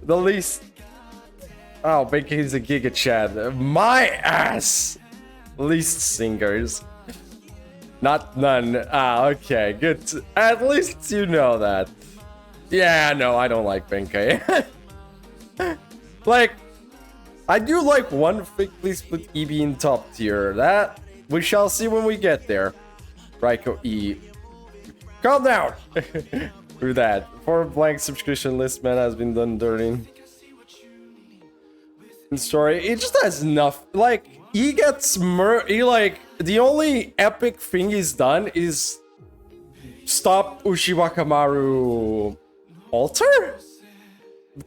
The least... Oh, Benkei's a Giga Chad. My ass! Least singers. Not none. Ah, okay, good. At least you know that. Yeah, no, I don't like Benkei. Like, I do like one Please put EB in top tier. That we shall see when we get there. Raiko E. Calm down! Do that. 4 blank subscription list, man, has been done dirty. Story, it just has enough. Like, he gets like, the only epic thing he's done is stop Ushiwakamaru altar?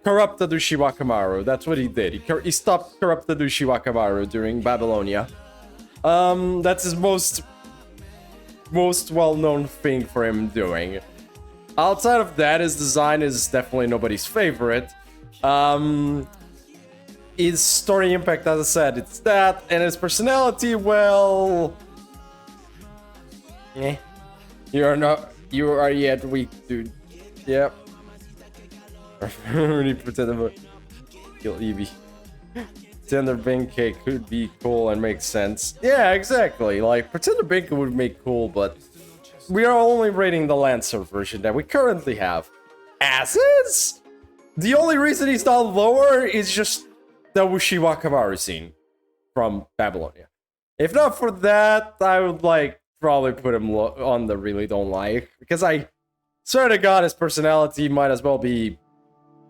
Corrupted Ushiwakamaru, that's what he did. He stopped corrupted Ushiwakamaru during Babylonia. That's his most well-known thing for him doing. Outside of that, his design is definitely nobody's favorite. His story impact, as I said, it's that, and his personality, well... You are yet weak, dude. Yep. Really pretend about kill Eevee. Pretender Benkei could be cool and make sense. Yeah, exactly. Like, Pretender Benkei would make cool, but we are only rating the Lancer version that we currently have. As is? The only reason he's not lower is just the Ushiwakamaru scene from Babylonia. If not for that, I would like probably put him on the really don't like, because I swear to God, his personality might as well be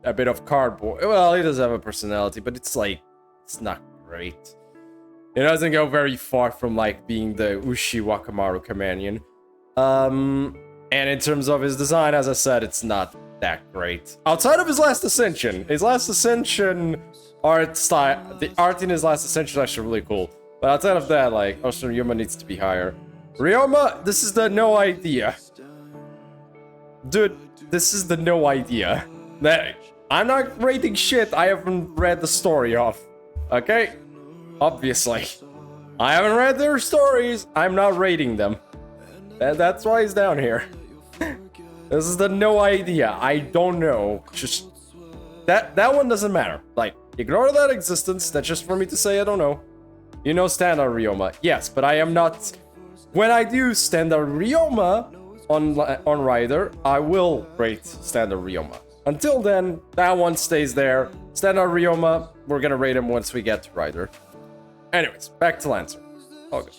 a bit of cardboard. Well, he does have a personality, but it's like, it's not great. It doesn't go very far from like being the Ushiwakamaru companion. And in terms of his design, as I said, it's not that great. Outside of his last ascension, art style, the art in his last ascension is actually really cool. But outside of that, like, Ocean Ryoma needs to be higher. Ryoma, this is the no idea. Dude, this is the no idea. That I'm not rating shit I haven't read the story of. Okay? Obviously. I haven't read their stories, I'm not rating them. That's why he's down here. This is the no idea. I don't know. Just that one doesn't matter. Like, ignore that existence. That's just for me to say I don't know. You know standard Ryoma. Yes, but I am not. When I do standard Ryoma on Rider, I will rate standard Ryoma. Until then, that one stays there. Standard Ryoma, we're gonna rate him once we get to Rider. Anyways, back to Lancer. Oh, good.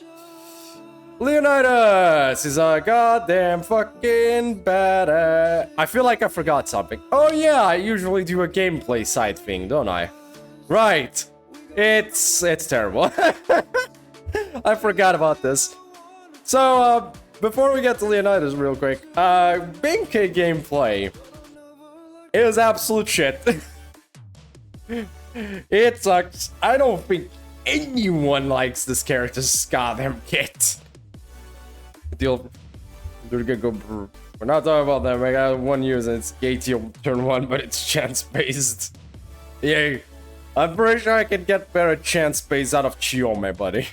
Leonidas is a goddamn fucking badass. I feel like I forgot something. Oh yeah, I usually do a gameplay side thing, don't I? Right. It's terrible. I forgot about this. So, before we get to Leonidas real quick, Benkei gameplay is absolute shit. It sucks. I don't think anyone likes this character's goddamn kit. Deal. We're not talking about that. I got one use and it's Gatio turn 1, but it's chance based. Yay. I'm pretty sure I can get better chance based out of Chiome, buddy.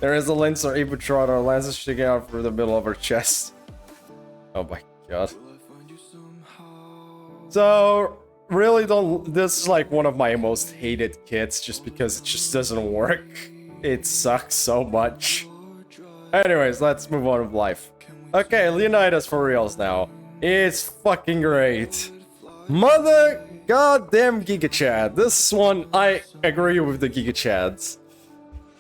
There is a Lancer Ibutrod or Lancer sticking out through the middle of her chest. Oh my god. So, really don't. This is like one of my most hated kits just because it just doesn't work. It sucks so much. Anyways, let's move on with life. Okay, Leonidas for reals now. It's fucking great. Mother goddamn Giga Chad. This one, I agree with the Giga Chads.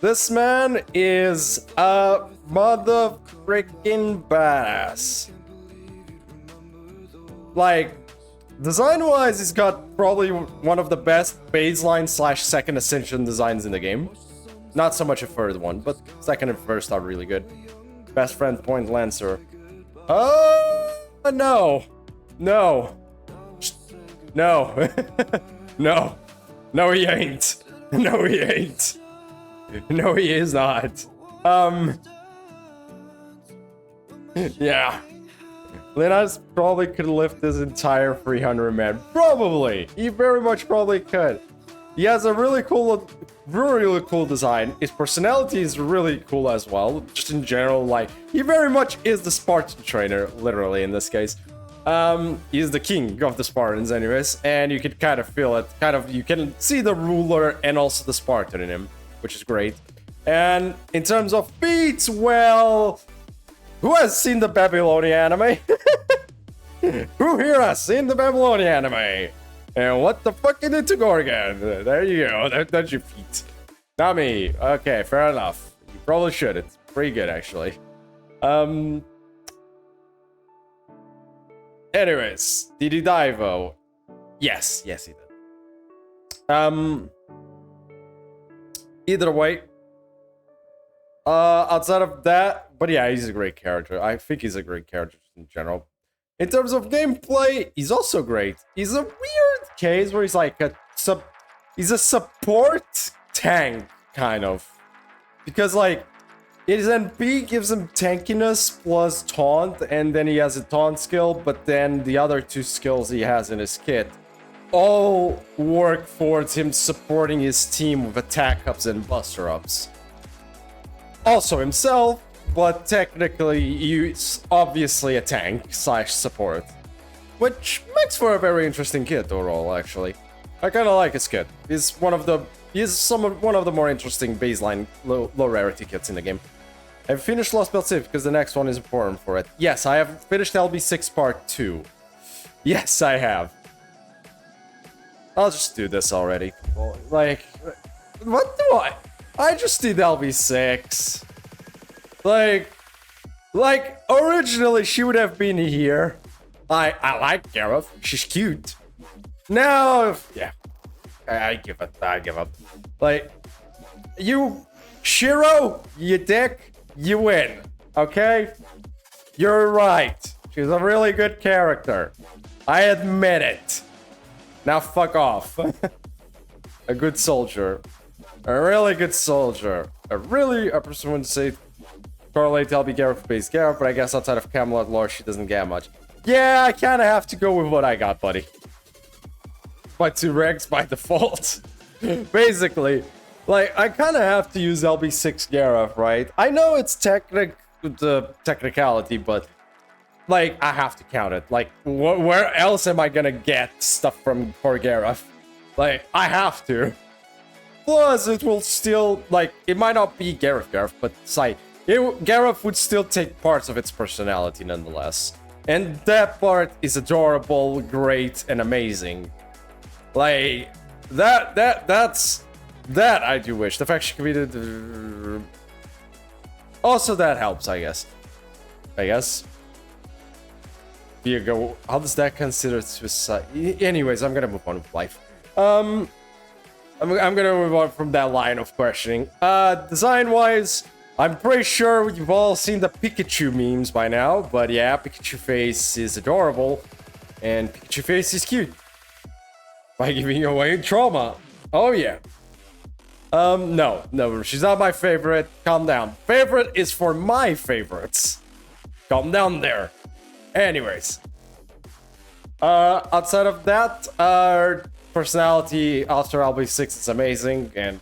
This man is a mother freaking badass. Like, design-wise, he's got probably one of the best baseline / second ascension designs in the game. Not so much a third one, but second and first are really good. Best friend point Lancer. Oh, no. No. No. No. No, he ain't. No, he ain't. No, he is not. Yeah. Leonidas probably could lift this entire 300 man. Probably. He very much probably could. He has a really cool design. His personality is really cool as well. Just in general, like, he very much is the Spartan trainer, literally, in this case. He's the king of the Spartans anyways, and you can kind of feel it. You can see the ruler and also the Spartan in him, which is great. And in terms of feats, well, who has seen the Babylonian anime? Who here has seen the Babylonian anime? And what the fuck did to Gorgon? There you go, that's your feat. Not me. Okay, fair enough. You probably should, it's pretty good actually. Anyways, did he divo? Yes, he did. Either way, outside of that, but yeah, he's a great character. I think he's a great character in general. In terms of gameplay, he's also great. He's a weird case where he's like he's a support tank, kind of. Because like, his NP gives him tankiness plus taunt, and then he has a taunt skill, but then the other two skills he has in his kit all work towards him supporting his team with attack ups and buster ups. Also himself, but technically he's obviously a tank slash support, which makes for a very interesting kit overall. Actually, I kind of like his kit. He's one of the more interesting baseline low rarity kits in the game. I've finished Lost Belt Civ because the next one is important for it. Yes, I have finished LB6 Part 2. Yes, I have. I'll just do this already. Like, what do I just did LB6. Like, originally she would have been here. I like Gareth. She's cute. Now, yeah. I give up. Like, you, Shiro, you dick. You win, okay? You're right. She's a really good character. I admit it. Now fuck off. A good soldier. A really good soldier. A person would say correlate to LB Gareth based Gareth, but I guess outside of Camelot lore, she doesn't get much. Yeah, I kind of have to go with what I got, buddy. My 2 regs by default. Basically. Like, I kind of have to use LB6 Gareth, right? I know it's the technicality, but like, I have to count it. Like, where else am I gonna get stuff for Gareth? Like, I have to. Plus, it will still, like, it might not be Gareth, but it's like, Gareth would still take parts of its personality nonetheless. And that part is adorable, great, and amazing. Like, that's... That I do wish. The fact she committed... Also, that helps, I guess. Here you go. How does that consider suicide? Anyways, I'm gonna move on with life. I'm gonna move on from that line of questioning. Design-wise, I'm pretty sure you've all seen the Pikachu memes by now. But yeah, Pikachu face is adorable. And Pikachu face is cute. By giving away trauma. Oh yeah. No, she's not my favorite. Calm down. Favorite is for my favorites. Calm down there. Anyways. Outside of that, her personality after LB6 is amazing, and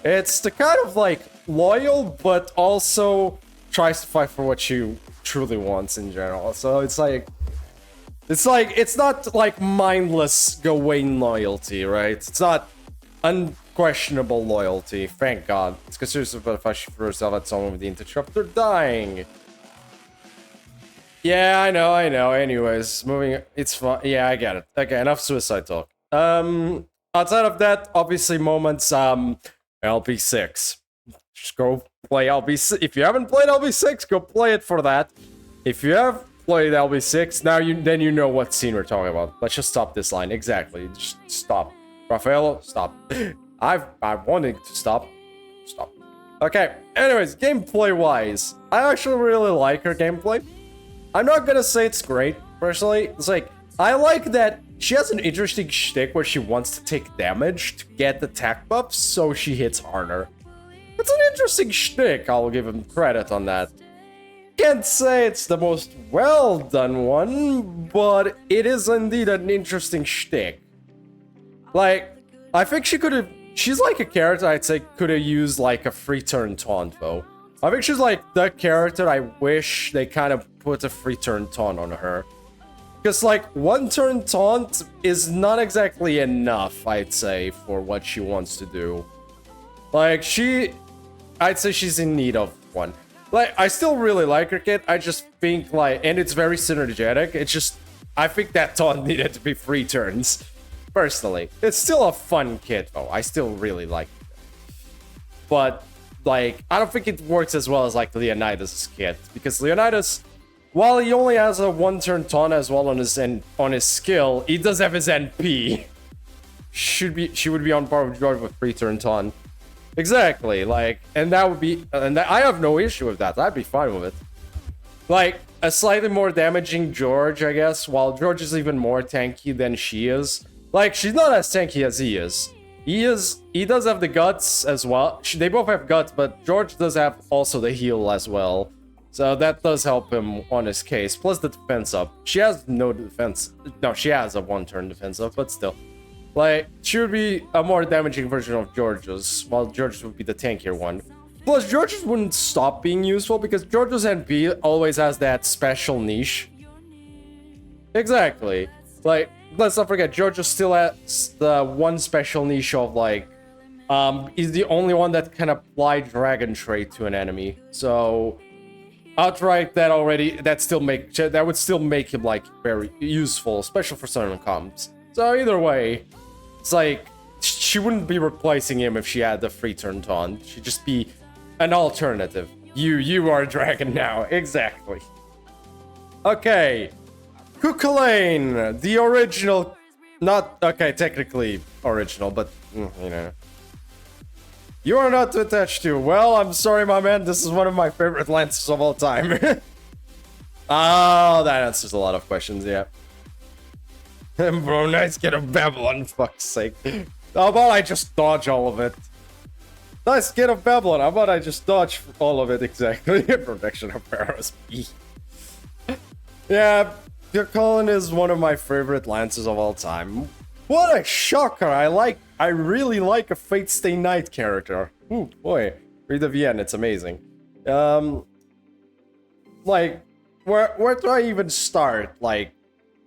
it's the kind of like loyal, but also tries to fight for what she truly wants in general. So it's not like mindless Gawain loyalty, right? It's not unquestionable loyalty, thank God. It's considered about if she threw herself at someone with the intention of they're dying. Yeah, I know. Anyways, moving. It's fun. Yeah, I get it. Okay, enough suicide talk. Outside of that, obviously moments. LB6. Just go play LB6. If you haven't played LB6, go play it for that. If you have played LB6, then you know what scene we're talking about. Let's just stop this line. Exactly. Just stop. Raffaello, stop. I wanted to stop. Stop. Okay, anyways, gameplay-wise, I actually really like her gameplay. I'm not gonna say it's great, personally. It's like, I like that she has an interesting shtick where she wants to take damage to get attack buffs, so she hits harder. It's an interesting shtick, I'll give him credit on that. Can't say it's the most well-done one, but it is indeed an interesting shtick. Like, I think she could have... She's like a character I'd say could have used like a free turn taunt, though. I think she's like the character I wish they kind of put a free turn taunt on her. Because, like, one turn taunt is not exactly enough, I'd say, for what she wants to do. Like, I'd say she's in need of one. Like, I still really like her kit, I just think, like, and it's very synergetic, it's just, I think that taunt needed to be 3 turns, personally. It's still a fun kit, though, I still really like it. But, like, I don't think it works as well as, like, Leonidas' kit, because Leonidas, while he only has a 1-turn taunt as well on his skill, he does have his NP. She would be on par with George with 3-turn taunt. Exactly, like, and that would be, I have no issue with that. I'd be fine with it. Like, a slightly more damaging George, I guess, while George is even more tanky than she is. Like, she's not as tanky as he is. He does have the guts as well. They both have guts, but George does have also the heal as well. So that does help him on his case. Plus the defense up. She has no defense. No, she has a 1-turn defense up, but still. Like, she would be a more damaging version of George's, while George's would be the tankier one. Plus, George's wouldn't stop being useful because George's NP always has that special niche. Exactly. Like, let's not forget, George's still has the one special niche of, like, he's the only one that can apply Dragon Trait to an enemy. So, outright, that would still make him, like, very useful, especially for certain comps. So, either way, it's like, she wouldn't be replacing him if she had the 3-turn taunt. She'd just be an alternative. You are a dragon now. Exactly. Okay. Cuchulainn, the original... Not... Okay, technically original, but, you know. You are not attached to. Well, I'm sorry, my man. This is one of my favorite lances of all time. Oh, that answers a lot of questions, yeah. Bro, nice get of Babylon, fuck's sake. How about I just dodge all of it? Nice get of Babylon, how about I just dodge all of it exactly? Protection of Pharaoh's P. Yeah, Cuchulainn is one of my favorite lances of all time. What a shocker! I really like a Fate Stay Night character. Ooh, boy. Read the VN, it's amazing. Like, where do I even start? Like,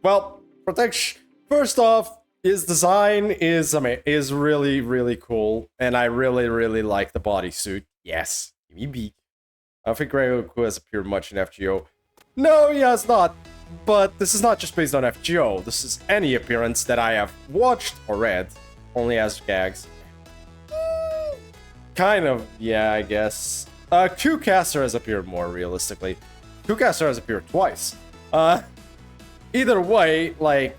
well, protection. First off, his design is really, really cool, and I really like the bodysuit. Yes, give me beat. I don't think Goku has appeared much in FGO. No, he has not. But this is not just based on FGO. This is any appearance that I have watched or read, only as gags. Kind of, yeah, I guess. Q-Caster has appeared more realistically. Q-Caster has appeared twice. Either way, like,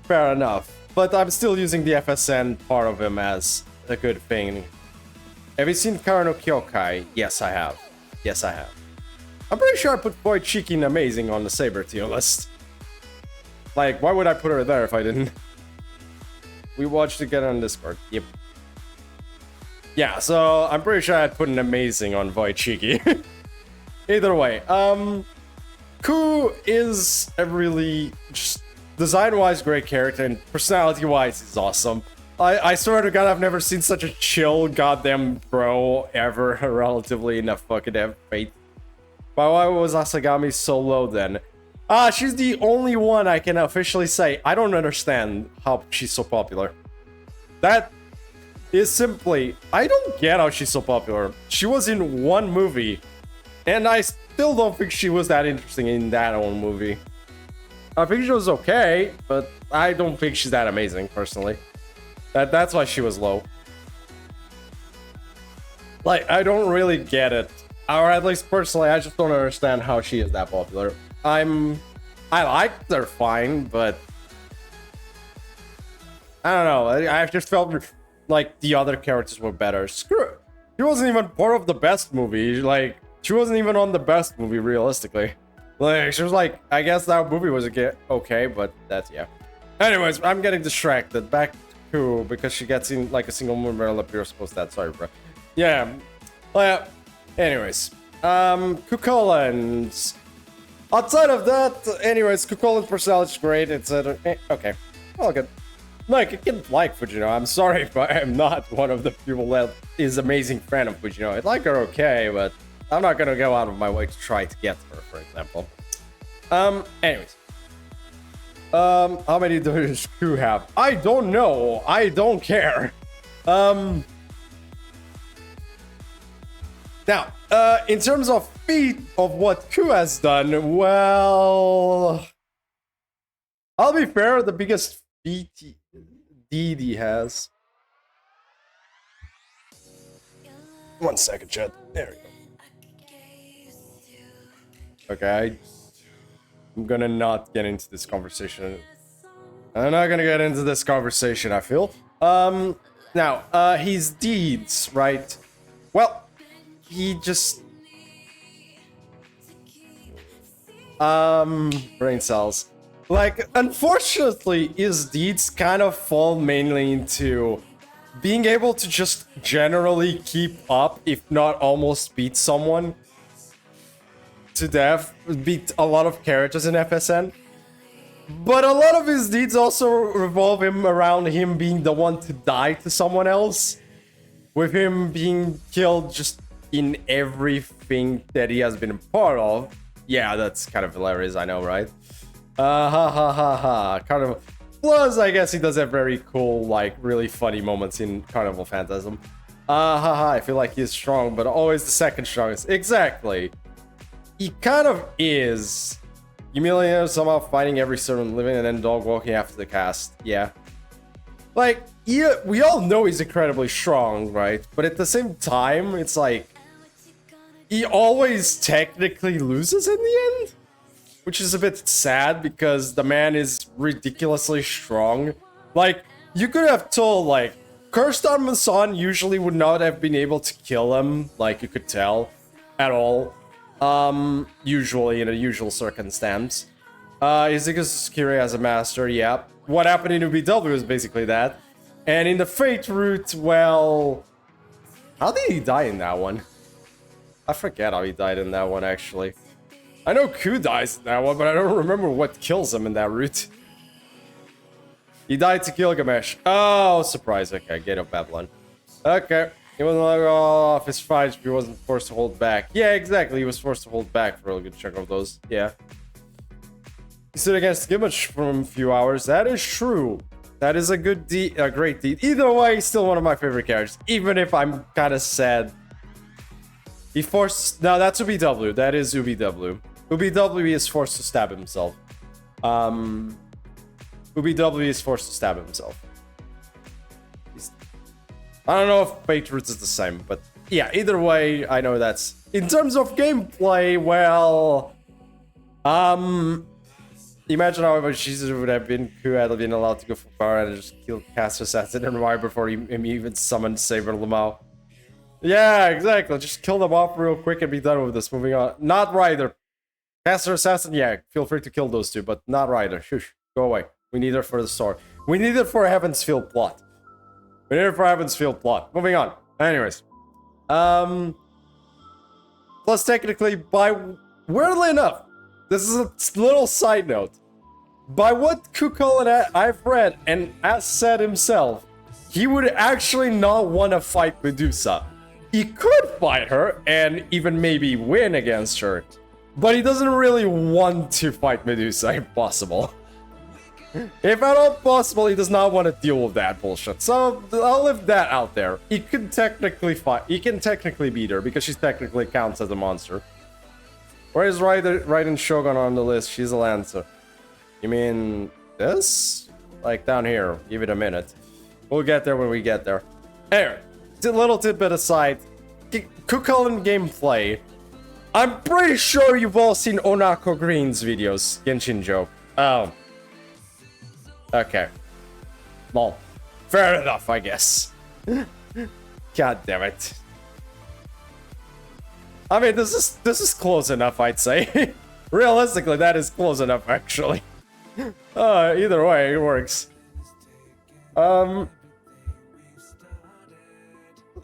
fair enough. But I'm still using the FSN part of him as a good thing. Have you seen Kara no Kyokai? Yes, I have. Yes, I have. I'm pretty sure I put Boy Cheeky and Amazing on the Saber tier list. Like, why would I put her there if I didn't? We watched together on Discord. Yep. Yeah, so I'm pretty sure I'd put an Amazing on Boy Cheeky. Either way, Ku is a really, just design-wise, great character, and personality-wise, he's awesome. I swear to God, I've never seen such a chill goddamn bro ever, relatively, in a fucking Fate. But why was Asagami so low then? She's the only one I can officially say I don't understand how she's so popular. That is simply, I don't get how she's so popular. She was in one movie, and I still don't think she was that interesting in that own movie. I think she was okay, but I don't think she's that amazing, personally. That's why she was low. Like, I don't really get it. Or at least personally, I just don't understand how she is that popular. I liked her fine, but I don't know. I just felt like the other characters were better. Screw it. She wasn't even part of the best movie. Like, she wasn't even on the best movie, realistically. Like, she was like, I guess that movie was okay, but that's, yeah. Anyways, I'm getting distracted. Back to, because she gets in like a single moon barrel appears post that. Sorry, bro. Yeah. Well, anyways. Cuchulainn. Outside of that, anyways, Cuchulainn's personality is great, etc. Okay. All good. Like, I can like Fujino. I'm sorry, but I'm not one of the people that is amazing fan of Fujino. I like her okay, but I'm not gonna go out of my way to try to get her, for example. Anyways. How many does Q have? I don't know. I don't care. Now, in terms of feat of what Q has done, well, I'll be fair, the biggest feat DD has. 1 second, chat. There we go. Okay, I'm gonna not get into this conversation. I'm not gonna get into this conversation, I feel. Now, his deeds, right? Well, he just... brain cells. Like, unfortunately, his deeds kind of fall mainly into being able to just generally keep up, if not almost beat someone to death, beat a lot of characters in FSN. But a lot of his deeds also revolve him around him being the one to die to someone else, with him being killed just in everything that he has been a part of. Yeah, that's kind of hilarious, I know, right? Ha ha ha ha. Carnival. Plus, I guess he does have very cool, like, really funny moments in Carnival Phantasm. Ha ha, I feel like he's strong, but always the second strongest. Exactly. He kind of is. Humiliated somehow fighting every servant living and then dog walking after the cast. Yeah. Like, yeah, we all know he's incredibly strong, right? But at the same time, it's like, he always technically loses in the end? Which is a bit sad because the man is ridiculously strong. Like, you could have told, like, Cursed on Masan usually would not have been able to kill him, like you could tell, at all. Usually in a usual circumstance. Izigus Kiri as a master, yeah. What happened in UBW is basically that. And in the Fate route, well... How did he die in that one? I forget how he died in that one, actually. I know Q dies in that one, but I don't remember what kills him in that route. He died to Gilgamesh. Oh, surprise. Okay, Gate of Babylon. Okay. He wasn't like all off his fights, but he wasn't forced to hold back. Yeah, exactly. He was forced to hold back for a good chunk of those. Yeah. He stood against Gilgamesh for a few hours. That is true. That is a good deed, a great deed. Either way, he's still one of my favorite characters. Even if I'm kind of sad. He forced... No, that's UBW. That is UBW. UBW is forced to stab himself. UBW is forced to stab himself. I don't know if Fate Roots is the same, but yeah, either way, I know that's... In terms of gameplay, well... Imagine how much easier it would have been who had been allowed to go for power and just kill Cast Assassin and Wire before he even summoned Saber Lamau. Yeah, exactly. Just kill them off real quick and be done with this. Moving on. Not Ryder. Caster Assassin, yeah, feel free to kill those two, but not Ryder. Shush, go away. We need her for the story. We need it for Heaven's Field plot. We need it for Heaven's Field plot. Moving on. Anyways. Plus, technically, weirdly enough, this is a little side note. By what Kukulin I've read, and as said himself, he would actually not want to fight Medusa. He could fight her, and even maybe win against her. But he doesn't really want to fight Medusa, if possible. If at all possible, he does not want to deal with that bullshit. So, I'll leave that out there. He can technically fight. He can technically beat her, because she technically counts as a monster. Where is Raiden Shogun on the list? She's a Lancer. You mean this? Like down here. Give it a minute. We'll get there when we get there. Anyway, a little tidbit aside. Kukulin gameplay. I'm pretty sure you've all seen Onako Green's videos. Genshin joke. Oh. Okay. Well, fair enough, I guess. God damn it. I mean, this is close enough, I'd say. Realistically, that is close enough, actually. Either way, it works.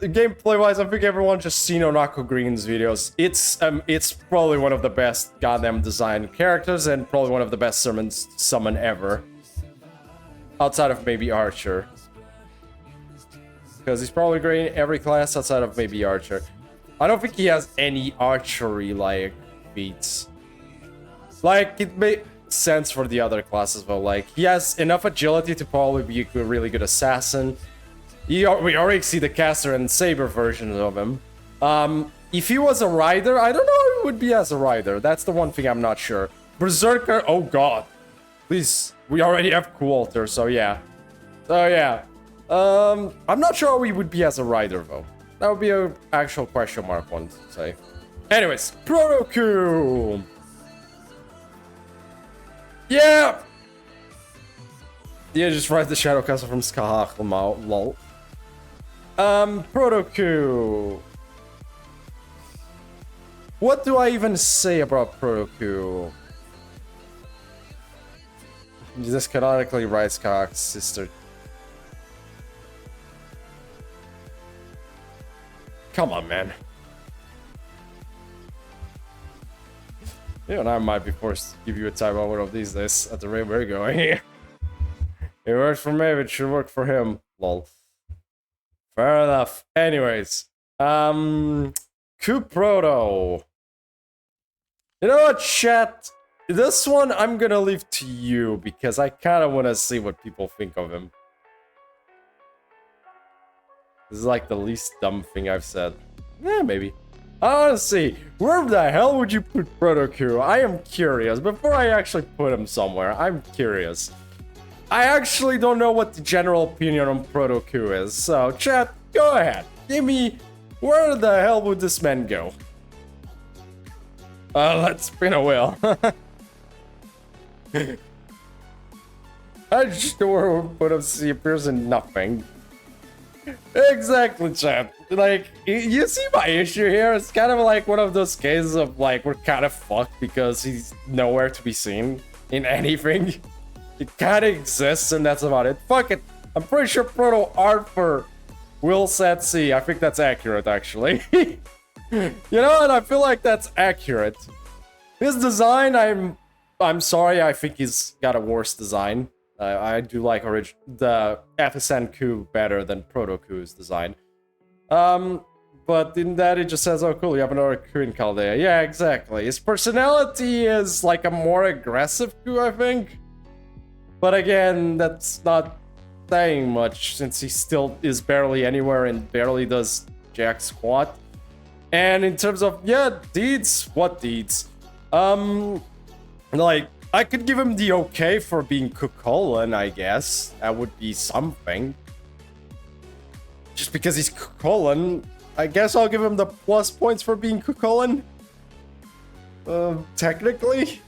Gameplay-wise, I think everyone just seen Onako Green's videos. It's probably one of the best goddamn designed characters and probably one of the best summon ever. Outside of maybe Archer. Because he's probably great in every class outside of maybe Archer. I don't think he has any archery, like, feats. Like, sense for the other classes though. Like, he has enough agility to probably be a really good assassin. We already see the caster and saber versions of him. If he was a rider, I don't know if he would be as a rider. That's the one thing I'm not sure. Berserker, oh god. Please, we already have Coolter, so yeah. I'm not sure how he would be as a rider though. That would be an actual question mark one to say. Anyways, Proto-Q! Yeah! Yeah, just write the Shadow Castle from Skahach, lol. Proto-Q. What do I even say about Proto-Q? This canonically writes Skahach's sister. Come on, man. You and I might be forced to give you a timeout one of these days at the rate we're going here. It works for me, it should work for him. Lol. Fair enough. Anyways. Kuproto. You know what, chat? This one I'm gonna leave to you because I kinda wanna see what people think of him. This is like the least dumb thing I've said. Yeah, maybe. Honestly, where the hell would you put Proto-Q? I am curious. Before I actually put him somewhere, I'm curious. I actually don't know what the general opinion on Proto-Q is. So, chat, go ahead. Give me, where the hell would this man go? Let's spin a wheel. I just know where we put him, he appears in nothing. Exactly, chat. Like, you see my issue here? It's kind of like one of those cases of, like, we're kind of fucked because he's nowhere to be seen in anything. He kind of exists and that's about it. Fuck it. I'm pretty sure Proto Arthur will set C. I think that's accurate, actually. You know what? I feel like that's accurate. His design, I'm sorry, I think he's got a worse design. I do like the FSN Q better than Proto-Q's design. But in that it just says, oh cool, you have another Q in Chaldea. Yeah, exactly. His personality is like a more aggressive Q, I think. But again, that's not saying much since he still is barely anywhere and barely does jack squat. And in terms of, yeah, deeds, what deeds? Like, I could give him the okay for being Cuchulainn, I guess. That would be something. Just because he's Cuchulainn, I guess I'll give him the plus points for being Cuchulainn. Technically.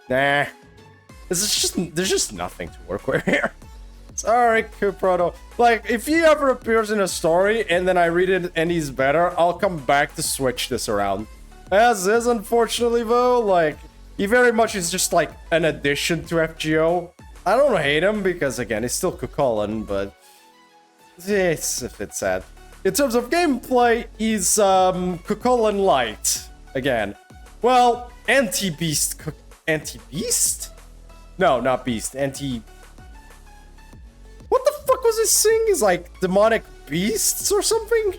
Nah. There's just nothing to work with here. Sorry, Kuproto. Like, if he ever appears in a story and then I read it and he's better, I'll come back to switch this around. As is, unfortunately, though, like, he very much is just, like, an addition to FGO. I don't hate him, because, again, he's still Cuchulainn, but it's a bit sad. In terms of gameplay, he's, Cuchulainn Light. Again. Well, anti-beast... Anti-beast? No, not beast. What the fuck was this thing? Is like demonic beasts or something?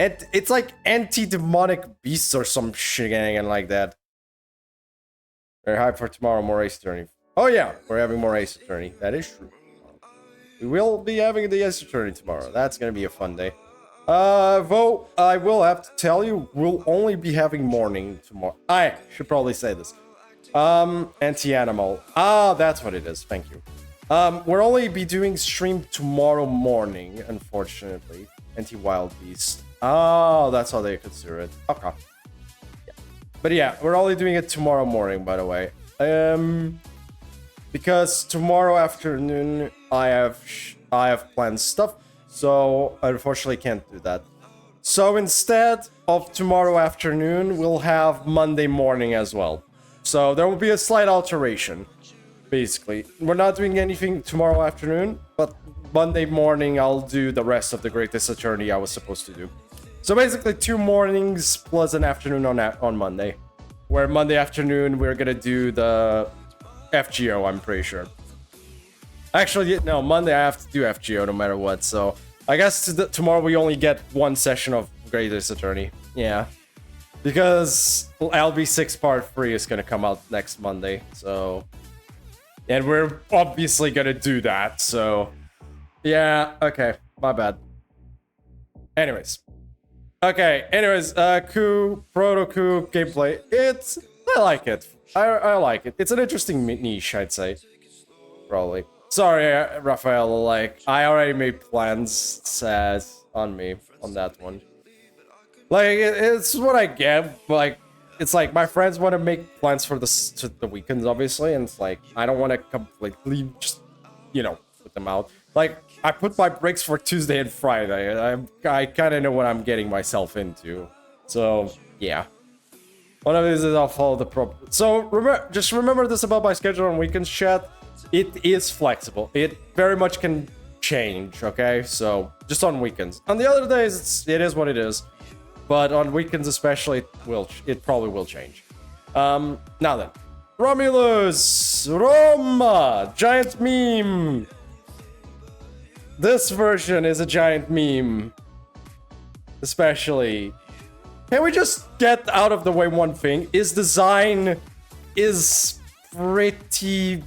And it's like anti-demonic beasts or some shenanigan like that. Very hyped for tomorrow, more Ace Attorney. Oh yeah, we're having more Ace Attorney. That is true. We will be having the Ace Attorney tomorrow. That's gonna be a fun day. Though, I will have to tell you, we'll only be having morning tomorrow. I should probably say this. Anti-animal. Ah, that's what it is. Thank you. We'll only be doing stream tomorrow morning, unfortunately. Anti-wild beast. Oh, that's how they consider it. Okay. Yeah. But yeah, we're only doing it tomorrow morning, by the way. Because tomorrow afternoon I have planned stuff, so I unfortunately can't do that. So instead of tomorrow afternoon, we'll have Monday morning as well. So there will be a slight alteration. Basically, we're not doing anything tomorrow afternoon, but Monday morning I'll do the rest of the Greatest Attorney I was supposed to do. So basically 2 mornings plus an afternoon on Monday. Where Monday afternoon we're gonna do the FGO, I'm pretty sure. Actually, no, Monday I have to do FGO no matter what, so I guess tomorrow we only get 1 session of Greatest Attorney. Yeah. Because LB6 Part 3 is gonna come out next Monday, so... And we're obviously gonna do that, so... Yeah, okay, my bad. Anyways. Okay, anyways, Proto Coup gameplay. I like it. I like it. It's an interesting niche, I'd say. Probably. Sorry, Raphael, like, I already made plans sad on me on that one. Like, it's what I get, like, it's like, my friends want to make plans for the weekends, obviously, and it's like, I don't want to completely just, you know, put them out. Like, I put my breaks for Tuesday and Friday, I kind of know what I'm getting myself into. So, yeah. One of these is I'll follow the So, just remember this about my schedule on weekends, chat. It is flexible. It very much can change, okay? So, just on weekends. On the other days, it is what it is. But on weekends especially, it probably will change. Now then. Romulus! Roma! Giant meme! This version is a giant meme. Especially. Can we just get out of the way one thing? His design is pretty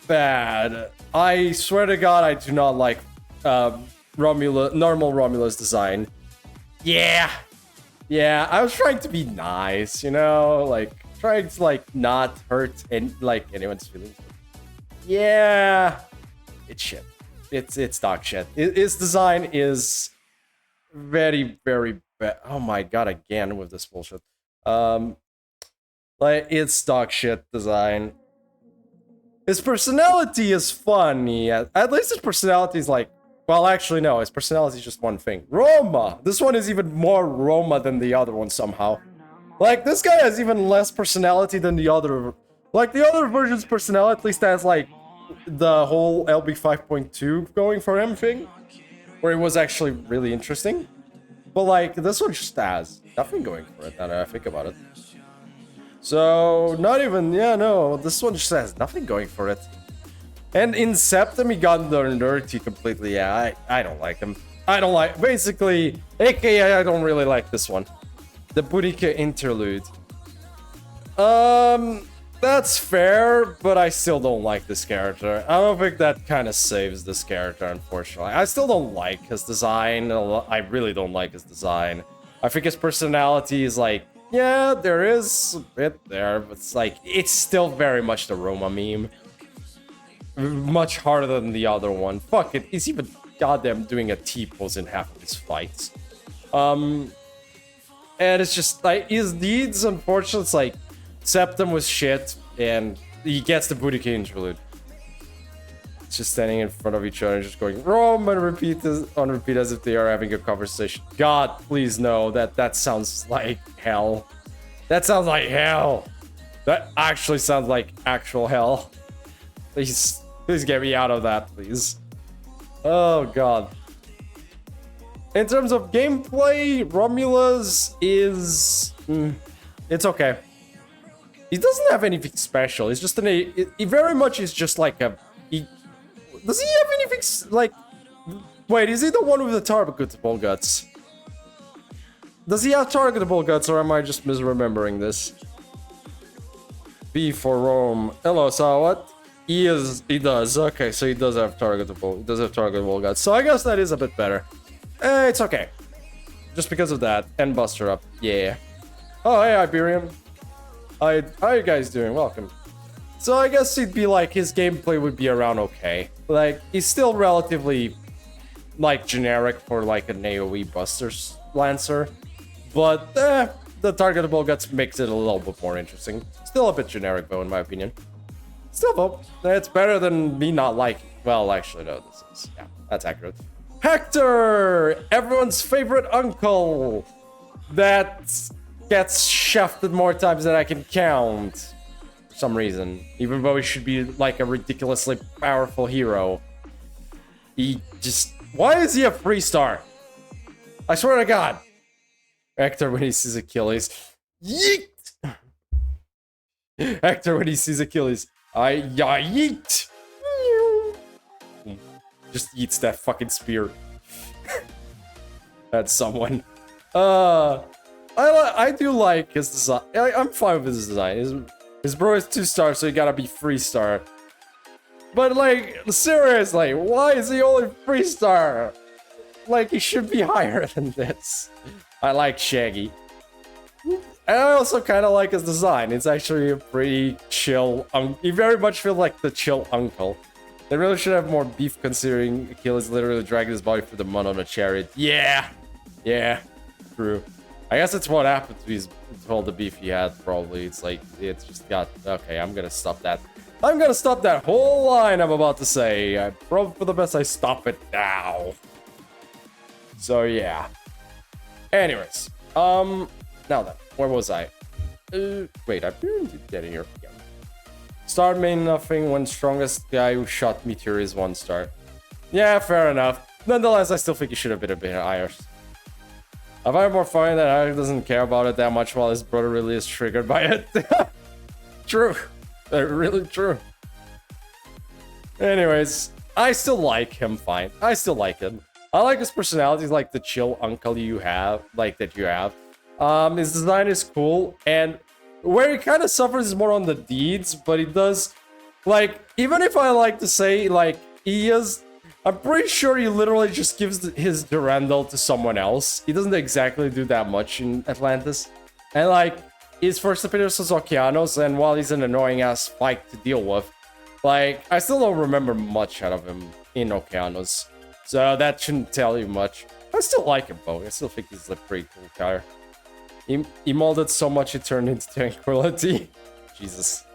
bad. I swear to God, I do not like normal Romulus design. Yeah. Yeah, I was trying to be nice, you know? Like, trying to, like, not hurt anyone's feelings. Yeah. It's shit. It's dog shit. His design is very, very bad. Oh my God, again with this bullshit. Like, it's dog shit design. His personality is funny. At least his personality is like, well, actually, no, his personality is just one thing. Roma! This one is even more Roma than the other one somehow. Like, this guy has even less personality than the other. Like, the other version's personality at least has, like, the whole LB 5.2 going for him thing. Where it was actually really interesting. But, like, this one just has nothing going for it now that I think about it. So, not even, yeah, no, this one just has nothing going for it. And in Septum, he got nerdy completely. Yeah, I don't like him. I don't like, basically, aka I don't really like this one. The Boudica interlude. That's fair, but I still don't like this character. I don't think that kind of saves this character, unfortunately. I still don't like his design. I really don't like his design. I think his personality is like, yeah, there is a bit there, but it's like, it's still very much the Roma meme. Much harder than the other one. Fuck it, he's even goddamn doing a T-pose in half of his fights. And it's just, like, his deeds, unfortunately, it's like, Septum was shit, and he gets the Boudica interlude. It's just standing in front of each other and just going, Rome, and repeat as if they are having a conversation. God, please no, that sounds like hell. That sounds like hell. That actually sounds like actual hell. Please get me out of that, please. Oh, God. In terms of gameplay, Romulus is... it's okay. He doesn't have anything special. He's just he very much is just like a... does he have anything like... Wait, is he the one with the targetable guts? Does he have targetable guts, or am I just misremembering this? B for Rome. Hello, so what? He does. Okay, so he does have targetable guts. So I guess that is a bit better. It's okay. Just because of that. And Buster up. Yeah. Oh, hey, Iberian. How you guys doing? Welcome. So I guess he'd be like, his gameplay would be around okay. Like, he's still relatively, like, generic for, like, an AoE Buster Lancer. But, the targetable guts makes it a little bit more interesting. Still a bit generic, though, in my opinion. Still, though, it's better than me not liking. Well, actually, no, this is... Yeah, that's accurate. Hector! Everyone's favorite uncle! That gets shafted more times than I can count. For some reason. Even though he should be, like, a ridiculously powerful hero. He just... Why is he a 3-star? I swear to God. Hector when he sees Achilles. Yeet! Hector when he sees Achilles. Yeet! Just eats that fucking spear. That's someone. I do like his design. I'm fine with his design. His bro is 2 stars, so he gotta be 3 star. But like, seriously, why is he only 3 star? Like, he should be higher than this. I like Shaggy. And I also kind of like his design. It's actually a pretty chill. He very much feels like the chill uncle. They really should have more beef, considering Achilles literally dragged his body through the mud on a chariot. Yeah, true. I guess it's what happened to all the beef he had. Probably it's like it's just got. Okay, I'm gonna stop that. I'm gonna stop that whole line I'm about to say. Probably for the best I stop it now. So yeah. Anyways, now then, where was I? Wait, I did get in here. Yeah. Star main nothing when strongest guy who shot Meteor is 1 star. Yeah, fair enough. Nonetheless, I still think he should have been a bit higher. I find it more funny that Harry doesn't care about it that much while his brother really is triggered by it. True. Really true. Anyways, I still like him fine. I still like him. I like his personality, like the chill uncle you have, that you have. His design is cool, and where he kind of suffers is more on the deeds, but he does, like, even if I like to say, like, he is, I'm pretty sure he literally just gives his Durandal to someone else. He doesn't exactly do that much in Atlantis. And, like, his first appearance was Okeanos, and while he's an annoying-ass fight to deal with, like, I still don't remember much out of him in Okeanos. So that shouldn't tell you much. I still like him, though. I still think he's a pretty cool car. He molded so much it turned into tranquility. Jesus.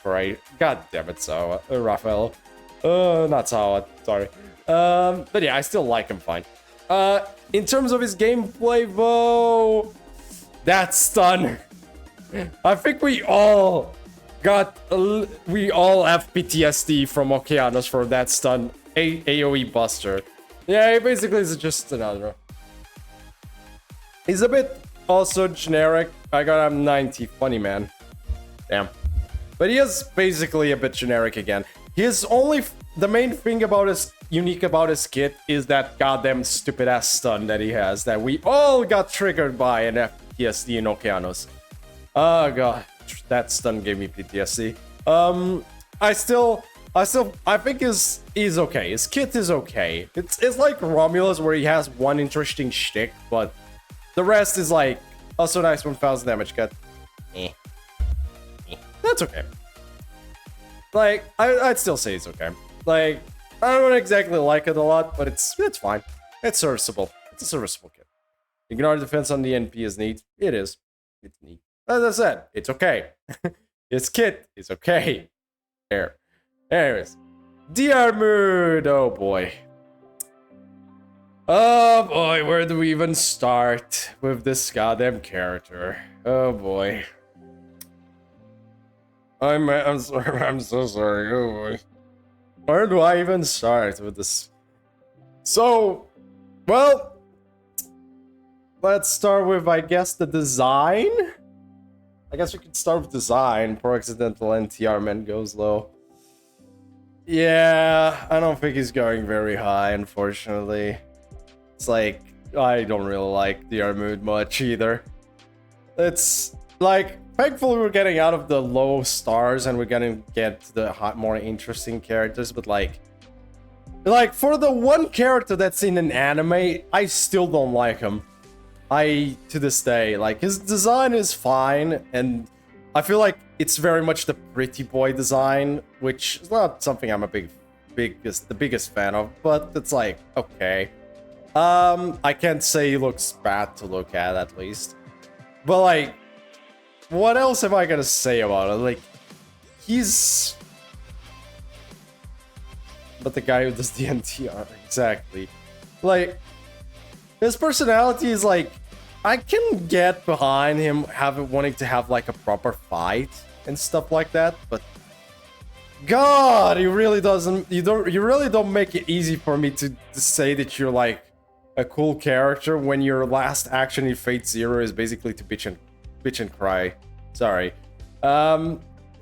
Right. God damn it, so Raphael. Not Sawa, sorry. But yeah, I still like him fine. In terms of his gameplay, though, that stun. I think we all have PTSD from Okeanos for that stun. AoE buster. Yeah, he basically is just another. He's a bit also generic. I got him 90. Funny man. Damn. But he is basically a bit generic again. His only... The main thing unique about his kit is that goddamn stupid ass stun that he has that we all got triggered by in PTSD in Okeanos. Oh god, that stun gave me PTSD. I think he's okay. His kit is okay. It's like Romulus where he has one interesting shtick, but the rest is like also nice 1000 damage cut. That's okay. Like I'd still say it's okay. Like I don't exactly like it a lot, but it's fine. It's serviceable. It's a serviceable kit. Ignore defense on the NP is neat. It is. It's neat. As I said, it's okay. His kit is okay. There. Anyways, DR mood. Oh boy. Oh boy, where do we even start with this goddamn character? Oh boy. I'm sorry. I'm so sorry. Oh boy. Where do I even start with this? So, well, let's start with, I guess, the design. I guess we could start with design. Pro accidental NTR man goes low. Yeah, I don't think he's going very high, unfortunately. It's like, I don't really like DR mood much either. It's like, thankfully we're getting out of the low stars and we're gonna get to the hot, more interesting characters, but like for the one character that's in an anime, I still don't like him. To this day, like, his design is fine, and I feel like it's very much the pretty boy design, which is not something I'm the biggest fan of, but it's like, okay. I can't say he looks bad to look at least. But like, what else am I gonna say about it? Like, he's... But the guy who does the NTR, exactly. Like, his personality is like, I can get behind him wanting to have like a proper fight and stuff like that, but God, he really doesn't. You really don't make it easy for me to say that you're like a cool character when your last action in Fate Zero is basically to bitch and cry. Sorry.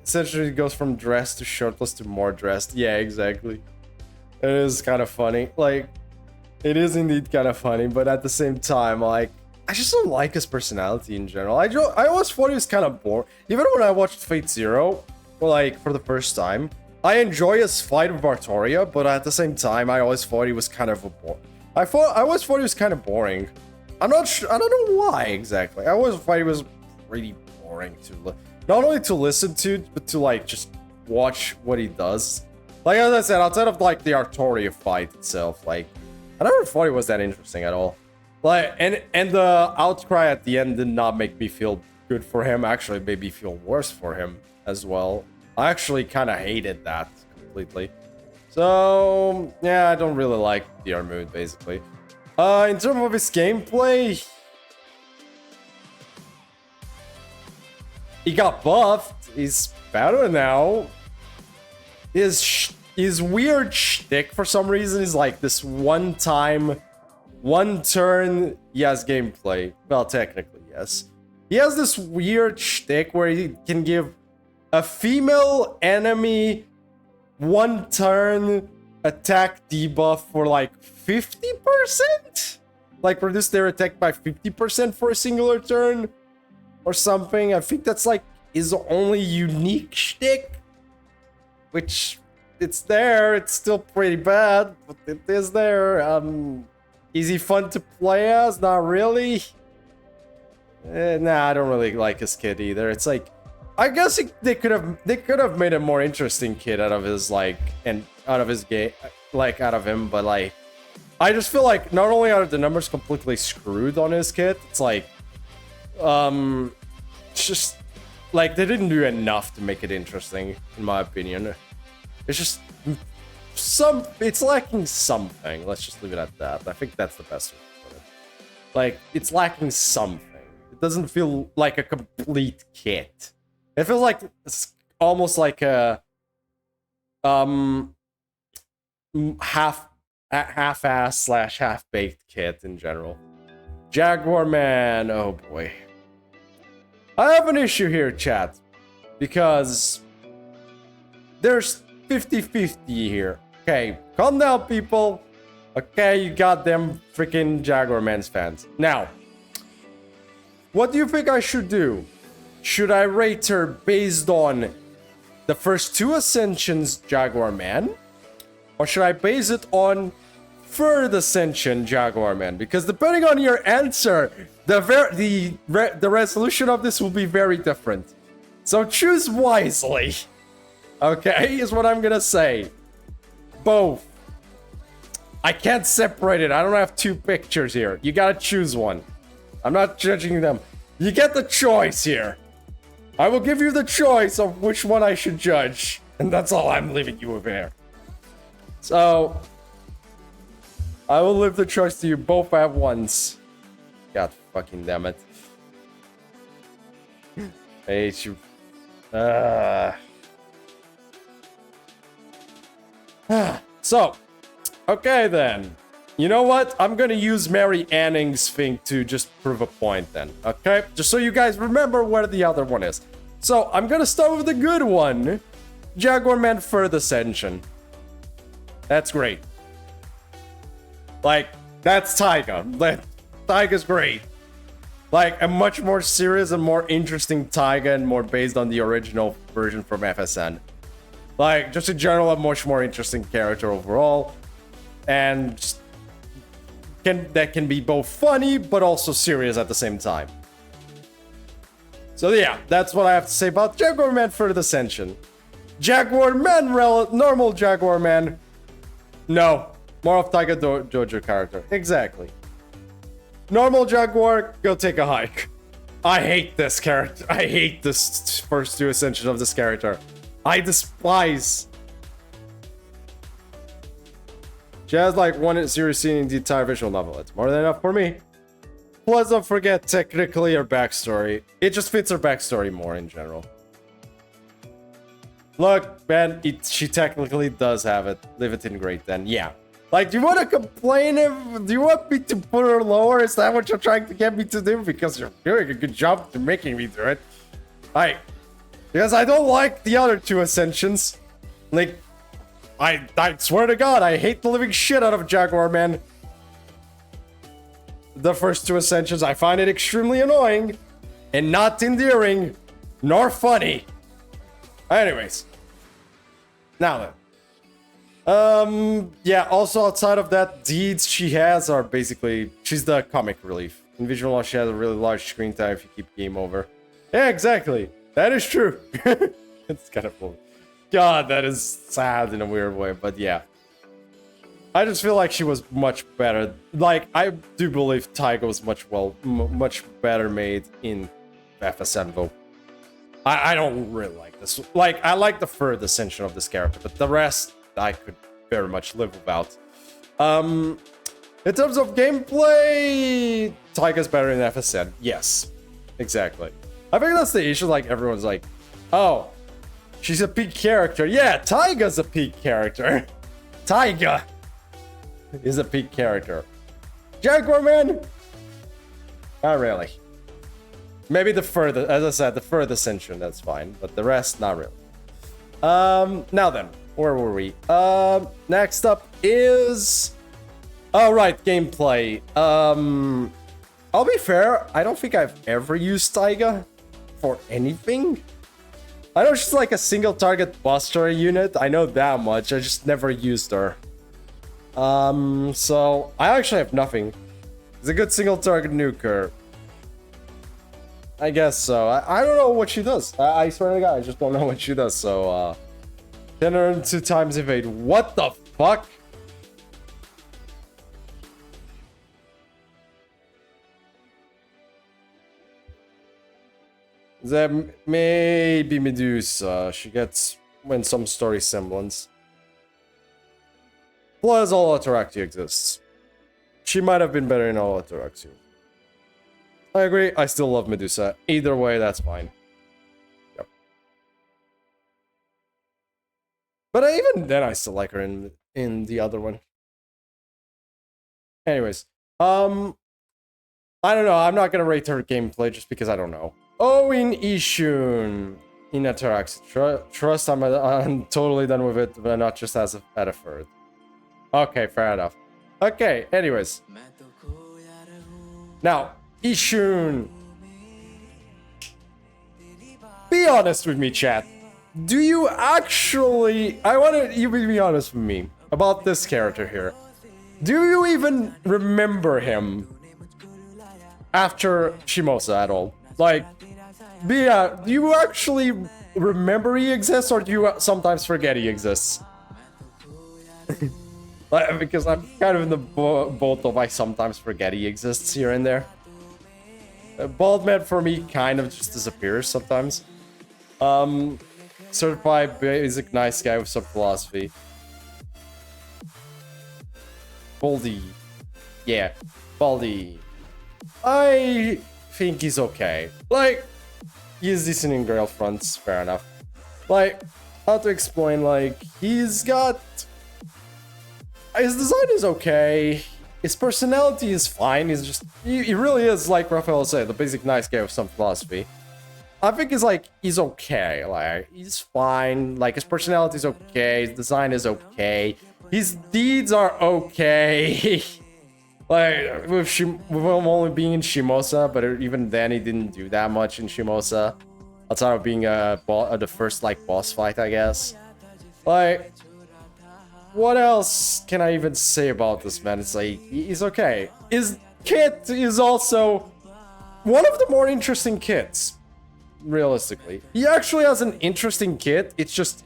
Essentially, it goes from dressed to shirtless to more dressed. Yeah, exactly. It is kind of funny. Like, it is indeed kind of funny, but at the same time, like, I just don't like his personality in general. I always thought he was kind of boring. Even when I watched Fate Zero, like, for the first time, I enjoy his fight with Vartoria, but at the same time, I always thought he was kind of a bore. I always thought he was kind of boring. I'm not sure. I don't know why exactly. I always thought he was pretty boring to not only to listen to, but to like just watch what he does. Like as I said, outside of like the Artoria fight itself, like I never thought it was that interesting at all. Like and the outcry at the end did not make me feel good for him. Actually, made me feel worse for him as well. I actually kind of hated that completely. So yeah, I don't really like the mood basically. In terms of his gameplay, he got buffed. He's better now. His weird shtick for some reason is like this one turn, yes, gameplay. Well, technically, yes. He has this weird shtick where he can give a female enemy one turn attack debuff for like 50%? Like reduce their attack by 50% for a singular turn or something. I think that's like his only unique shtick. Which it's there, it's still pretty bad, but it is there. Is he fun to play as? Not really. Nah, I don't really like his kid either. It's like I guess they could have made a more interesting kid out of his like and out of his game, like out of him, but like I just feel like not only are the numbers completely screwed on his kit, it's like just like they didn't do enough to make it interesting in my opinion. It's just it's lacking something. Let's just leave it at that. I think that's the best way to put it. Like it's lacking something. It doesn't feel like a complete kit. It feels like it's almost like a half-ass slash half-baked kit in general. Jaguar Man, oh boy. I have an issue here, chat, because there's 50-50 here. Okay, calm down, people. Okay, you goddamn freaking Jaguar Man's fans. Now, what do you think I should do? Should I rate her based on the first two Ascensions Jaguar Man? Or should I base it on third Ascension Jaguar Man? Because depending on your answer, the resolution of this will be very different. So choose wisely. Okay, is what I'm gonna say. Both. I can't separate it. I don't have two pictures here. You gotta choose one. I'm not judging them. You get the choice here. I will give you the choice of which one I should judge. And that's all I'm leaving you with here. So, I will leave the choice to you both at once. God fucking damn it. I hate you. So, okay then. You know what? I'm gonna use Mary Anning's thing to just prove a point then. Okay? Just so you guys remember where the other one is. So, I'm gonna start with the good one. Jaguar Man Third Ascension. That's great. Like, that's Taiga. Taiga's great. Like, a much more serious and more interesting Taiga and more based on the original version from FSN. Like, just in general, a much more interesting character overall. And just that can be both funny, but also serious at the same time. So yeah, that's what I have to say about Jaguar Man Third Ascension. Jaguar Man, normal Jaguar Man. No, more of Taiga Dojo character. Exactly. Normal Jaguar, go take a hike. I hate this character. I hate this first two Ascensions of this character. I despise. She has like one series scene in the entire visual novel. It's more than enough for me. Plus, don't forget technically her backstory. It just fits her backstory more in general. Look, man, she technically does have it. Leave it in great then. Yeah. Like, do you want to complain? Do you want me to put her lower? Is that what you're trying to get me to do? Because you're doing a good job to making me do it. Like, because I don't like the other two Ascensions. Like, I swear to God, I hate the living shit out of Jaguar Man. the first two Ascensions. I find it extremely annoying and not endearing nor funny. Anyways. Now then. Yeah, also outside of that, deeds she has are basically, she's the comic relief. In Visual Law, she has a really large screen time if you keep game over. Yeah, exactly. That is true. It's kind of cool. God, that is sad in a weird way, but yeah. I just feel like she was much better. Like, I do believe Taiga was much better made in FSN though. I don't really like this. Like, I like the third ascension of this character, but the rest I could very much live without. In terms of gameplay, Taiga's better in FSN. Yes, exactly. I think that's the issue. Like, everyone's like, oh, she's a peak character. Yeah, Taiga's a peak character. Taiga is a peak character. Jaguar Man? Not really. Maybe the further, as I said, the further ascension, that's fine. But the rest, not really. Now then, where were we? Next up is... Oh, right, gameplay. I'll be fair, I don't think I've ever used Taiga for anything. I know she's like a single target buster unit. I know that much. I just never used her. So I actually have nothing. It's a good single target nuker. I guess so. I don't know what she does. I swear to God, I just don't know what she does. So, 10 earn 2 times evade. What the fuck? That may be Medusa. She gets when some story semblance. Plus, all Ataraxia exists. She might have been better in all Ataraxia. I agree. I still love Medusa. Either way, that's fine. Yep. But even then, I still like her in the other one. Anyways, I don't know. I'm not gonna rate her gameplay just because I don't know. Oh, in Ishun. In Ataraxia. Trust, I'm totally done with it, but not just as at a third. Okay, fair enough. Okay, anyways. Now, Ishun. Be honest with me, chat. Do you actually... I want you to be honest with me about this character here. Do you even remember him after Shimosa at all? Like, do you actually remember he exists, or do you sometimes forget he exists? Because I'm kind of in the boat of I sometimes forget he exists here and there. Bald man for me kind of just disappears sometimes. Certified basic nice guy with some philosophy. Baldy. Yeah, Baldy. I think he's okay. Like, he's decent in Grail fronts, fair enough. Like, how to explain, like, he's got... His design is okay. His personality is fine. He's just... He really is, like Raphael said, the basic nice guy with some philosophy. I think he's okay. Like, he's fine. Like, his personality is okay. His design is okay. His deeds are okay. Like, with him only being in Shimosa, but even then he didn't do that much in Shimosa. Outside of being the first, like, boss fight, I guess. Like... What else can I even say about this man? It's like, he's okay. His kit is also one of the more interesting kits, realistically. He actually has an interesting kit. It's just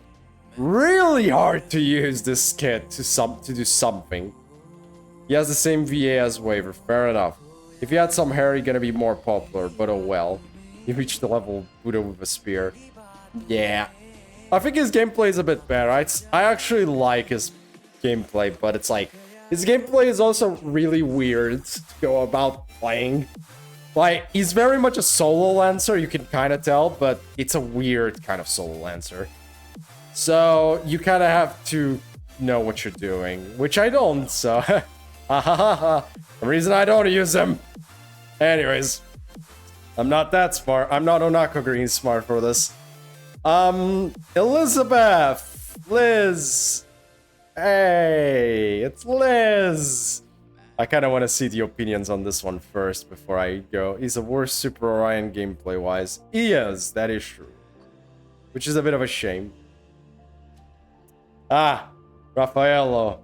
really hard to use this kit to do something. He has the same VA as Waver, fair enough. If he had some hair, he's gonna be more popular, but oh well. He reached the level of Buddha with a spear. Yeah. I think his gameplay is a bit better. I actually like his gameplay, but it's like his gameplay is also really weird to go about playing. Like, he's very much a solo lancer, you can kind of tell, but it's a weird kind of solo lancer. So you kind of have to know what you're doing, which I don't, so the reason I don't use him. Anyways, I'm not that smart. I'm not Onako Green smart for this. Elizabeth! Liz! Hey, it's Liz! I kind of want to see the opinions on this one first before I go. He's the worst Super Orion gameplay-wise. He is, that is true. Which is a bit of a shame. Ah, Raffaello.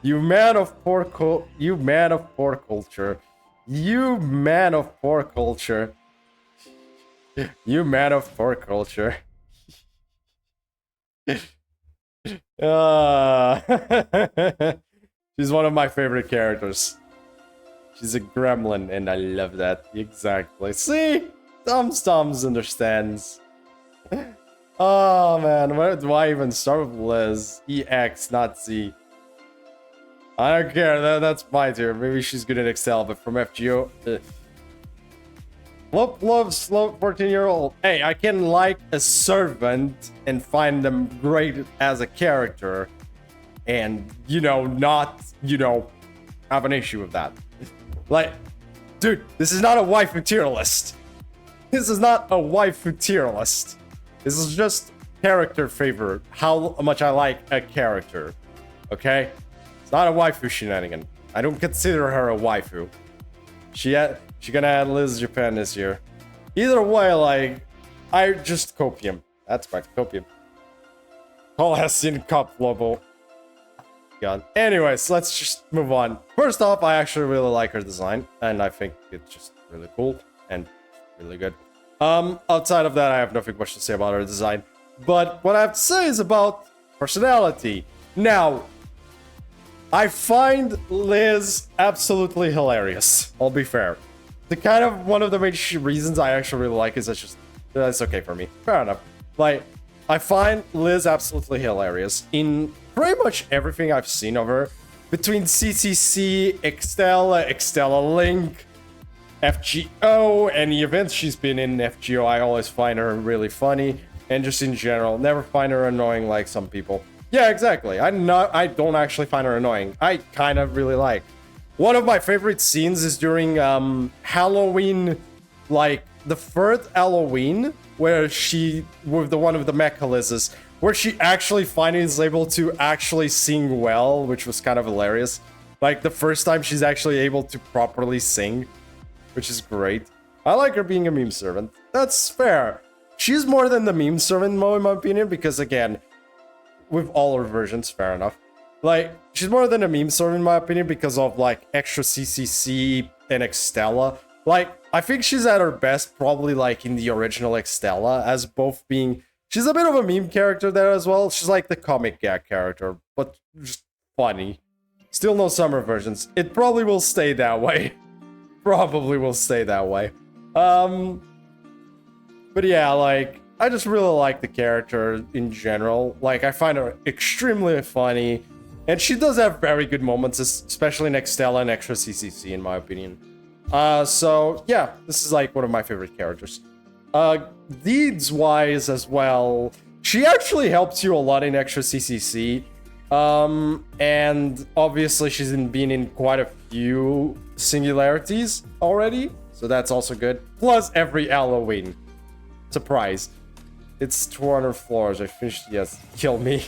You man of poor culture. You man of poor culture. You man of poor culture. You man of poor culture. She's one of my favorite characters. She's a gremlin, and I love that. Exactly. See? Toms understands. Oh, man. Where do I even start with Liz? EX, not Z. I don't care. That's my tier. Maybe she's good at Excel, but from FGO... Love slow 14-year-old. Hey, I can like a servant and find them great as a character. And, you know, not, you know, have an issue with that. Like, dude, this is not a waifu tier list. This is not a waifu tier list. This is just character favor. How much I like a character. Okay? It's not a waifu shenanigan. I don't consider her a waifu. She gonna add Liz Japan this year. Either way, like, I just copium. That's right, copium. All has seen cup level. God. Anyways, let's just move on. First off, I actually really like her design, and I think it's just really cool and really good. Outside of that, I have nothing much to say about her design. But what I have to say is about personality. Now, I find Liz absolutely hilarious. I'll be fair. The kind of one of the main reasons I actually really like is that's okay for me. Fair enough. Like, I find Liz absolutely hilarious in pretty much everything I've seen of her. Between CCC, Extella Link, FGO, and the events she's been in FGO, I always find her really funny. And just in general, never find her annoying like some people. Yeah, exactly. I don't actually find her annoying. I kind of really like. One of my favorite scenes is during Halloween, like the third Halloween, where she, with the one of the Mechalizes, where she actually finally is able to actually sing well, which was kind of hilarious. Like the first time she's actually able to properly sing, which is great. I like her being a meme servant. That's fair. She's more than the meme servant, in my opinion, because again, with all her versions, fair enough. Like, she's more than a meme servant, in my opinion, because of, like, extra CCC and Extella. Like, I think she's at her best, probably, like, in the original Extella, as both being... She's a bit of a meme character there as well. She's like the comic gag character, but just funny. Still no summer versions. It probably will stay that way. Probably will stay that way. But yeah, like, I just really like the character in general. Like, I find her extremely funny. And she does have very good moments, especially in Extella and Extra CCC, in my opinion. So, yeah, this is, like, one of my favorite characters. Deeds-wise as well, she actually helps you a lot in Extra CCC. And obviously she's been in quite a few singularities already. So that's also good. Plus every Halloween. Surprise. It's 200 floors. I finished. Yes, kill me.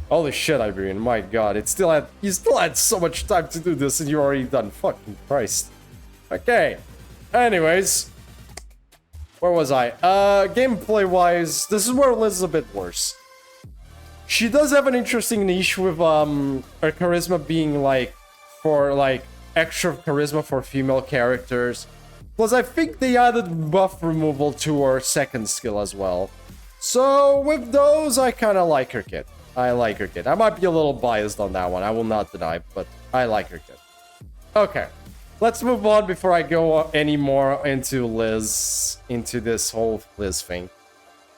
Holy shit, Iberian. My god. You still had so much time to do this and you're already done. Fucking Christ. Okay. Anyways. Where was I? Gameplay-wise, this is where Liz is a bit worse. She does have an interesting niche with her charisma being like for like extra charisma for female characters. Plus, I think they added buff removal to her second skill as well. So with those, I kind of like her kit. I like her kit. I might be a little biased on that one. I will not deny, but I like her kit. Okay, let's move on before I go any more into Liz, into this whole Liz thing.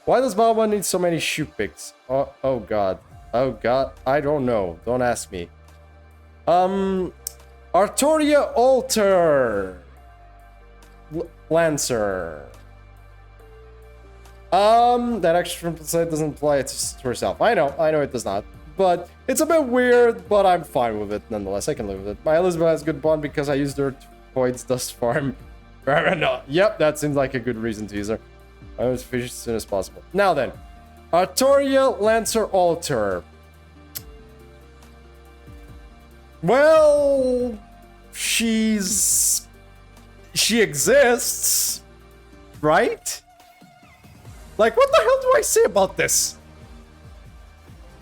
Why does Baba need so many shoe picks? Oh god. Oh god. I don't know. Don't ask me. Artoria Alter. Lancer. That extra from side doesn't apply to herself. I know it does not. But it's a bit weird, but I'm fine with it nonetheless. I can live with it. My Elizabeth has good bond because I used her to avoid dust farm. No. Yep, that seems like a good reason to use her. I was fish as soon as possible. Now then, Artoria Lancer Alter. Well, she exists, right? Like, what the hell do I say about this?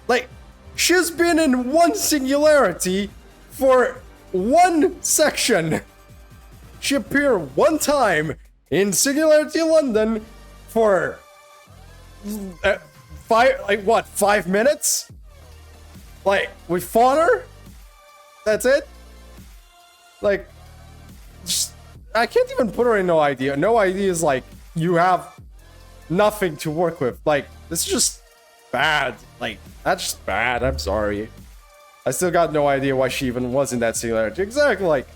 Like, she's been in one singularity for one section. She appeared one time in Singularity London for 5 minutes? Like, we fought her? That's it? Like, just, I can't even put her in No Idea. No Idea is like, you have nothing to work with. Like, this is just bad. Like, that's just bad. I'm sorry. I still got no idea why she even was in that singularity. Exactly, like,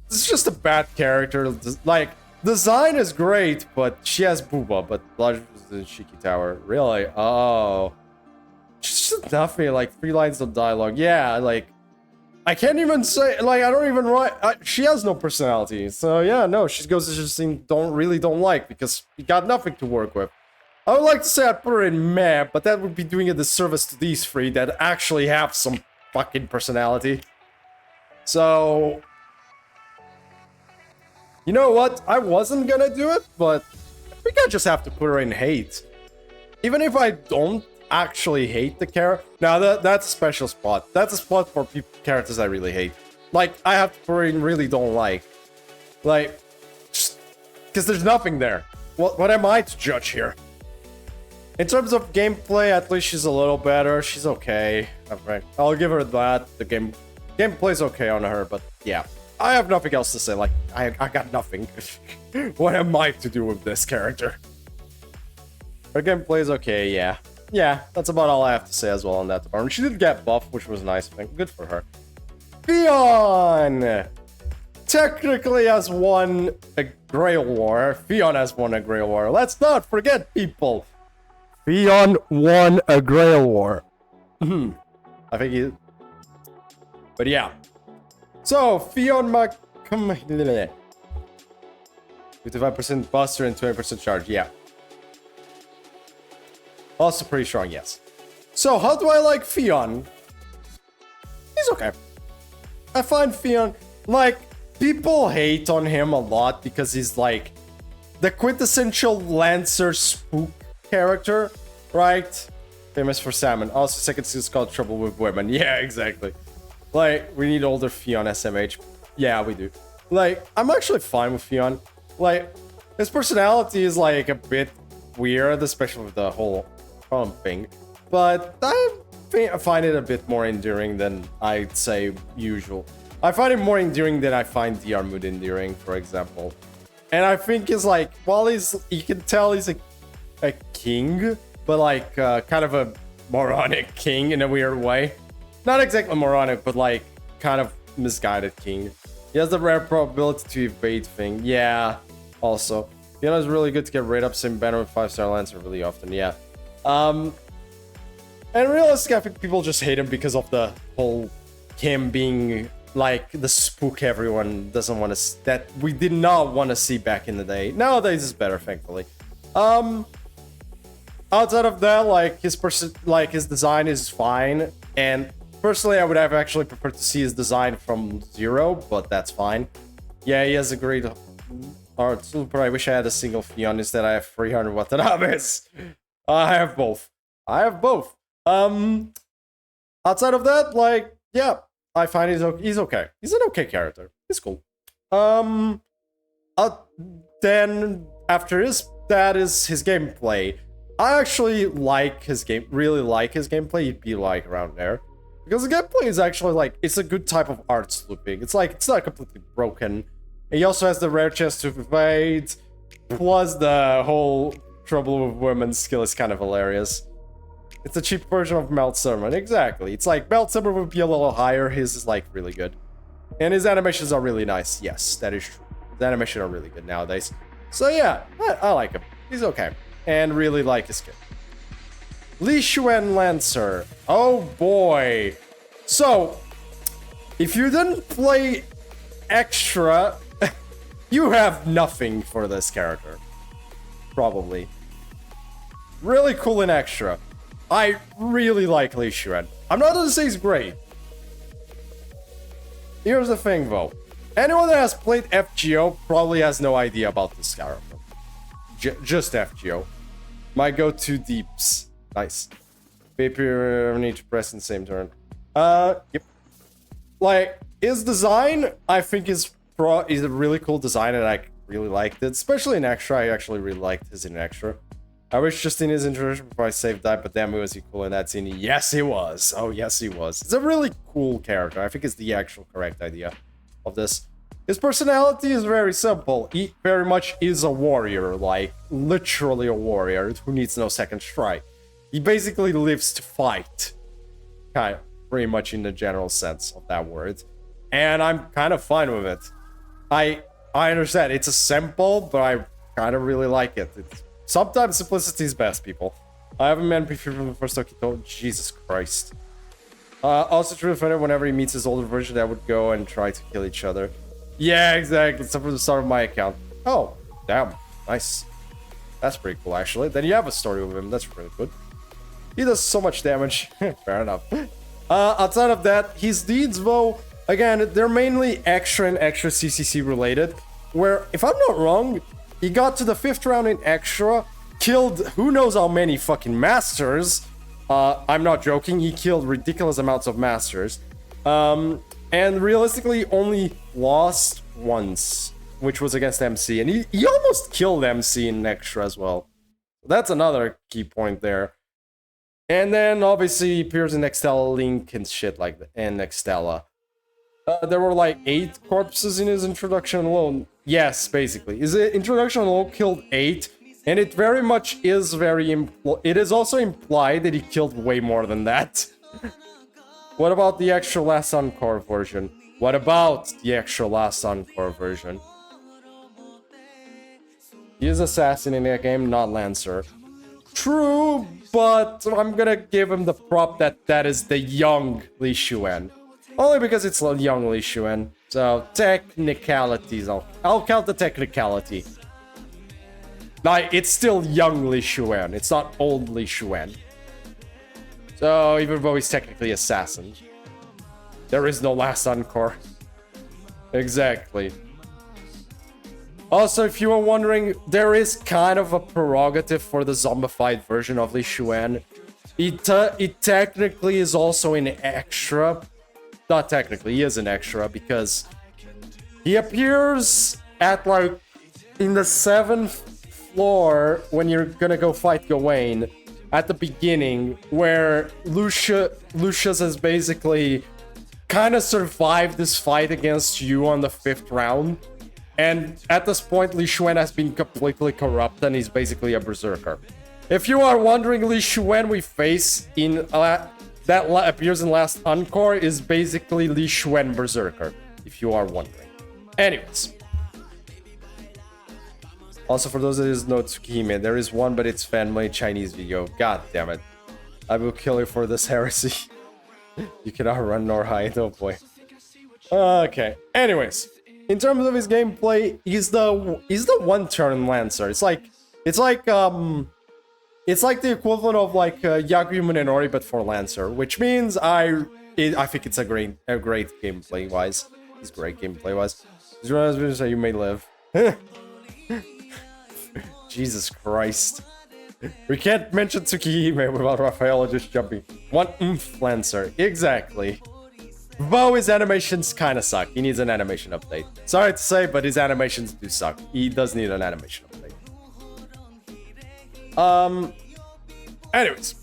this is just a bad character. Like, design is great, but she has booba, but large was in Shiki Tower. Really? Oh. Just nothing, like 3 lines of dialogue. Yeah, like, I can't even say, like, I don't even write. She has no personality. So yeah, no, she goes to just thing don't like because you got nothing to work with. I would like to say I'd put her in meh, but that would be doing a disservice to these 3 that actually have some fucking personality. So, you know what? I wasn't gonna do it, but I think I just have to put her in hate. Even if I don't actually hate the character. Now, that's a special spot. That's a spot for characters I really hate. Like, I have to put her in really don't like. Like, just because there's nothing there. What am I to judge here? In terms of gameplay, at least she's a little better. She's okay. Okay. I'll give her that. The gameplay's okay on her, but yeah. I have nothing else to say. Like, I got nothing. What am I to do with this character? Her gameplay's okay, yeah. Yeah, that's about all I have to say as well on that department. She did get buffed, which was nice. I think. Good for her. Fion! Technically has won a Grail War. Fion has won a Grail War. Let's not forget, people. Fion won a Grail War. I think he... But yeah. So, Fion 55% buster and 20% charge. Yeah. Also pretty strong, yes. So, how do I like Fion? He's okay. I find Fion... Like, people hate on him a lot because he's like the quintessential Lancer spook character, right? Famous for salmon. Also, second season's called Trouble with Women. Yeah, exactly. Like, we need older Fion SMH. Yeah, we do. Like, I'm actually fine with Fion. Like, his personality is like a bit weird, especially with the whole thing. But I find it a bit more endearing than I'd say usual. I find it more endearing than I find DR Mood endearing, for example. And I think it's like, while you can tell he's a king, but like kind of a moronic king in a weird way. Not exactly moronic, but like kind of misguided king. He has the rare probability to evade thing. Yeah, also. Fiona is really good to get rate up same banner with 5-star Lancer really often, yeah. And realistically, I think people just hate him because of the whole him being like the spook everyone doesn't want to, that we did not want to see back in the day. Nowadays it's better, thankfully. Outside of that, like his design is fine, and personally I would have actually preferred to see his design from 0, but that's fine. Yeah, he has a great art super. I wish I had a single Fion, instead I have 300 Watanabes. I have both. Outside of that, like, yeah, I find he's okay. He's an okay character. He's cool. Then after that is his gameplay. I actually like his really like his gameplay. He'd be like around there. Because the gameplay is actually like, it's a good type of art looping. It's like, it's not completely broken. He also has the rare chance to evade. Plus the whole Trouble with Women skill is kind of hilarious. It's a cheap version of Melt Summer. Exactly. It's like Melt Summer would be a little higher. His is like really good. And his animations are really nice. Yes, that is true. The animations are really good nowadays. So yeah, I like him. He's okay. And really like his skin. Li Xuan Lancer. Oh boy. So, if you didn't play extra, you have nothing for this character. Probably. Really cool in extra. I really like Li Xuan. I'm not gonna say he's great. Here's the thing, though. Anyone that has played FGO probably has no idea about this character. Just FGO. Might go too deeps. Nice. Paper need to press in the same turn. Yep. Like, his design, I think is a really cool design, and I really liked it. Especially in Extra, I actually really liked his in Extra. I wish just in his introduction before I saved that, but damn, was he cool in that scene? Yes, he was. Oh, yes, he was. It's a really cool character. I think it's the actual correct idea of this. His personality is very simple. He very much is a warrior, like, literally a warrior who needs no second strike. He basically lives to fight. Kind of, pretty much in the general sense of that word. And I'm kind of fine with it. I understand, it's a simple, but I kind of really like it. Sometimes simplicity is best, people. I have a man preview from the first Okito. Jesus Christ. Also true funny whenever he meets his older version that would go and try to kill each other. Yeah, exactly. Except for the start of my account. Oh, damn. Nice. That's pretty cool, actually. Then you have a story with him. That's really good. He does so much damage. Fair enough. Outside of that, his deeds, though, again, they're mainly extra and extra CCC related. Where, if I'm not wrong, he got to the 5th round in extra, killed who knows how many fucking masters. I'm not joking, he killed ridiculous amounts of masters. And realistically only lost once, which was against MC. And he almost killed MC in extra as well. That's another key point there. And then obviously he appears in Nextella Link and shit like that, and Nextella. There were like 8 corpses in his introduction alone. Yes, basically. His introduction alone killed 8, and it very much is it is also implied that he killed way more than that. What about the extra last Encore version? What about the extra last Encore version? He is Assassin in that game, not Lancer. True, but I'm gonna give him the prop that is the young Li Xuan. Only because it's a young Li Xuan. So, technicalities, I'll count the technicality. Like, it's still young Li Xuan, it's not old Li Xuan. So, even though he's technically Assassin, there is no last Encore. Exactly. Also, if you were wondering, there is kind of a prerogative for the zombified version of Li Xuan. It technically is also an extra. Not technically, he is an extra because he appears at like in the 7th floor when you're gonna go fight Gawain at the beginning, where Lucius has basically kind of survived this fight against you on the 5th round. And at this point, Li Xuan has been completely corrupt and he's basically a berserker. If you are wondering, Li Xuan we face in that appears in last Encore is basically Li Xuan berserker, if you are wondering. Anyways. Also, for those that is no Tsukihime, there is one, but it's fan-made Chinese video. God damn it. I will kill you for this heresy. You cannot run nor hide, oh boy. Okay, anyways. In terms of his gameplay, he's the one-turn Lancer. It's like the equivalent of like Yakuyu Munenori, but for Lancer, which means I think it's a great gameplay wise. It's great gameplay wise. So you may live. Jesus Christ. We can't mention Tsukihime without Raphael just jumping. One Lancer, exactly. Though his animations kind of suck. He needs an animation update. Sorry to say, but his animations do suck. He does need an animation update. Anyways.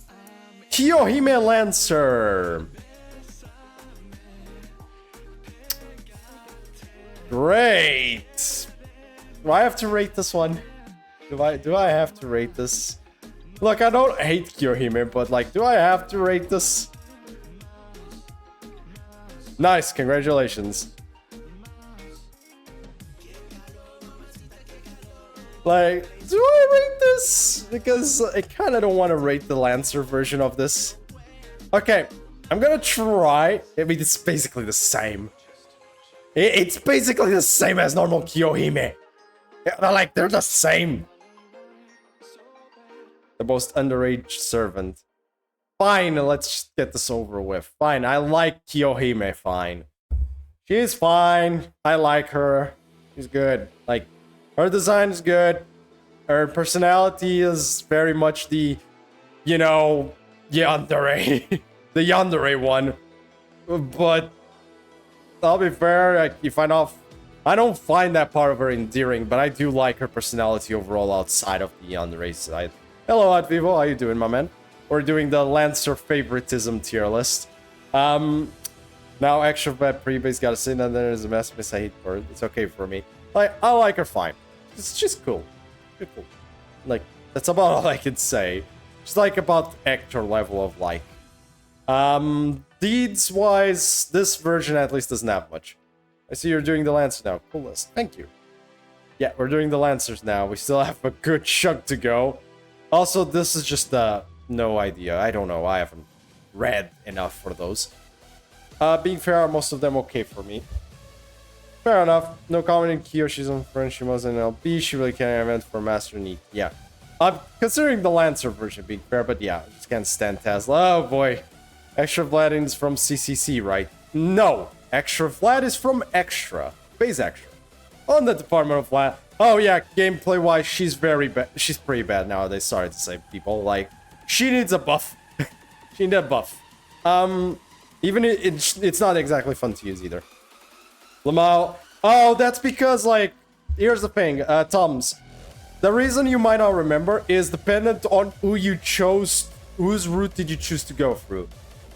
Kiyohime Lancer. Great. Do I have to rate this one? Do I have to rate this? Look, I don't hate Kiyohime, but like, do I have to rate this? Nice, congratulations. Like, do I rate this? Because I kind of don't want to rate the Lancer version of this. Okay, I'm gonna try. I mean, it's basically the same. It's basically the same as normal Kiyohime. Like, they're the same. The most underage servant. Fine, let's get this over with. Fine, I like Kiyohime, fine. She's fine. I like her. She's good. Like, her design is good. Her personality is very much the, you know, yandere. The yandere one. But I'll be fair, like, I don't find that part of her endearing, but I do like her personality overall outside of the yandere side. Hello, Hot Vivo. How you doing, my man? We're doing the Lancer favoritism tier list. Now extra bad pre-base gotta say that there's a mess I hate for it. It's okay for me. Like, I like her fine. It's just cool. It's cool. Like, that's about all I can say. Just like about actor level of like. Deeds wise, this version at least doesn't have much. I see you're doing the Lancer now. Cool list. Thank you. Yeah, we're doing the Lancers now. We still have a good chunk to go. Also, this is just no idea. I don't know. I haven't read enough for those. Being fair, most of them okay for me. Fair enough. No comment in Kyo. She's on French. She was in LB. She really can't event for Master Need. Yeah. I'm considering the Lancer version being fair, but yeah, I just can't stand Tesla. Oh boy. Extra Vlad is from CCC, right? No. Extra Vlad is from Extra. Base Extra. On the Department of Vlad. Oh yeah, gameplay wise, she's very bad. She's pretty bad nowadays. Sorry to say, people. Like, she needs a buff. She needs a buff. Even it's not exactly fun to use either. Lamau. Oh, that's because, like, here's the thing, Toms. The reason you might not remember is dependent on who you chose, whose route did you choose to go through.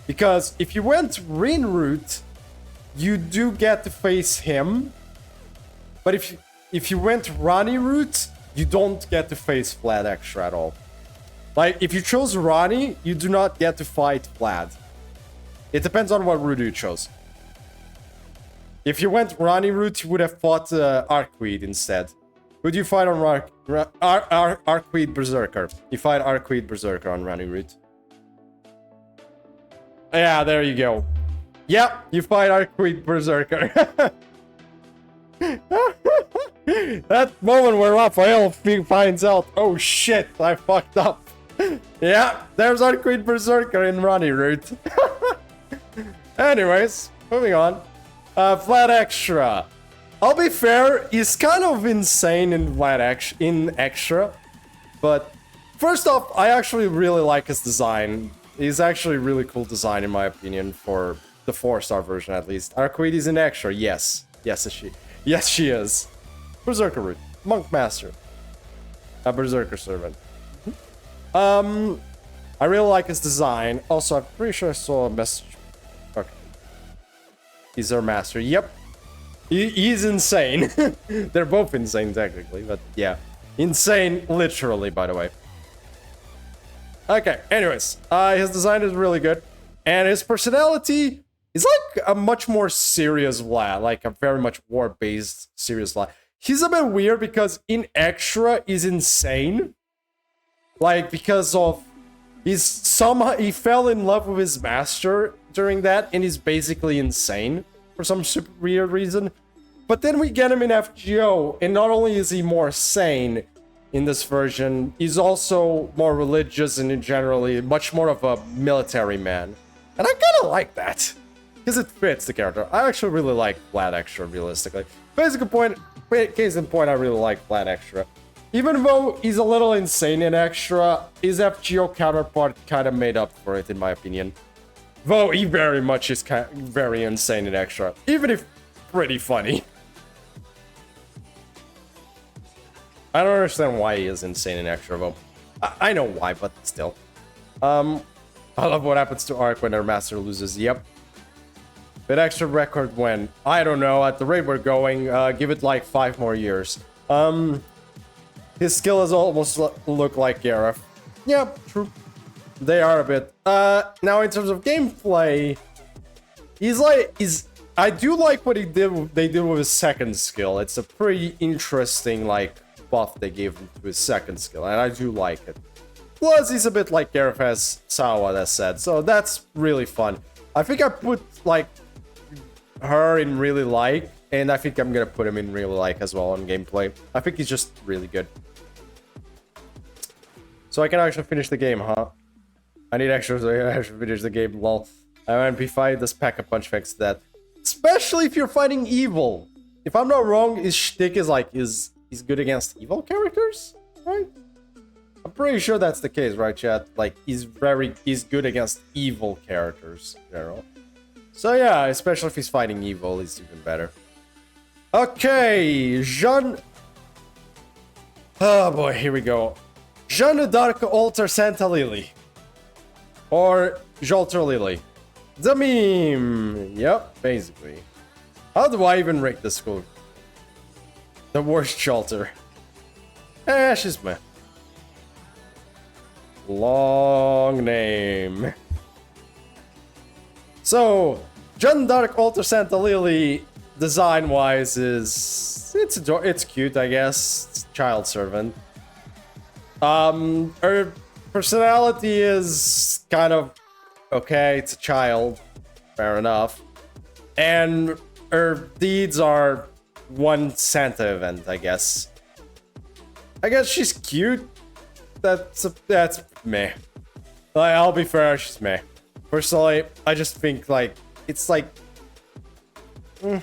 Because if you went Rin route, you do get to face him. But if you went Rani route, you don't get to face Vlad Extra at all. Like, if you chose Rani, you do not get to fight Vlad. It depends on what route you chose. If you went Rani route, you would have fought Arquid instead. Would you fight on Arquid Berserker? You fight Arquid Berserker on Rani route. Yeah, there you go. Yep, you fight Arquid Berserker. That moment where Raphael finds out, oh shit, I fucked up. Yeah, there's Arquid Berserker in Rani route. Anyways, moving on. Vlad Extra. I'll be fair, he's kind of insane in Extra. But first off, I actually really like his design. He's actually really cool design in my opinion for the 4-star version at least. Arquid is in Extra, yes. Yes, she is. Berserker route. Monk Master. A Berserker Servant. I really like his design. Also, I'm pretty sure I saw a message. Okay. He's our master. Yep. He's insane. They're both insane, technically, but yeah. Insane, literally, by the way. Okay, anyways. His design is really good. And his personality is like a much more serious Vlad. Like a very much war-based serious Vlad. He's a bit weird because in Extra, he's insane. Like, because of... he fell in love with his master during that, and he's basically insane for some super weird reason. But then we get him in FGO, and not only is he more sane in this version, he's also more religious and generally much more of a military man. And I kind of like that, because it fits the character. I actually really like Vlad Extra, realistically. Case in point, I really like Vlad Extra. Even though he's a little insane in Extra, his FGO counterpart kind of made up for it, in my opinion. Though he very much is very insane in Extra, even if pretty funny. I don't understand why he is insane in Extra, though. I know why, but still. I love what happens to Arc when their master loses. Yep. But Extra record when? I don't know. At the rate we're going, give it like 5 more years. His skill has almost look like Gareth. Yeah, true. They are a bit. Now in terms of gameplay, I do like what they did with his second skill. It's a pretty interesting like buff they gave him to his second skill, and I do like it. Plus, he's a bit like Gareth as Sawa, that said, so that's really fun. I think I put like her in really like, and I think I'm gonna put him in really like as well on gameplay. I think he's just really good. So I can actually finish the game, huh? I need extras so I can actually finish the game, lol. I MP5, this pack a punch fix that. It's especially if you're fighting evil. If I'm not wrong, his shtick is like, he's good against evil characters, right? I'm pretty sure that's the case, right, chat? Like, he's good against evil characters in general. So yeah, especially if he's fighting evil, he's even better. Okay, Jean... Oh boy, here we go. Jeanne d'Arc Alter Santa Lily. Or Jolter Lily. The meme. Yep, basically. How do I even rate this school? The worst Jolter. She's meh. Long name. So, Jeanne d'Arc Alter Santa Lily, design-wise, it's cute, I guess. It's child servant. Her personality is kind of okay. It's a child, fair enough. And her deeds are one Santa event, I guess. I guess she's cute. That's meh. Like, I'll be fair, she's meh. Personally, I just think like it's like I don't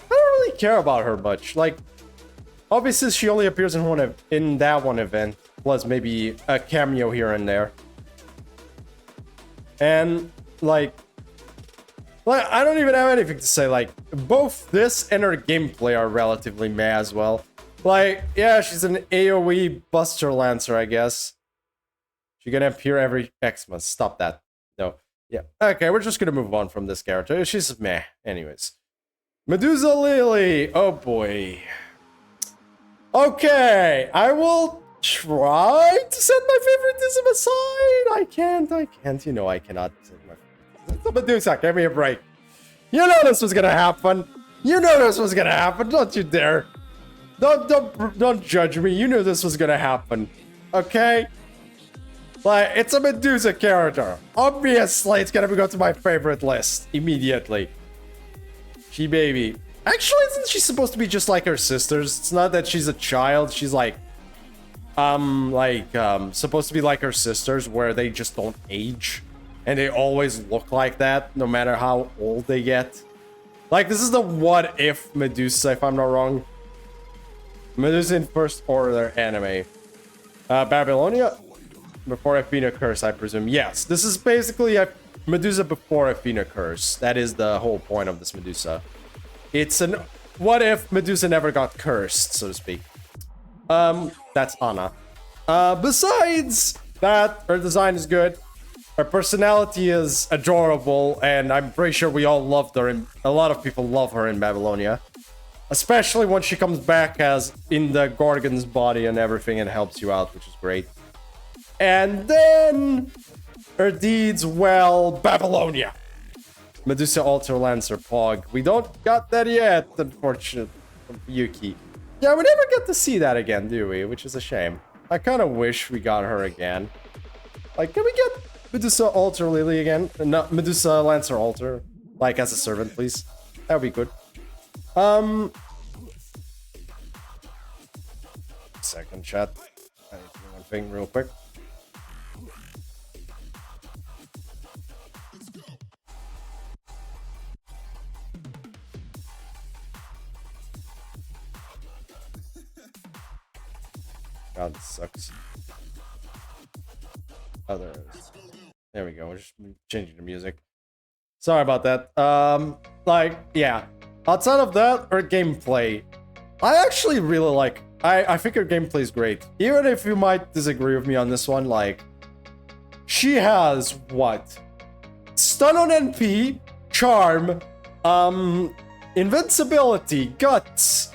really care about her much. Like, obviously she only appears in that one event, plus maybe a cameo here and there. And like I don't even have anything to say. Like, both this and her gameplay are relatively meh as well. Like, yeah, she's an AoE Buster Lancer, I guess. She's gonna appear every Xmas. Stop that. No. Yeah. Okay, we're just gonna move on from this character. She's meh. Anyways. Medusa Lily. Oh boy. Okay, I will try to set my favoritism aside. I can't. You know I cannot set my favoritism. Medusa, give me a break. You know this was gonna happen. You know this was gonna happen. Don't you dare. Don't judge me. You knew this was gonna happen. Okay? Like, it's a Medusa character. Obviously, it's gonna go to my favorite list immediately. She baby. Actually, isn't she supposed to be just like her sisters? It's not that she's a child. She's like, supposed to be like her sisters, where they just don't age, and they always look like that, no matter how old they get. Like, this is the what if Medusa, if I'm not wrong. Medusa in First Order anime. Babylonia? Before Athena Curse, I presume. Yes, this is basically a Medusa before Athena Curse. That is the whole point of this Medusa. It's an what if Medusa never got cursed, so to speak. That's Anna. Besides that, her design is good. Her personality is adorable, and I'm pretty sure we all loved her, and a lot of people love her in Babylonia. Especially when she comes back as in the Gorgon's body and everything and helps you out, which is great. And then her deeds, well, Babylonia. Medusa Alter Lancer Pog. We don't got that yet, unfortunately. Yuki. Yeah, we never get to see that again, do we? Which is a shame. I kind of wish we got her again. Like, can we get Medusa Alter Lily again? No, Medusa Lancer Alter. Like, as a servant, please. That would be good. Second chat. I need to do one thing real quick. God, this sucks. Oh, there we go. We're just changing the music. Sorry about that. Like, yeah. Outside of that, her gameplay, I actually really like. I think her gameplay is great. Even if you might disagree with me on this one, like, she has what? Stun on NP, Charm, Invincibility, Guts,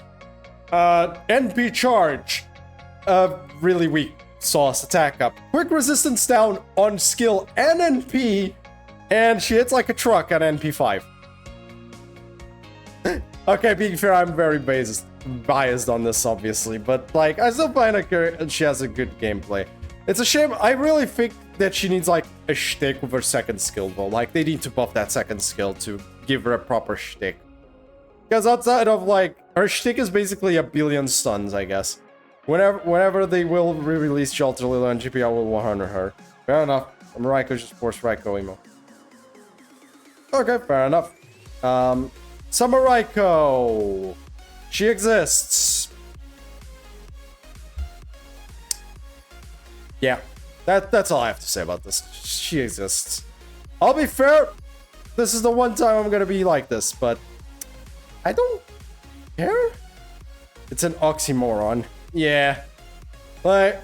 NP Charge, really weak sauce attack up, quick resistance down on skill and NP, and she hits like a truck at NP5. Okay, being fair, I'm very biased on this, obviously, but like, I still find her, she has a good gameplay. It's a shame. I really think that she needs like a shtick with her second skill, though. Like, they need to buff that second skill to give her a proper shtick. Because outside of like, her shtick is basically a billion stuns, I guess. Whenever they will re-release Shelter Lila and GPL will 100 her. Fair enough. I'm Raiko, just force Raiko emo. Okay, fair enough. Samuraiko. She exists. Yeah, that's all I have to say about this. She exists. I'll be fair. This is the one time I'm gonna be like this, but I don't care. It's an oxymoron. Yeah. Like,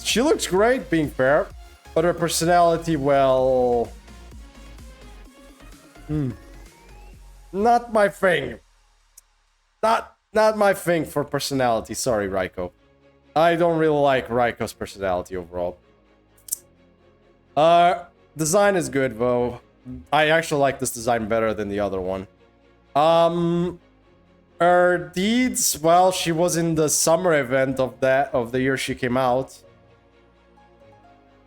she looks great, being fair, but her personality, well... Not my thing. Not my thing for personality. Sorry, Raiko. I don't really like Raiko's personality overall. Design is good, though. I actually like this design better than the other one. Her deeds, well, she was in the summer event of the year she came out.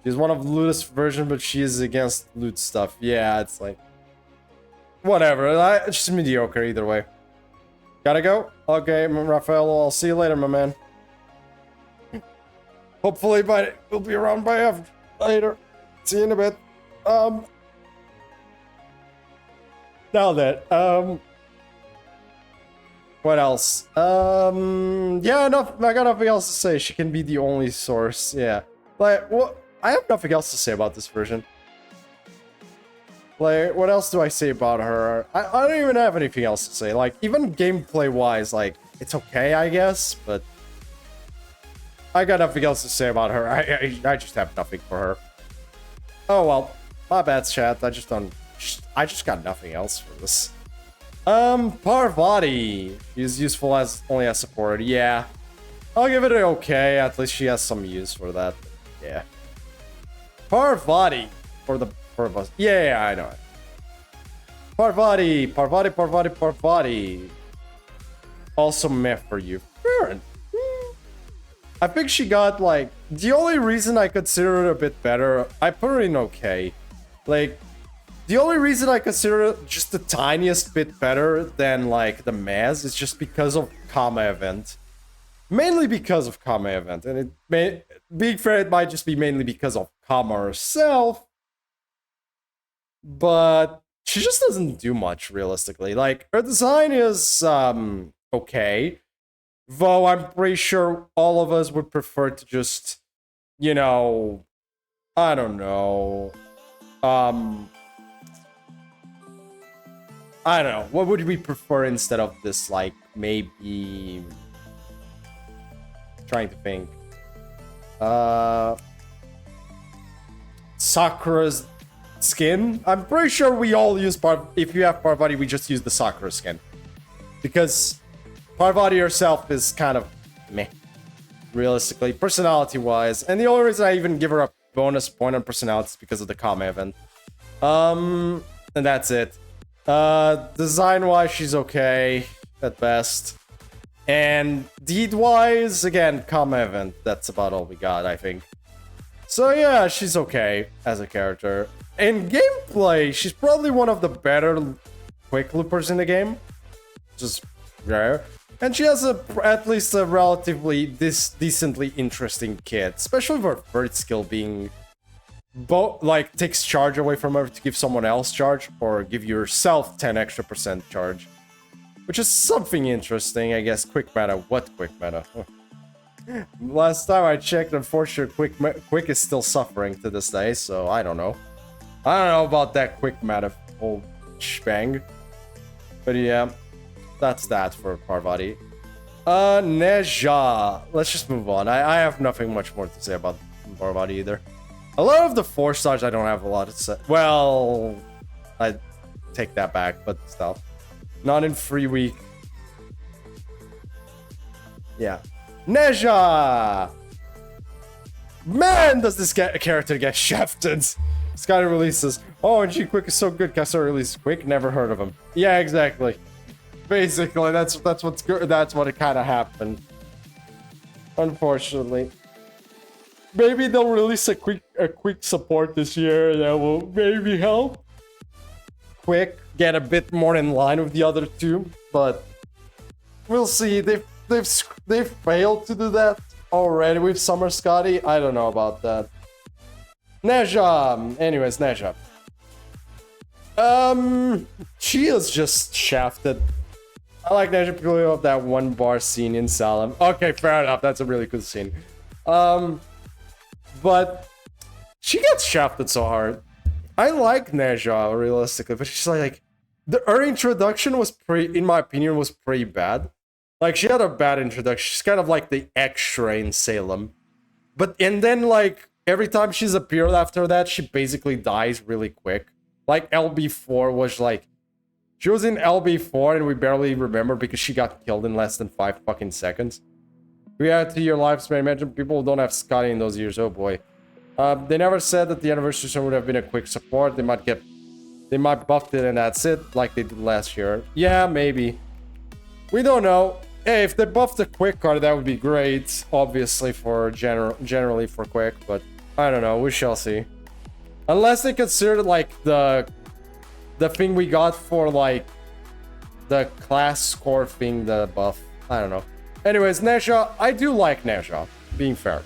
She's one of Luta's version, but she is against Loot stuff. Yeah, it's like whatever. It's just mediocre either way. Gotta go? Okay, Raphael, I'll see you later, my man. Hopefully we'll be around by later. See you in a bit. Now that, what else? Yeah, I got nothing else to say. She can be the only source, yeah. Like, what? I have nothing else to say about this version. Like, what else do I say about her? I don't even have anything else to say. Like, even gameplay-wise, like, it's okay, I guess, but... I got nothing else to say about her. I just have nothing for her. Oh, well. My bad, chat. I just got nothing else for this. Parvati. She's useful only as support. Yeah. I'll give it an okay. At least she has some use for that. Yeah. Parvati. For us. Yeah, I know it. Parvati. Also meh for you. Fair. I think she got, like... The only reason I consider it a bit better... I put her in okay. Like... The only reason I consider it just the tiniest bit better than, like, the Maz is just because of Kama event. Mainly because of Kama event. And being fair, it might just be mainly because of Kama herself. But she just doesn't do much, realistically. Like, her design is, okay. Though I'm pretty sure all of us would prefer to just, you know... I don't know... I don't know. What would we prefer instead of this, like, maybe... Trying to think. Sakura's skin? I'm pretty sure we all use if you have Parvati, we just use the Sakura skin. Because Parvati herself is kind of meh. Realistically, personality-wise. And the only reason I even give her a bonus point on personality is because of the Kama event. And that's it. Design-wise, she's okay, at best. And deed-wise, again, Kama event. That's about all we got, I think. So yeah, she's okay as a character. In gameplay, she's probably one of the better quick loopers in the game. Just rare. And she has at least a relatively decently interesting kit. Especially for third skill being... like, takes charge away from her to give someone else charge, or give yourself 10 extra % charge. Which is something interesting, I guess. Quick meta. What quick meta? Last time I checked, unfortunately, quick is still suffering to this day, so I don't know. I don't know about that quick meta whole shebang. But yeah, that's that for Parvati. Neja. Let's just move on. I have nothing much more to say about Parvati either. A lot of the 4 stars I don't have a lot to say. Well, I take that back, but still. Not in free week. Yeah. Neja! Man, does this character get shafted. Sky releases. Oh, and Quick is so good. Castle releases Quick. Never heard of him. Yeah, exactly. Basically, that's what's good. That's what it kind of happened. Unfortunately. Maybe they'll release a quick support this year that will maybe help. Quick get a bit more in line with the other two, but we'll see. They've failed to do that already with Summer Scotty. I don't know about that. Neja. Anyways, Neja. She is just shafted I like Neja purely of that one bar scene in Salem. Okay, fair enough. That's a really good scene. But she gets shafted so hard. I like Neja realistically, but she's like her introduction was in my opinion, was pretty bad. Like she had a bad introduction. She's kind of like the extra in Salem. And then like every time she's appeared after that, she basically dies really quick. Like LB4 was like, she was in LB4 and we barely remember because she got killed in less than 5 fucking seconds. We add to your lifespan. Imagine people who don't have Scotty in those years. Oh boy. They never said that the anniversary show would have been a quick support. They might buff it and that's it, like they did last year. Yeah, maybe. We don't know. Hey, if they buffed the quick card, that would be great. Obviously, for generally for quick, but I don't know. We shall see. Unless they consider like the thing we got for like the class score thing, the buff. I don't know. Anyways, Neja, I do like Neja. Being fair,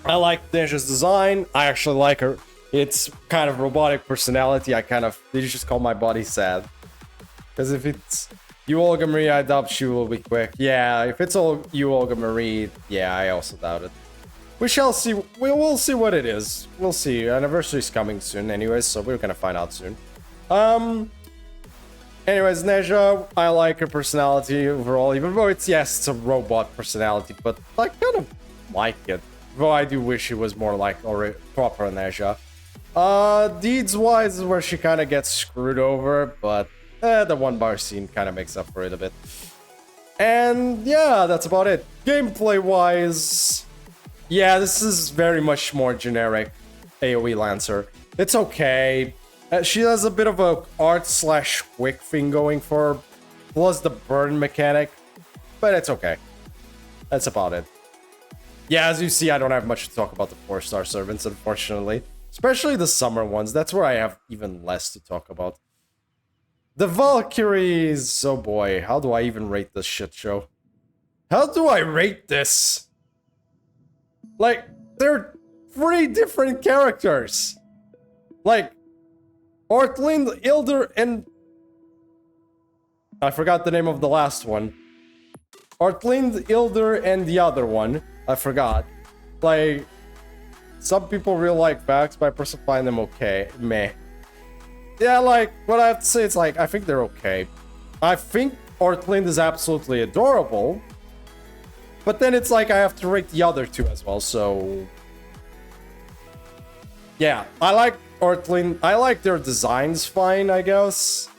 I like Neja's design. I actually like her. It's kind of robotic personality. They just call my body sad. Because if it's you, Olga Marie, I doubt she will be quick. Yeah, if it's all you, Olga Marie, yeah, I also doubt it. We shall see. We'll see what it is. We'll see. Anniversary's coming soon anyways, so we're gonna find out soon. Anyways, Neja, I like her personality overall, even though it's a robot personality, but I kind of like it. Though I do wish it was more like proper Neja. Deeds-wise is where she kind of gets screwed over, but the one bar scene kind of makes up for it a bit. And yeah, that's about it. Gameplay-wise, yeah, this is very much more generic AoE Lancer. It's okay. She has a bit of a art/quick thing going for her, plus the burn mechanic, but it's okay. That's about it. Yeah, as you see, I don't have much to talk about the 4-star servants, unfortunately. Especially the summer ones. That's where I have even less to talk about. The Valkyries! Oh boy, how do I even rate this shit show? How do I rate this? Like, they're 3 different characters. Like, Ortlind, Ilder, and... I forgot the name of the last one. Ortlind, Ilder, and the other one. I forgot. Like, some people really like Vax, but I personally find them okay. Meh. Yeah, like, what I have to say, it's like, I think they're okay. I think Ortlind is absolutely adorable. But then it's like, I have to rate the other 2 as well, so... Yeah, I like Ortlind. I like their designs fine, I guess.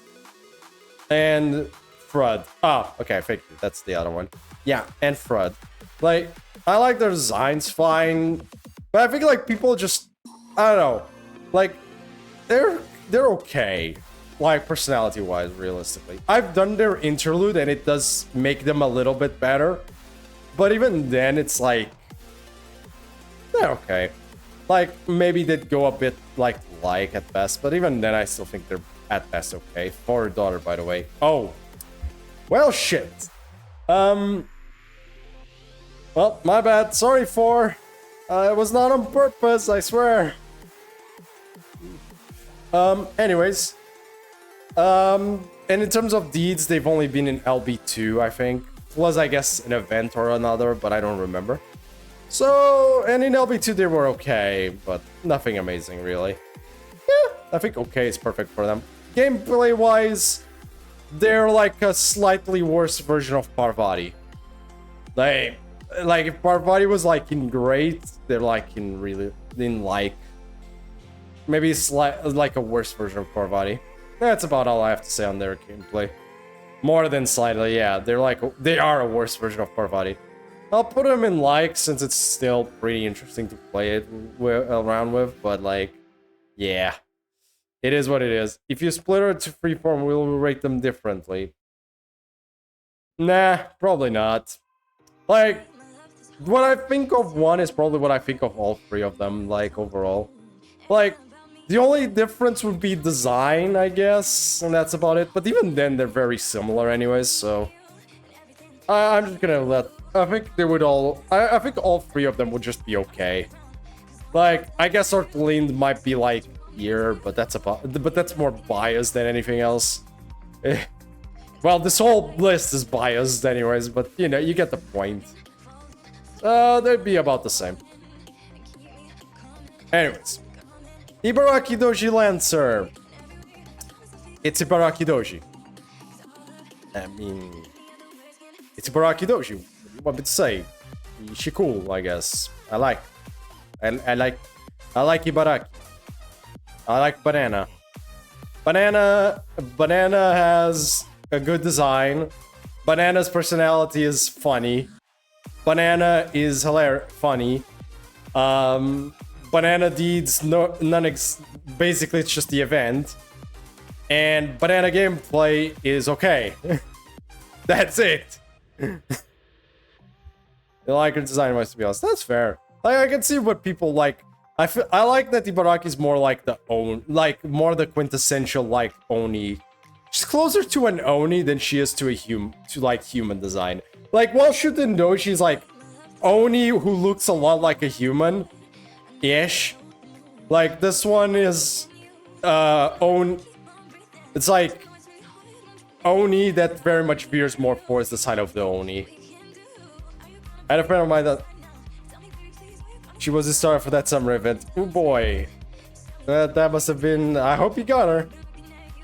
And Frud. Oh, okay, fake it. That's the other one. Yeah, and Frud. Like, I like their designs fine. But I think, like, people just... I don't know. Like, they're okay. Like, personality-wise, realistically. I've done their interlude, and it does make them a little bit better. But even then, it's like... They're okay. Like, maybe they'd go a bit, like at best. But even then, I still think they're, at best, okay. For her daughter, by the way. Oh. Well, shit. Well, my bad. Sorry, for... it was not on purpose, I swear. Anyways. And in terms of deeds, they've only been in LB2, I think. Plus, I guess, an event or another, but I don't remember. So, and in LB2 they were okay, but nothing amazing, really. Yeah, I think okay is perfect for them. Gameplay-wise, they're like a slightly worse version of Parvati. Like if Parvati was like in great, they're like in really, maybe like a worse version of Parvati. That's about all I have to say on their gameplay. More than slightly, yeah. They are a worse version of Parvati. I'll put them in like, since it's still pretty interesting to play it around with, but like, yeah. It is what it is. If you split it to freeform, we'll rate them differently. Nah, probably not. Like, what I think of one is probably what I think of all 3 of them, like, overall. Like, the only difference would be design, I guess, and that's about it. But even then, they're very similar anyways, so... I'm just gonna let... I think they would all... I think all 3 of them would just be okay. Like, I guess Ortlind might be, like, here, but that's about... But that's more biased than anything else. Well, this whole list is biased anyways, but you know, you get the point. They'd be about the same. Anyways. Ibaraki Doji Lancer. It's Ibaraki Doji. I mean... It's Ibaraki Doji. What do you want me to say? She cool, I guess. I like Ibaraki. I like Banana. Banana has a good design. Banana's personality is funny. Banana is funny. Banana deeds basically it's just the event. And Banana gameplay is okay. That's it. The like her design wise, to be honest. That's fair. Like, I can see what people like. I like that Ibaraki is more like more the quintessential like Oni. She's closer to an Oni than she is to a human design. Like, while Shutendo, she's like Oni who looks a lot like a human-ish. Like, this one is it's like Oni that very much veers more towards the side of the Oni. I had a friend of mine that she was the star for that summer event. Oh boy. That must have been... I hope he got her.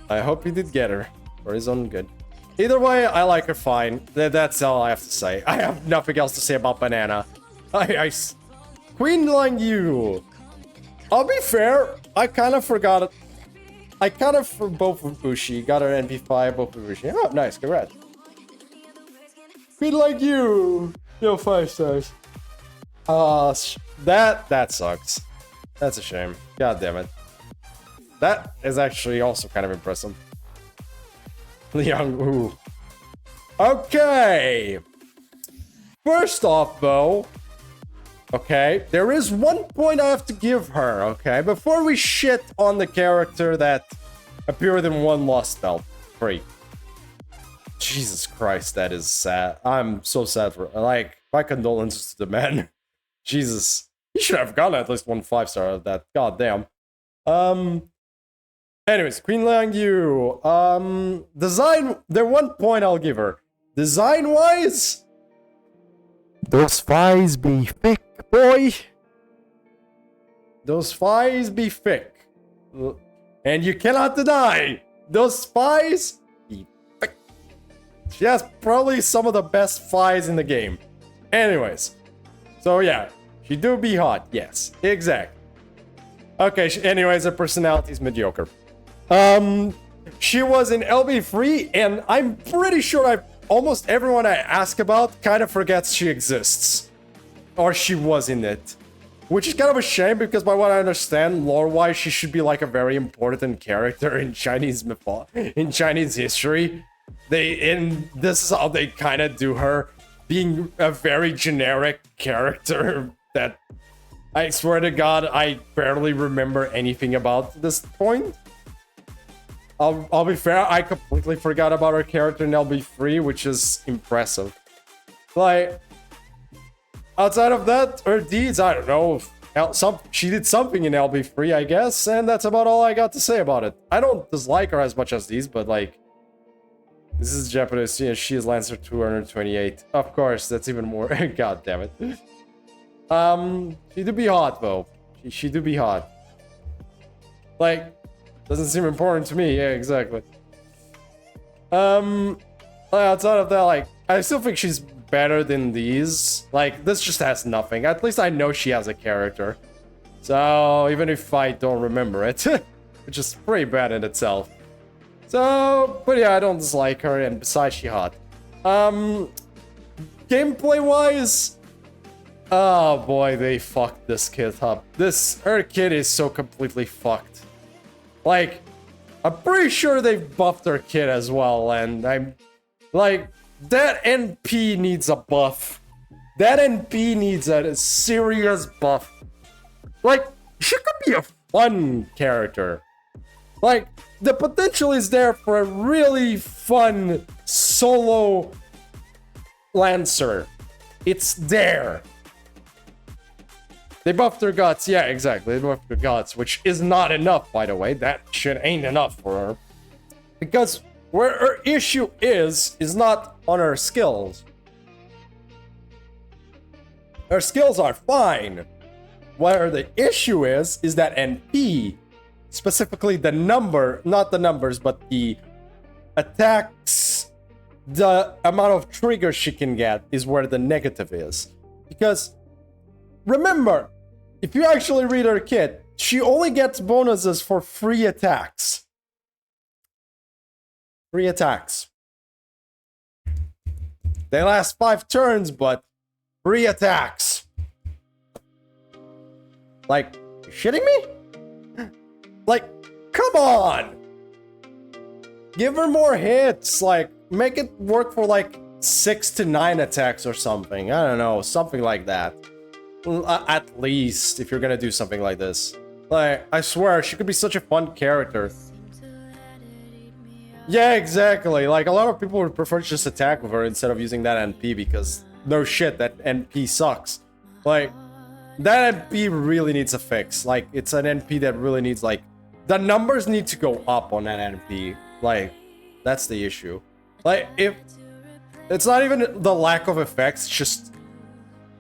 I hope he did get her. For his own good. Either way, I like her fine. That's all I have to say. I have nothing else to say about Banana. Queen Lang Yu. I'll be fair, I kind of forgot it. I kind of for both of Bushi. Got her NP5, both of Bushi. Oh, nice, congrats. Queen Lang Yu. Yo, 5 stars. That sucks. That's a shame. God damn it. That is actually also kind of impressive. Liang Wu. Okay. First off, though. Okay, there is one point I have to give her, okay? Before we shit on the character that appeared in One Lost Belt 3. Jesus Christ, that is sad. I'm so sad for... Like, my condolences to the man. Jesus. He should have gotten at least 1 5-star of that. God damn. Anyways, Queen Lang Yu. Design... The one point I'll give her. Design-wise... Those thighs be thick, boy. Those thighs be thick. And you cannot deny, those thighs be thick. She has probably some of the best thighs in the game. Anyways. So yeah, she do be hot, yes. Exactly. Okay, anyways, her personality is mediocre. She was in LB3, and I'm pretty sure almost everyone I ask about kind of forgets she exists. Or she was in it. Which is kind of a shame, because by what I understand, lore-wise, she should be like a very important character in Chinese history. This is how they kind of do her, being a very generic character that I swear to God, I barely remember anything about at this point. I'll be fair, I completely forgot about her character in LB3, which is impressive. Like, outside of that, her deeds, I don't know. She did something in LB3, I guess, and that's about all I got to say about it. I don't dislike her as much as these, but like... This is Japanese, yeah, she is Lancer 228. Of course, that's even more... God damn it. She do be hot, though. She do be hot. Like... Doesn't seem important to me. Yeah, exactly. Outside of that, like, I still think she's better than these. Like, this just has nothing. At least I know she has a character. So, even if I don't remember it, which is pretty bad in itself. So, but yeah, I don't dislike her, and besides, she hot. Gameplay-wise, oh boy, they fucked this kid up. Her kid is so completely fucked. Like, I'm pretty sure they've buffed her kid as well, and I'm... Like, that NP needs a buff. That NP needs a serious buff. Like, she could be a fun character. Like, the potential is there for a really fun solo Lancer. It's there. They buffed her guts, yeah, exactly. They buffed her guts, which is not enough, by the way. That shit ain't enough for her. Because Where her issue is not on her skills. Her skills are fine. Where the issue is that NP, specifically the number, not the numbers, but the attacks, the amount of triggers she can get is where the negative is. Because remember, if you actually read her kit, she only gets bonuses for free attacks. Free attacks. They last 5 turns, but free attacks. Like, you shitting me? Like, come on! Give her more hits, like, make it work for like 6 to 9 attacks or something. I don't know, something like that. At least, if you're gonna do something like this. Like, I swear, she could be such a fun character. Yeah, exactly. Like, a lot of people would prefer to just attack with her instead of using that NP because, no shit, that NP sucks. Like, that NP really needs a fix. Like, it's an NP that really needs, like, the numbers need to go up on that NP. Like, that's the issue. Like, if it's not even the lack of effects, just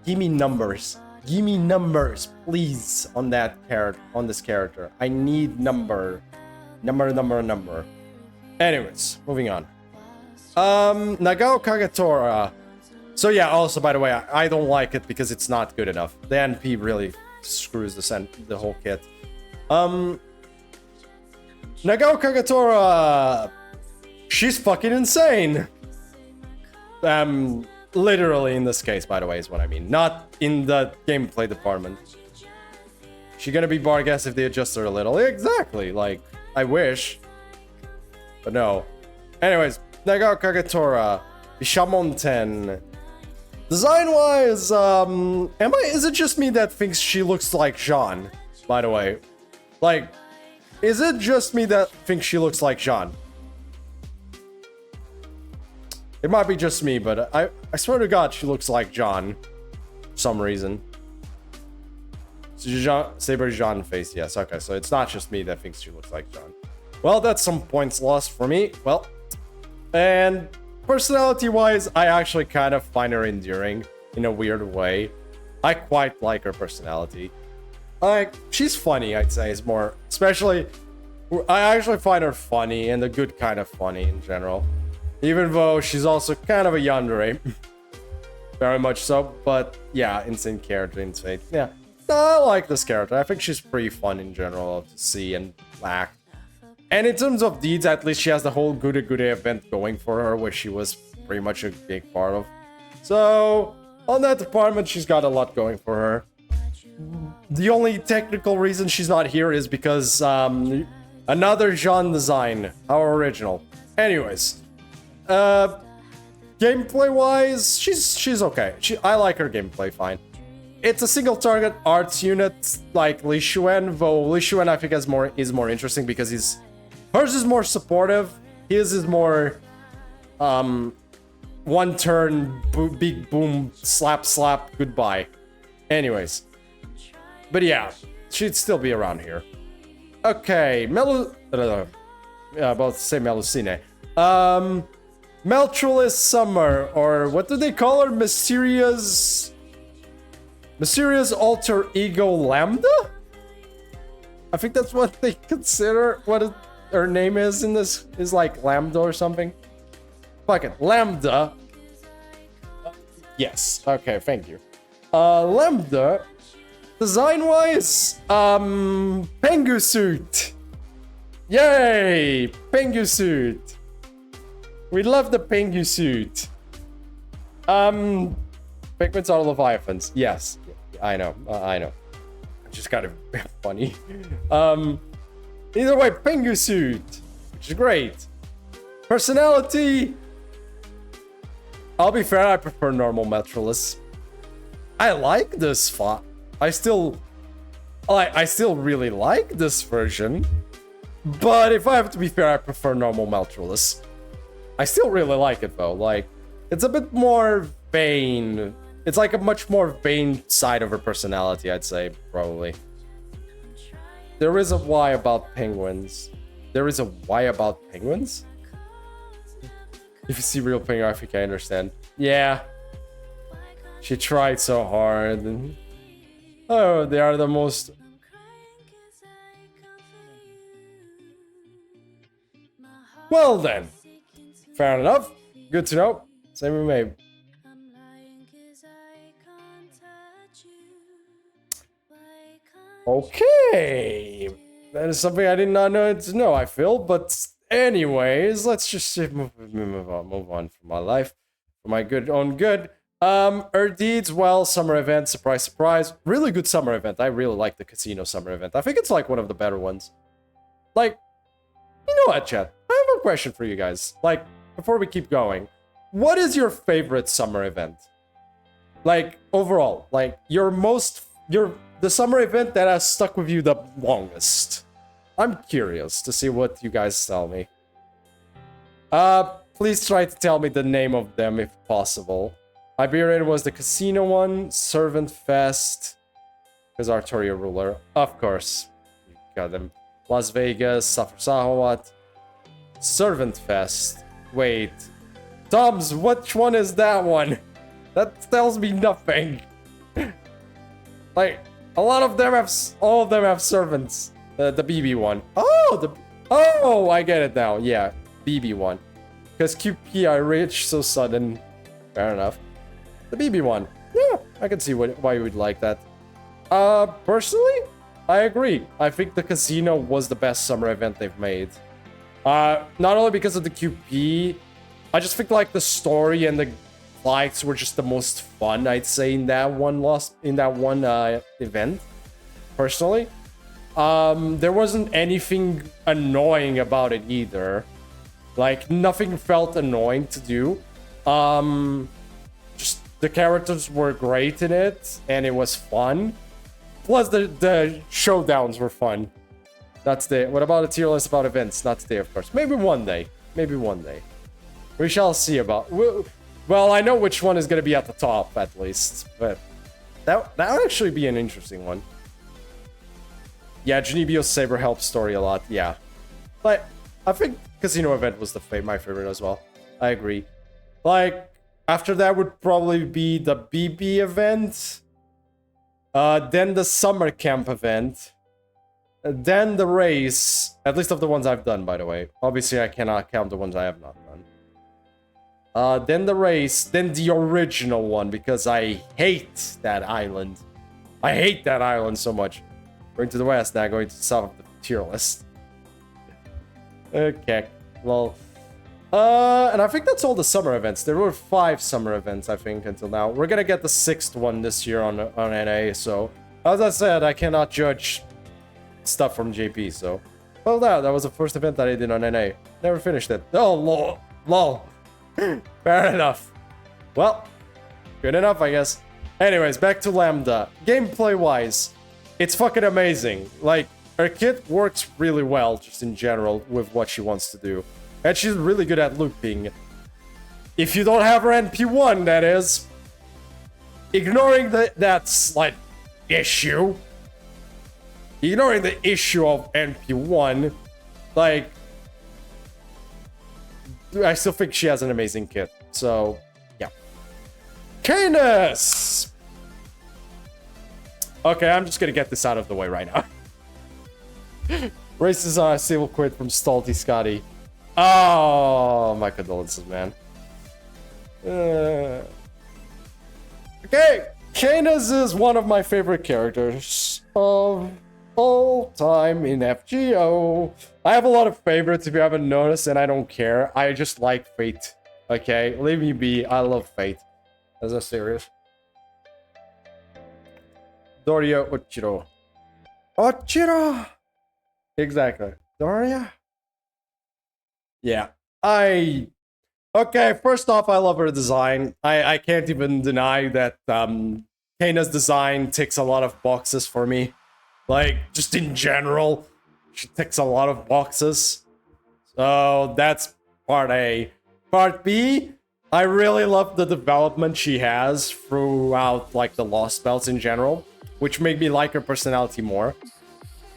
give me numbers. Give me numbers, please, on that character, on this character. I need number. Number. Anyways, moving on. Nagao Kagetora. So yeah, also, by the way, I don't like it because it's not good enough. The NP really screws the whole kit. Nagao Kagetora, she's fucking insane. Literally in this case, by the way, is what I mean. Not in the gameplay department. She gonna be Bargas if they adjust her a little. Exactly, like, I wish. But no. Anyways, Nagao Kagetora, Bishamonten. Design-wise, is it just me that thinks she looks like Jean, by the way? Like, is it just me that thinks she looks like Jean? It might be just me, but I swear to God, she looks like John. For some reason. Saber Jean face, yes, okay, so it's not just me that thinks she looks like John. Well, that's some points lost for me. Well, and personality-wise, I actually kind of find her endearing in a weird way. I quite like her personality. Like, she's funny, I'd say, is more... Especially, I actually find her funny, and a good kind of funny in general. Even though she's also kind of a yandere. Very much so, but yeah, insane character, insane. Yeah, I like this character. I think she's pretty fun in general to see and act. And in terms of deeds, at least she has the whole Gude Gude event going for her, which she was pretty much a big part of. So, on that department, she's got a lot going for her. The only technical reason she's not here is because another Jean design. How original. Anyways, gameplay-wise, she's okay. I like her gameplay fine. It's a single target arts unit like Li Xuan, though Li Xuan I think is more interesting because hers is more supportive. His is more one turn big boom slap goodbye. Anyways, but yeah, she'd still be around here. Okay, about to say Melusine. Meltrulus Summer, or what do they call her? Mysterious alter ego Lambda? I think that's what they consider what her name is in this, is like Lambda or something. Fuck it, Lambda. Yes, okay, thank you. Lambda, design-wise, Pengu suit. Yay, Pengu suit. We love the Pengu suit. Pigments are Leviathans. Yes, I know. Just kind of funny. Either way, Pengu suit, which is great. Personality. I'll be fair, I prefer normal Metrolis. I like this font. I still really like this version. But if I have to be fair, I prefer normal Metrolis. I still really like it though. Like, it's a bit more vain. It's like a much more vain side of her personality, I'd say, probably. There is a why about penguins. There is a why about penguins? If you see real pain, I think I understand. Yeah. She tried so hard. And... oh, they are the most... well then. Fair enough. Good to know. Same with me. Okay. That is something I did not know to know, I feel. But anyways, let's just move on from my life. For my good own good. Her deeds, well, summer event, surprise, surprise. Really good summer event. I really like the casino summer event. I think it's like one of the better ones. Like, you know what, chat? I have a question for you guys. Like, before we keep going, what is your favorite summer event? Like, overall, like, the summer event that has stuck with you the longest. I'm curious to see what you guys tell me. Please try to tell me the name of them if possible. Iberian was the casino one, Servant Fest, because Arturia ruler, of course. You got them. Las Vegas, Safar Sahawat, Servant Fest. Wait. Toms, which one is that one? That tells me nothing. Like, all of them have servants. The BB one. Oh, I get it now. Yeah, BB one. Because QP I rich so sudden. Fair enough. The BB one. Yeah, I can see why you would like that. Personally, I agree. I think the casino was the best summer event they've made. Not only because of the QP, I just think like the story and the fights were just the most fun, I'd say, in that one event. Personally, there wasn't anything annoying about it either. Like, nothing felt annoying to do. Just the characters were great in it, and it was fun. Plus, the showdowns were fun. That's the... what about a tier list about events? Not today, of course. Maybe one day. Maybe one day. We shall see about... well, I know which one is going to be at the top, at least. But that would actually be an interesting one. Yeah, Genebio's Saber helps story a lot. Yeah. But I think Casino event was my favorite as well. I agree. Like, after that would probably be the BB event. Then the summer camp event. Then the race. At least of the ones I've done, by the way. Obviously, I cannot count the ones I have not done. Then the race. Then the original one, because I hate that island. I hate that island so much. Going to the west, now going to the south of the tier list. Okay, well... and I think that's all the summer events. There were 5 summer events, I think, until now. We're gonna get the 6th one this year on NA, so... as I said, I cannot judge stuff from JP, so... well, that was the first event that I did on NA. Never finished it. Oh, lol. Fair enough. Well, good enough, I guess. Anyways, back to Lambda. Gameplay-wise, it's fucking amazing. Like, her kit works really well, just in general, with what she wants to do. And she's really good at looping. If you don't have her NP1, that is. Ignoring that slight issue. Ignoring the issue of NP1, like... I still think she has an amazing kit. So, yeah. Canis! Okay, I'm just gonna get this out of the way right now. Races on a civil quit from Stalty Scotty. Oh, my condolences, man. Okay, Canis is one of my favorite characters of all time in FGO. I have a lot of favorites if you haven't noticed, and I don't care. I just like Fate. Okay, leave me be. I love Fate. Is that serious? Doria Ochiro. Ochiro! Exactly. Doria? Yeah. Okay, first off, I love her design. I can't even deny that Kaina's design ticks a lot of boxes for me. Like, just in general, she ticks a lot of boxes. So, that's part A. Part B, I really love the development she has throughout, like, the Lost Belts in general, which make me like her personality more.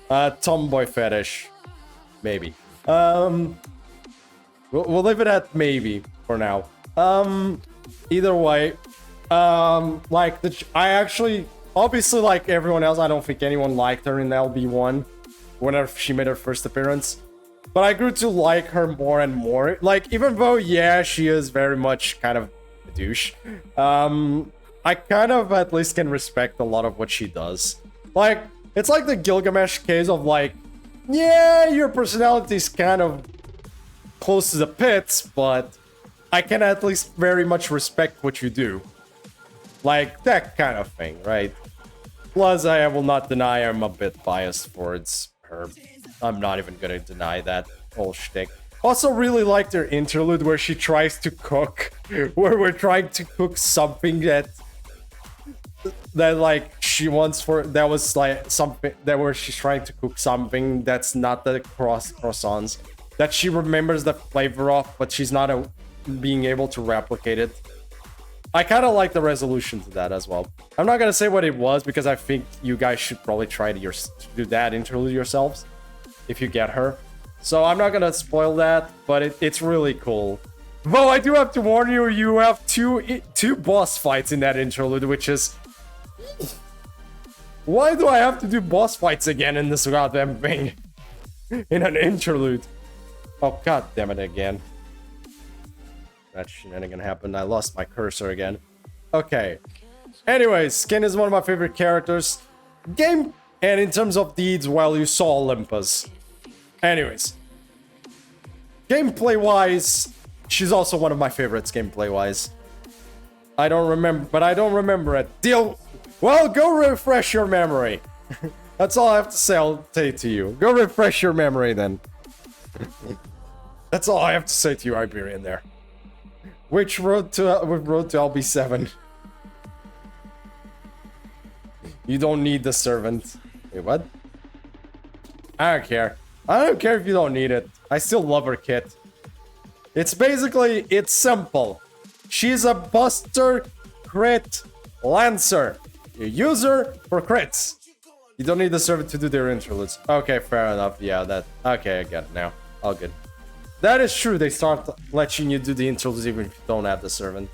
Tomboy fetish. Maybe. We'll leave it at maybe. for now. Either way, like I actually, obviously, like everyone else, I don't think anyone liked her in LB1 whenever she made her first appearance. But I grew to like her more and more. Like, even though, yeah, she is very much kind of a douche, I kind of at least can respect a lot of what she does. Like, it's like the Gilgamesh case of like, yeah, your personality is kind of close to the pits, but I can at least very much respect what you do. Like, that kind of thing, right? Plus, I will not deny I'm a bit biased towards her. I'm not even gonna deny that whole shtick. Also really liked her interlude where she tries to cook, where we're trying to cook something that like she wants for, that was like something that where she's trying to cook something that's not the croissants that she remembers the flavor of, but she's not being able to replicate it. I kind of like the resolution to that as well. I'm not gonna say what it was because I think you guys should probably try to do that interlude yourselves if you get her. So I'm not gonna spoil that, but it's really cool. Though I do have to warn you, you have two boss fights in that interlude, which is... Why do I have to do boss fights again in this goddamn thing? In an interlude. Oh, god damn it again. That shenanigan happened. I lost my cursor again. Okay. Anyways, Skin is one of my favorite characters. Game... And in terms of deeds, well, you saw Olympus. Anyways. Gameplay-wise, she's also one of my favorites, gameplay-wise. I don't remember it. Well, go refresh your memory. That's all I have to say. I'll say to you. Go refresh your memory, then. That's all I have to say to you, Iberian, there. Which road to LB7? You don't need the servant. Wait, what? I don't care. I don't care if you don't need it. I still love her kit. It's basically, it's simple. She's a Buster Crit Lancer. You use her for crits. You don't need the servant to do their interludes. Okay, fair enough. Yeah, that... Okay, I get it now. All good. That is true. They start letting you do the interludes even if you don't have the servant.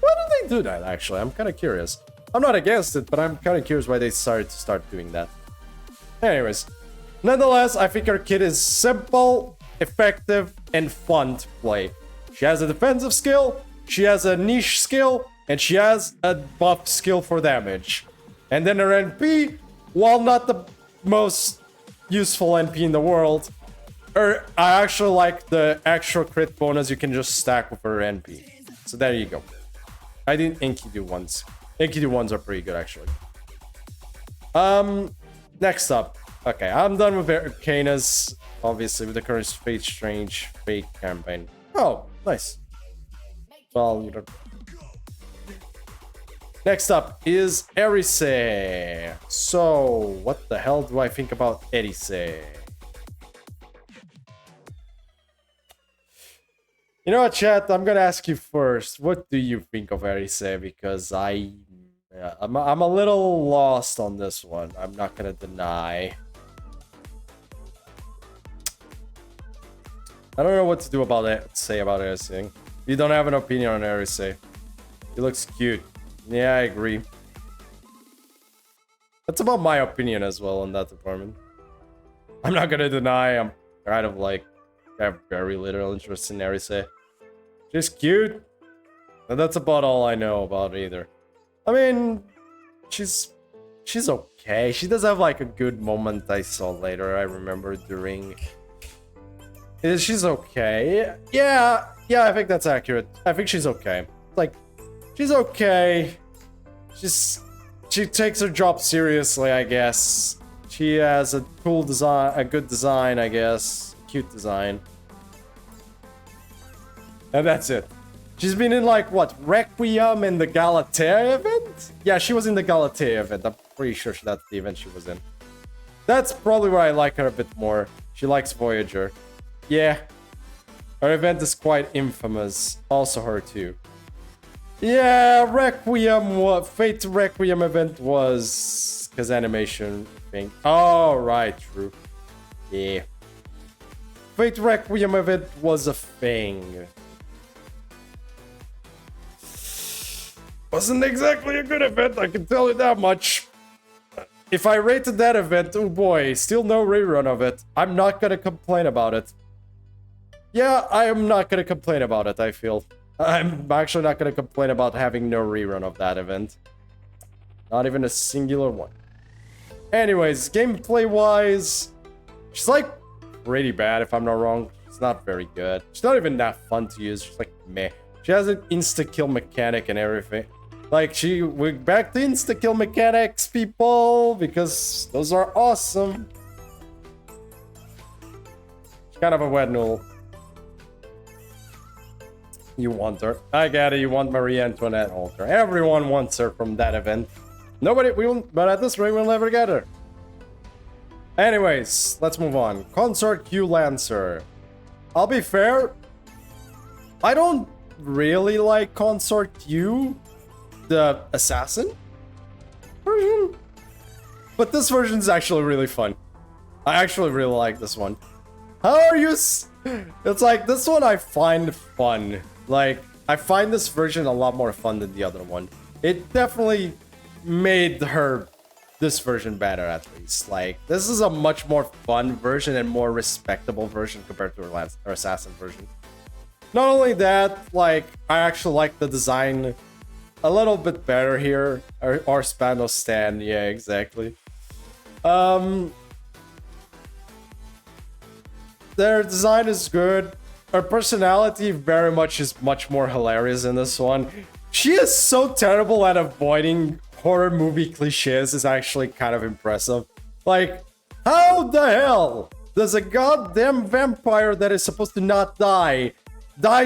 Why do they do that, actually? I'm kind of curious. I'm not against it, but I'm kind of curious why they started to start doing that. Anyways. Nonetheless, I think her kit is simple, effective, and fun to play. She has a defensive skill, she has a niche skill, and she has a buff skill for damage. And then her NP, while not the most useful NP in the world, I actually like the extra crit bonus you can just stack with her NP. So there you go. I did Enkidu ones. Enkidu ones are pretty good, actually. Next up. Okay, I'm done with Arcanas, obviously, with the current Fate Strange Fate campaign. Oh, nice. Well, you know. Next up is Erise. So, what the hell do I think about Erise? You know what, chat? I'm gonna ask you first. What do you think of Erise? Because I'm a little lost on this one. I'm not gonna deny. I don't know what to do about it. Say about Erise. You don't have an opinion on Erise. He looks cute. Yeah, I agree. That's about my opinion as well on that department. I'm not gonna deny. I'm kind of like I have very little interest in Erise. She's cute, but that's about all I know about either. I mean, she's okay. She does have like a good moment I saw later. I remember during. She's okay. Yeah, I think that's accurate. I think she's okay. Like, she's okay. She takes her job seriously, I guess. She has a cool design, a good design, I guess. Cute design. And that's it. She's been in like, what, Requiem and the Galatea event? Yeah, she was in the Galatea event. I'm pretty sure that's the event she was in. That's probably where I like her a bit more. She likes Voyager. Yeah. Her event is quite infamous. Also her too. Yeah, Requiem, Fate Requiem event was... Because animation thing. Oh, right, true. Yeah. Fate Requiem event was a thing. Wasn't exactly a good event, I can tell you that much. If I rated that event, oh boy, still no rerun of it. I'm not gonna complain about it. Yeah, I am not gonna complain about it, I feel. I'm actually not gonna complain about having no rerun of that event. Not even a singular one. Anyways, gameplay-wise, she's like pretty bad if I'm not wrong. It's not very good. She's not even that fun to use. She's like meh. She has an insta-kill mechanic and everything. Like, we're back to insta-kill mechanics, people, because those are awesome. She's kind of a wet noodle. You want her. I get it, you want Marie Antoinette Alter. Everyone wants her from that event. Nobody, but at this rate, we'll never get her. Anyways, let's move on. Consort Q Lancer. I'll be fair, I don't really like Consort Q, the assassin version, but this version is actually really fun. I actually really like this one. How are you? It's like this one I find fun. Like, I find this version a lot more fun than the other one. It definitely made this version better, at least. Like, this is a much more fun version and more respectable version compared to her assassin version. Not only that, like, I actually like the design a little bit better here. Or Spanos Stan, yeah, exactly. Their design is good. Her personality very much is much more hilarious in this one. She is so terrible at avoiding horror movie cliches, is actually kind of impressive. Like, how the hell does a goddamn vampire that is supposed to not die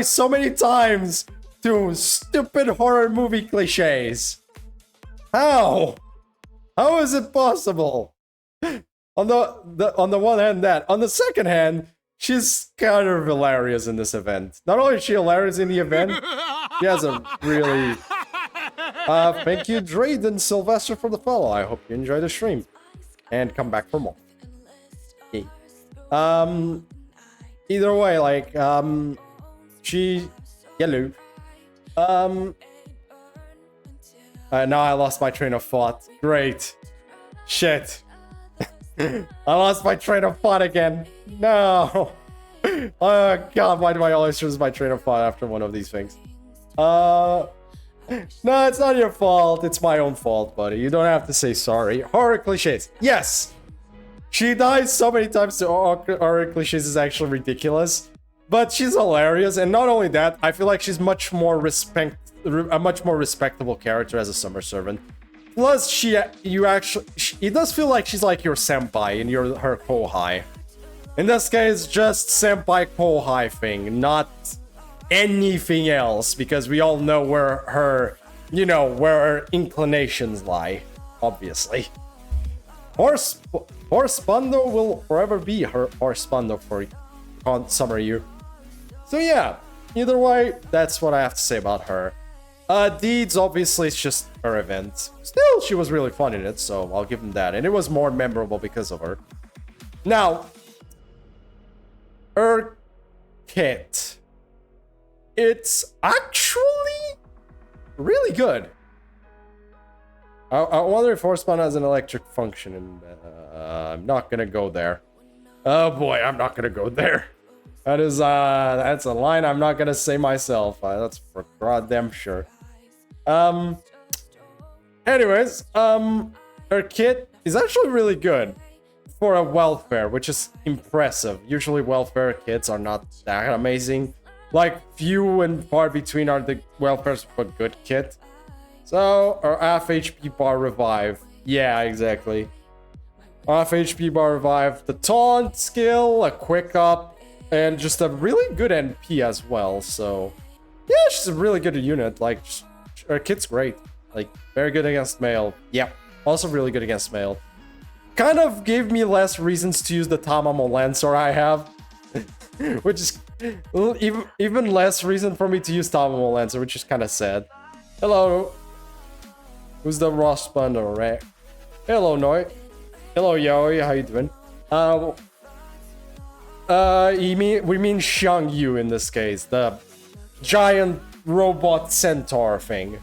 so many times to stupid horror movie cliches? How? How is it possible? On the one hand, that. On the second hand, she's kind of hilarious in this event. Not only is she hilarious in the event, she has a really... thank you, Drayden Sylvester, for the follow. I hope you enjoy the stream. And come back for more. Okay. Either way, like, she... Hello. Now I lost my train of thought. Great. Shit. I lost my train of thought again. No. Oh god, why do I always lose my train of thought after one of these things? No, it's not your fault. It's my own fault, buddy. You don't have to say sorry. Horror cliches. Yes. She dies so many times to horror cliches is actually ridiculous. But she's hilarious, and not only that, I feel like she's a much more respectable character as a summer servant. Plus, it does feel like she's like your senpai and you're her kohai. In this case, just senpai kohai thing, not anything else, because we all know where her inclinations lie, obviously. Horse Bundle will forever be her Horse Bundle for Summer U. So yeah, either way, that's what I have to say about her. Deeds, obviously, it's just her event. Still, she was really fun in it, so I'll give him that. And it was more memorable because of her. Now, her kit. It's actually really good. I wonder if Horseman has an electric function, and I'm not gonna go there. Oh boy, I'm not gonna go there. That's a line I'm not gonna say myself. That's for goddamn sure. Anyways, her kit is actually really good for a welfare, which is impressive. Usually welfare kits are not that amazing. Like, few and far between are the welfares of a good kit. So, our half HP bar revive. Yeah, exactly. Half HP bar revive. The taunt skill, a quick up, and just a really good NP as well. So, yeah, she's a really good unit. Like, her kit's great. Like, very good against melee. Yep, also really good against melee. Kind of gave me less reasons to use the Tamamo Lancer I have. Which is even less reason for me to use Tamamo Lancer, which is kind of sad. Hello. Who's the Ross Bundle, right? Hello, Noi. Hello, Yoi. How you doing? We mean Xiang Yu in this case, the giant robot centaur thing.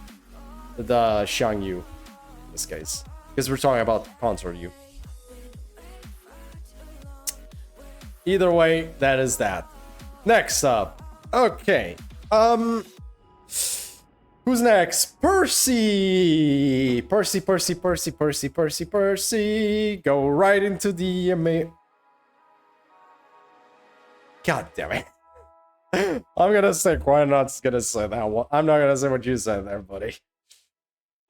the Xiang Yu in this case, because we're talking about consort Yu. Either way, that is that. Next up, okay. Who's next? Percy! Percy. Go right into the God damn it. I'm gonna say, why not gonna say that one? I'm not gonna say what you said there, buddy.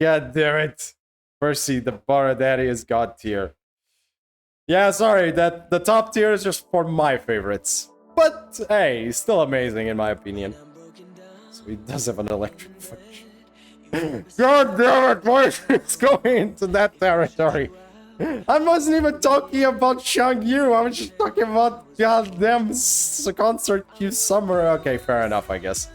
God damn it. Percy, the bar daddy is god tier. Yeah, sorry, that the top tier is just for my favorites. But hey, he's still amazing in my opinion. So he does have an electric function. God damn it, why is going into that territory? I wasn't even talking about Xiang Yu, I was just talking about goddamn consort Q Summer. Okay, fair enough, I guess.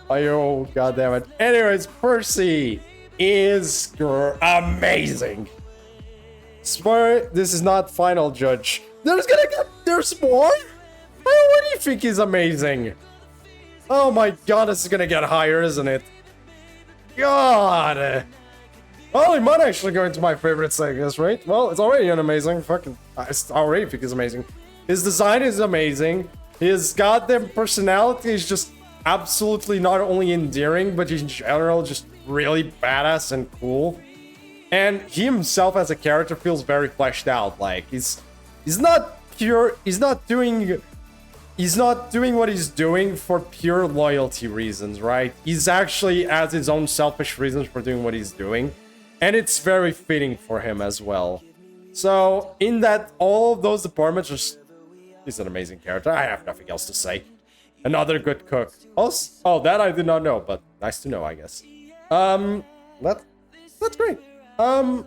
Oh, goddamn it. Anyways, Percy is amazing. Spur, this is not final judge. There's more? What do you think he's amazing? Oh my god, this is gonna get higher, isn't it? God. Well, he might actually go into my favorites, I guess, right? Well, it's already an amazing fucking... I already think it's amazing. His design is amazing. His goddamn personality is just absolutely not only endearing, but in general just really badass and cool. And he himself as a character feels very fleshed out. Like, he's not pure... He's not doing what he's doing for pure loyalty reasons, right? He's actually has his own selfish reasons for doing what he's doing. And it's very fitting for him as well. So, in that, all of those departments, he's an amazing character. I have nothing else to say. Another good cook. Also, oh, that I did not know, but nice to know, I guess. That's great. I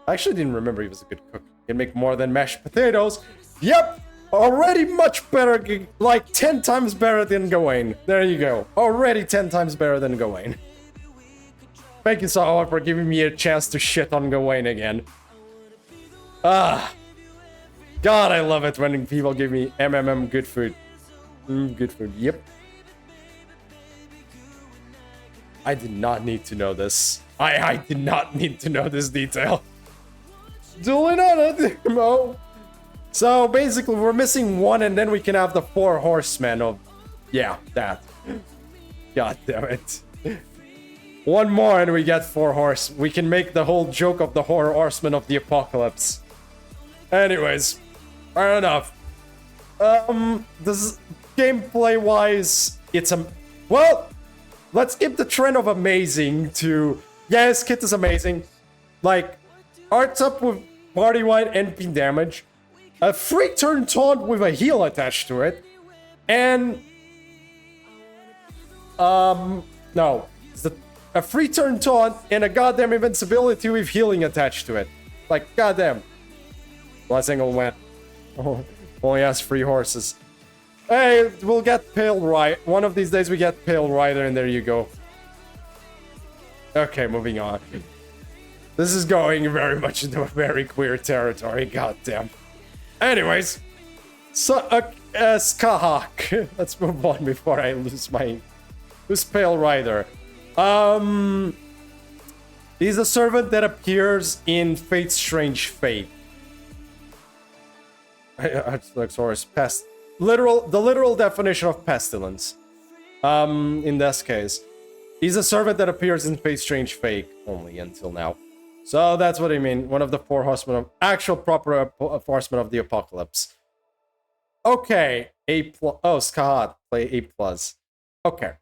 actually didn't remember he was a good cook. Can make more than mashed potatoes. Yep! Already much better, like 10 times better than Gawain. There you go. Already 10 times better than Gawain. Thank you so much for giving me a chance to shit on Gawain again. God, I love it when people give me good food. Good food, yep. I did not need to know this. I did not need to know this detail. Duly noted, no. So basically, we're missing one, and then we can have the 4 horsemen of... Yeah, that. God damn it. One more, and we get 4 horse. We can make the whole joke of the horsemen of the apocalypse. Anyways, fair enough. This gameplay-wise, it's a... Well, let's keep the trend of amazing to... Yes, Kit is amazing. Like, arts up with party-wide NP damage. A free turn taunt with a heal attached to it. And... No. It's a free turn taunt and a goddamn invincibility with healing attached to it. Like, goddamn. Blessing will win. Oh, only has 3 horses. Hey, we'll get Pale Rider. One of these days we get Pale Rider, and there you go. Okay, moving on. This is going very much into a very queer territory, goddamn. Anyways, so Skahak. Let's move on before I lose Pale Rider. He's a servant that appears in Fate's Strange Fate. The literal definition of pestilence. In this case, he's a servant that appears in Fate's Strange Fate only until now. So that's what I mean. One of the 4 horsemen of actual proper horsemen of the apocalypse. Okay, A+. Oh, Skahat, play A+. Okay.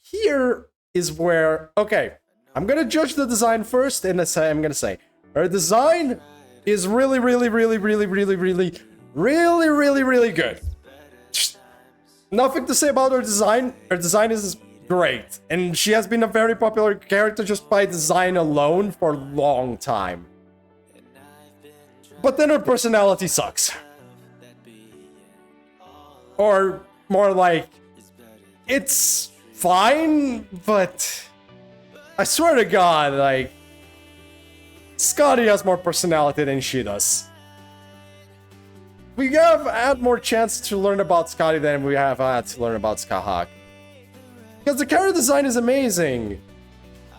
Here is where... Okay, I'm gonna judge the design first, and I'm gonna say her design is really good. Nothing to say about her design. Her design is great, and she has been a very popular character just by design alone for a long time. But then her personality sucks. Or more like, it's fine, but I swear to God, like, Scotty has more personality than she does. We have had more chance to learn about Scotty than we have had to learn about Skahak. Because the character design is amazing.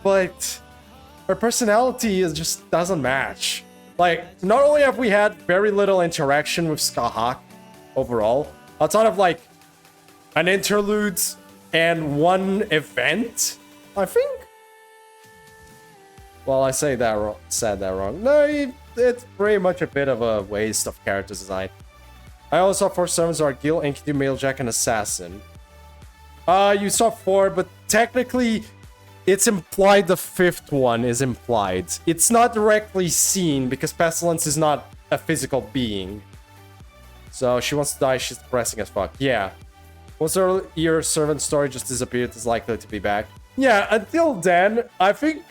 But her personality is just doesn't match. Like, not only have we had very little interaction with Skahak overall, outside of like an interlude and one event, I think. Well, I said that wrong. No, it's pretty much a bit of a waste of character design. I also saw 4 servants are Gil, Enkidu, Mailjack, and Assassin. You saw 4, but technically it's implied the 5th one is implied. It's not directly seen because Pestilence is not a physical being. So she wants to die, she's depressing as fuck. Yeah. Once your servant story just disappeared, it's likely to be back. Yeah, until then, I think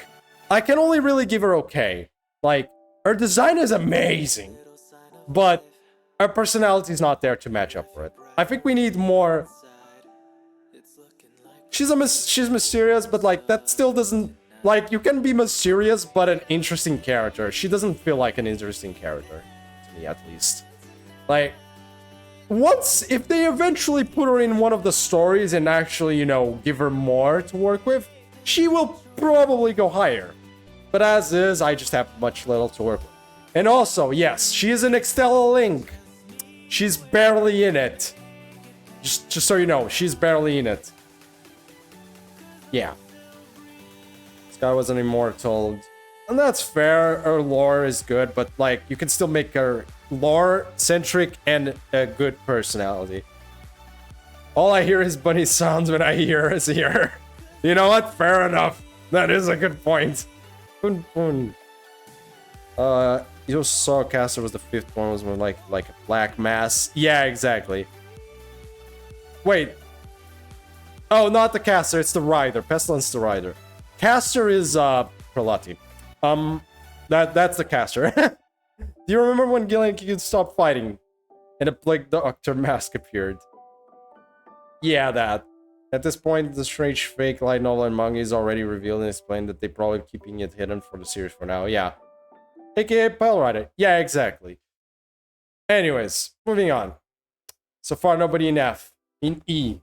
I can only really give her okay. Like, her design is amazing, but her personality is not there to match up for it. I think we need more. She's mysterious, but like that still doesn't, like, you can be mysterious but an interesting character. She doesn't feel like an interesting character to me, at least. Like, once if they eventually put her in one of the stories and actually, you know, give her more to work with, she will probably go higher. But as is, I just have much little to work with. And also, yes, she is an Extella Link. She's barely in it. Just so you know, she's barely in it. Yeah. This guy was an immortal. And that's fair. Her lore is good, but like, you can still make her lore-centric and a good personality. All I hear is bunny sounds when I hear is here. You know what? Fair enough. That is a good point. Boon, boon. You saw Caster was the 5th one, was more like a black mass. Yeah, exactly. Wait. Oh, not the Caster, it's the Rider. Pestilence the Rider. Caster is Prelati. That's the Caster. Do you remember when Gillian could stop fighting and a Plague Doctor mask appeared? Yeah, that. At this point, the strange fake light novel and manga is already revealed and explained that they're probably keeping it hidden for the series for now. Yeah. AKA Pile Rider. Yeah, exactly. Anyways, moving on. So far, nobody in F. In E.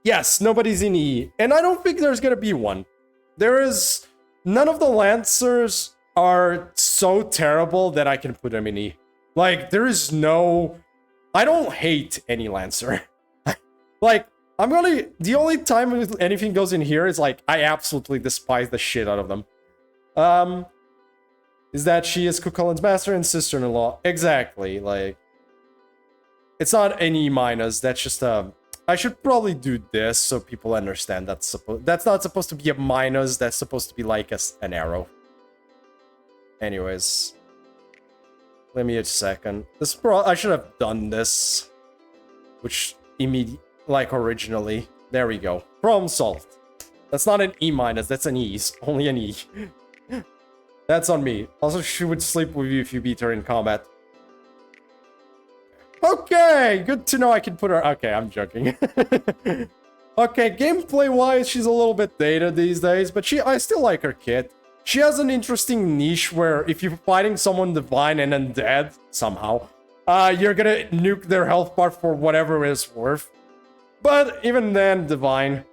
Yes, nobody's in E. And I don't think there's gonna be one. There is... None of the Lancers are so terrible that I can put them in E. Like, there is no... I don't hate any Lancer. Like, I'm gonna... The only time anything goes in here is like, I absolutely despise the shit out of them. Is that she is Cuchulain's master and sister-in-law. Exactly, like... It's not an E-, that's just a... I should probably do this so people understand that's not supposed to be a minus, that's supposed to be like an arrow. Anyways. Let me a second. I should have done this. Which like originally. There we go. Problem solved. That's not an E-, that's an E. Only an E. That's on me. Also, she would sleep with you if you beat her in combat. Okay, good to know I can put her... Okay, I'm joking. Okay, gameplay-wise, she's a little bit dated these days, but I still like her kit. She has an interesting niche where if you're fighting someone divine and undead, somehow, you're gonna nuke their health bar for whatever it's worth. But even then, divine...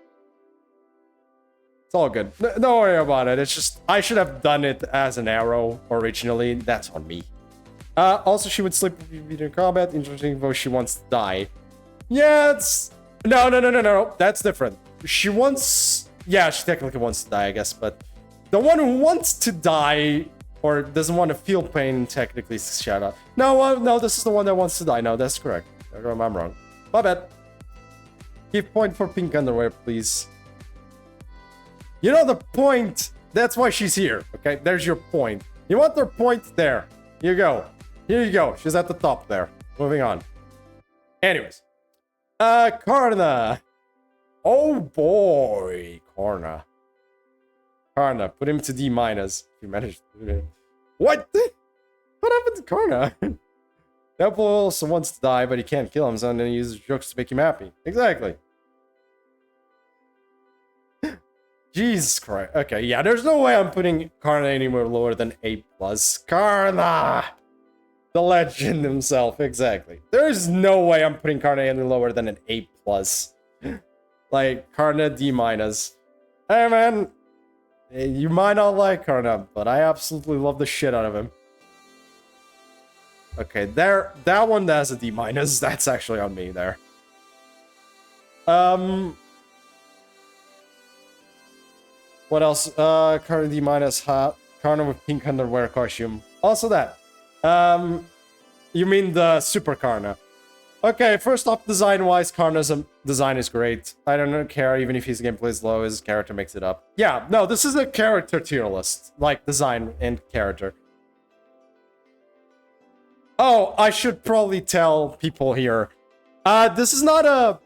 It's all good. Don't worry about it. It's just, I should have done it as an arrow originally. That's on me. Also, she would sleep with you in combat. Interesting, though she wants to die. Yeah, it's... No. That's different. She wants... Yeah, she technically wants to die, I guess, but... The one who wants to die, or doesn't want to feel pain, technically is Shadow. No, this is the one that wants to die. No, that's correct. I'm wrong. My bad. Give point for pink underwear, please. You know the point. That's why she's here. Okay, there's your point. You want their point? There. Here you go. Here you go. She's at the top there. Moving on. Anyways. Karna. Oh boy. Karna. Karna. Put him to D-. If you managed to do it. What? What happened to Karna? Devil also wants to die, but he can't kill him, so then he uses jokes to make him happy. Exactly. Jesus Christ. Okay, yeah, there's no way I'm putting Karna anywhere lower than A+. Karna! The legend himself, exactly. There's no way I'm putting Karna any lower than an A+. Like, Karna D-. Hey, man. You might not like Karna, but I absolutely love the shit out of him. Okay, there. That one has a D-. That's actually on me there. What else? Karna D-, hot. Karna with pink underwear costume. Also that. You mean the Super Karna. Okay, first off, design-wise, Karna's design is great. I don't care, even if his gameplay is low, his character makes it up. Yeah, no, this is a character tier list. Like, design and character. Oh, I should probably tell people here. This is not a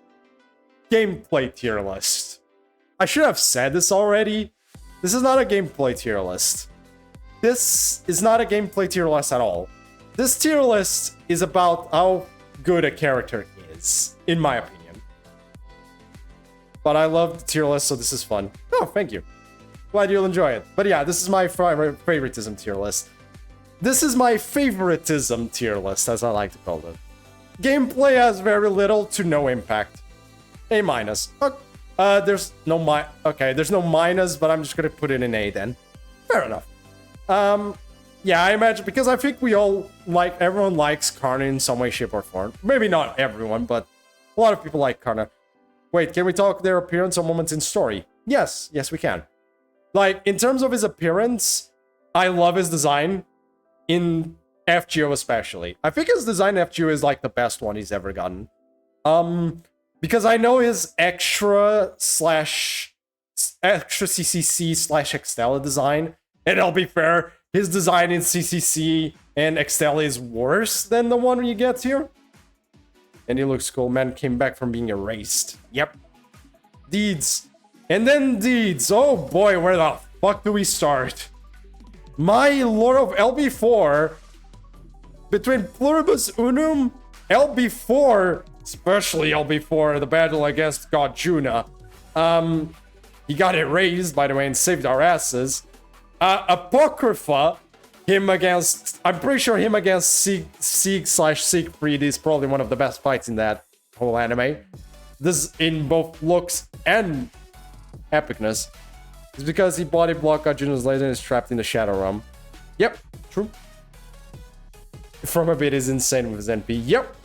gameplay tier list. I should have said this already. This is not a gameplay tier list. This is not a gameplay tier list at all. This tier list is about how good a character is, in my opinion. But I love the tier list, so this is fun. Oh, thank you. Glad you'll enjoy it. But yeah, this is my favoritism tier list. This is my favoritism tier list, as I like to call it. Gameplay has very little to no impact. A-. There's no there's no minus, but I'm just gonna put it in A then. Fair enough. Yeah, I imagine, because I think we all like, everyone likes Karna in some way, shape, or form. Maybe not everyone, but a lot of people like Karna. Wait, can we talk their appearance or moments in story? Yes, we can. Like, in terms of his appearance, I love his design, in FGO especially. I think his design in FGO is like the best one he's ever gotten. Because I know his extra CCC / Extella design, and I'll be fair, his design in CCC and Extella is worse than the one you get here. And he looks cool. Man came back from being erased. Yep. Deeds. And then deeds. Oh boy, where the fuck do we start? My lord of LB4. Between Pluribus Unum, LB4, especially LB4, the battle against God Juna. He got erased, by the way, and saved our asses. Apocrypha, him against... I'm pretty sure him against Sieg/Siegfried is probably one of the best fights in that whole anime. This, in both looks and epicness, is because he body blocked Arjuna's laser and is trapped in the Shadow Realm. Yep, true. From a bit is insane with his NP. Yep,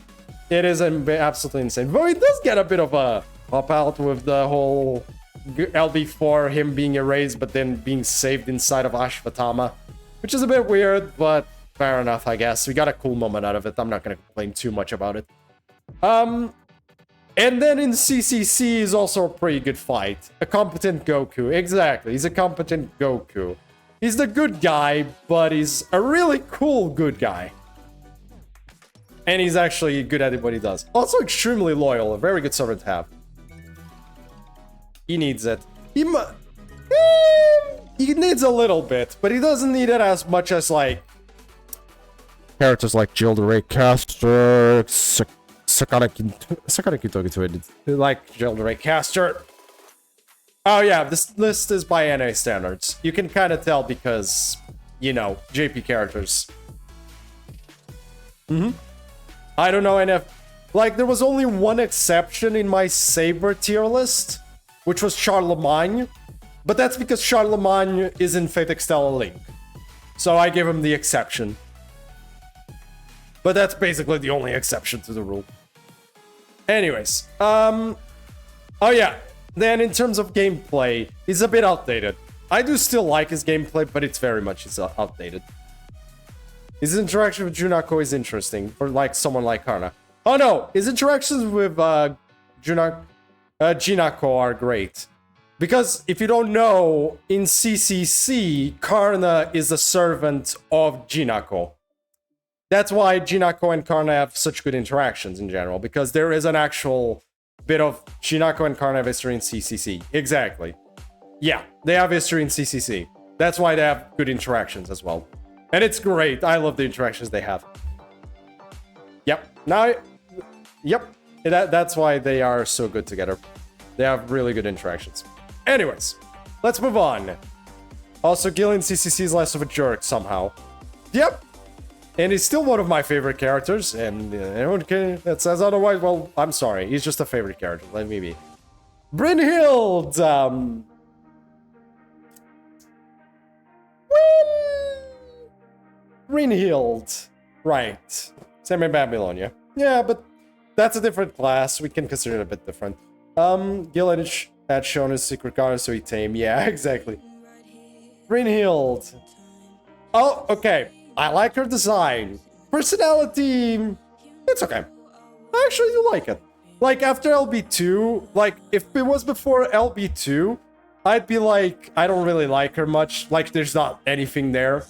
it is absolutely insane. But it does get a bit of a pop out with the whole... LB4, him being erased, but then being saved inside of Ashvatama, which is a bit weird, but fair enough, I guess. We got a cool moment out of it. I'm not going to complain too much about it. And then in CCC is also a pretty good fight. A competent Goku. Exactly, he's a competent Goku. He's the good guy, but he's a really cool good guy. And he's actually good at what he does. Also extremely loyal, a very good servant to have. He needs it. He needs a little bit, but he doesn't need it as much as, like, characters like Gilderay Caster, Sakana Kintoki to it. Like Gilderay Caster. Oh yeah, this list is by NA standards. You can kind of tell because, you know, JP characters. I don't know NF. Like, there was only one exception in my Saber tier list, which was Charlemagne, but that's because Charlemagne is in Fate Extella Link. So I give him the exception. But that's basically the only exception to the rule. Anyways, oh yeah, then in terms of gameplay, he's a bit outdated. I do still like his gameplay, but it's very much outdated. His interaction with Junako is interesting, for like someone like Karna. Oh no, his interactions with Jinako are great. Because if you don't know, in CCC, Karna is a servant of Jinako. That's why Jinako and Karna have such good interactions in general, because there is an actual bit of Jinako and Karna have history in CCC. Exactly. Yeah, they have history in CCC. That's why they have good interactions as well. And it's great. I love the interactions they have. Yep. Now, yep. That's why they are so good together. They have really good interactions. Anyways, let's move on. Also, Gillian CCC is less of a jerk somehow. Yep. And he's still one of my favorite characters. And anyone that says otherwise, well, I'm sorry. He's just a favorite character. Let me be. Brynhild! Brynhild. Right. Semi-Babylonia. Yeah, but that's a different class. We can consider it a bit different. Gillish had shown his secret garden, so he tame. Yeah, exactly. Brynhild. Oh, okay. I like her design. Personality, it's okay. I actually do like it. Like, after LB2, like, if it was before LB2, I'd be like, I don't really like her much. Like, there's not anything there.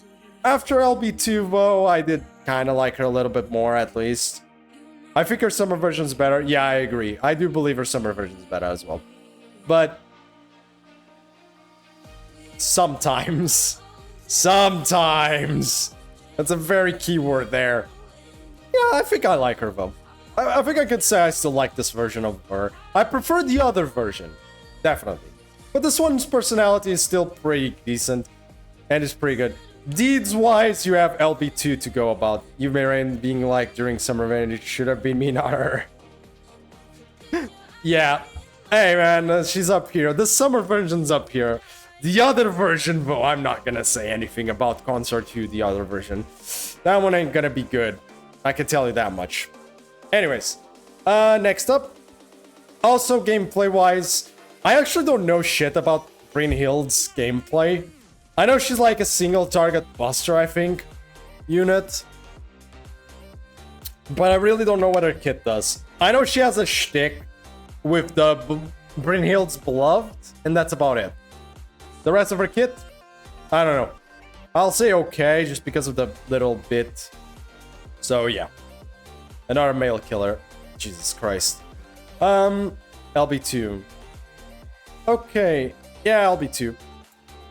After LB2, though, I did kind of like her a little bit more, at least. I think her summer version's better. Yeah, I agree. I do believe her summer version's better as well. But sometimes. Sometimes. That's a very key word there. Yeah, I think I like her, though. I think I could say I still like this version of her. I prefer the other version. Definitely. But this one's personality is still pretty decent. And it's pretty good. Deeds-wise, you have LB2 to go about. You may being like, during summer event, it should have been me, not her. Yeah. Hey, man, she's up here. The summer version's up here. The other version, though, I'm not gonna say anything about Consort 2, the other version. That one ain't gonna be good. I can tell you that much. Anyways, next up. Also, gameplay-wise, I actually don't know shit about Brynhild's gameplay. I know she's like a single-target buster, I think, unit. But I really don't know what her kit does. I know she has a shtick with the Brynhild's Beloved, and that's about it. The rest of her kit, I don't know. I'll say okay, just because of the little bit. So yeah. Another male killer. Jesus Christ. LB2. Okay. Yeah, LB2.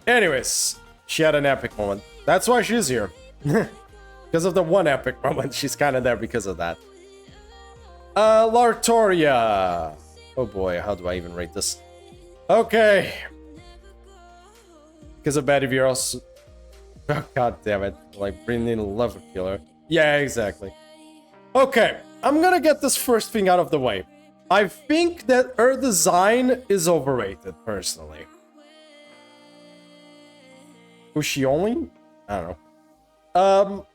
Anyways, she had an epic moment. That's why she's here. Because of the one epic moment, she's kind of there because of that. Lartoria. Oh boy, how do I even rate this? Okay. Because of bad reviews. Oh, god damn it. Like, bringing in a love killer. Yeah, exactly. Okay, I'm gonna get this first thing out of the way. I think that her design is overrated, personally. Was she only? I don't know.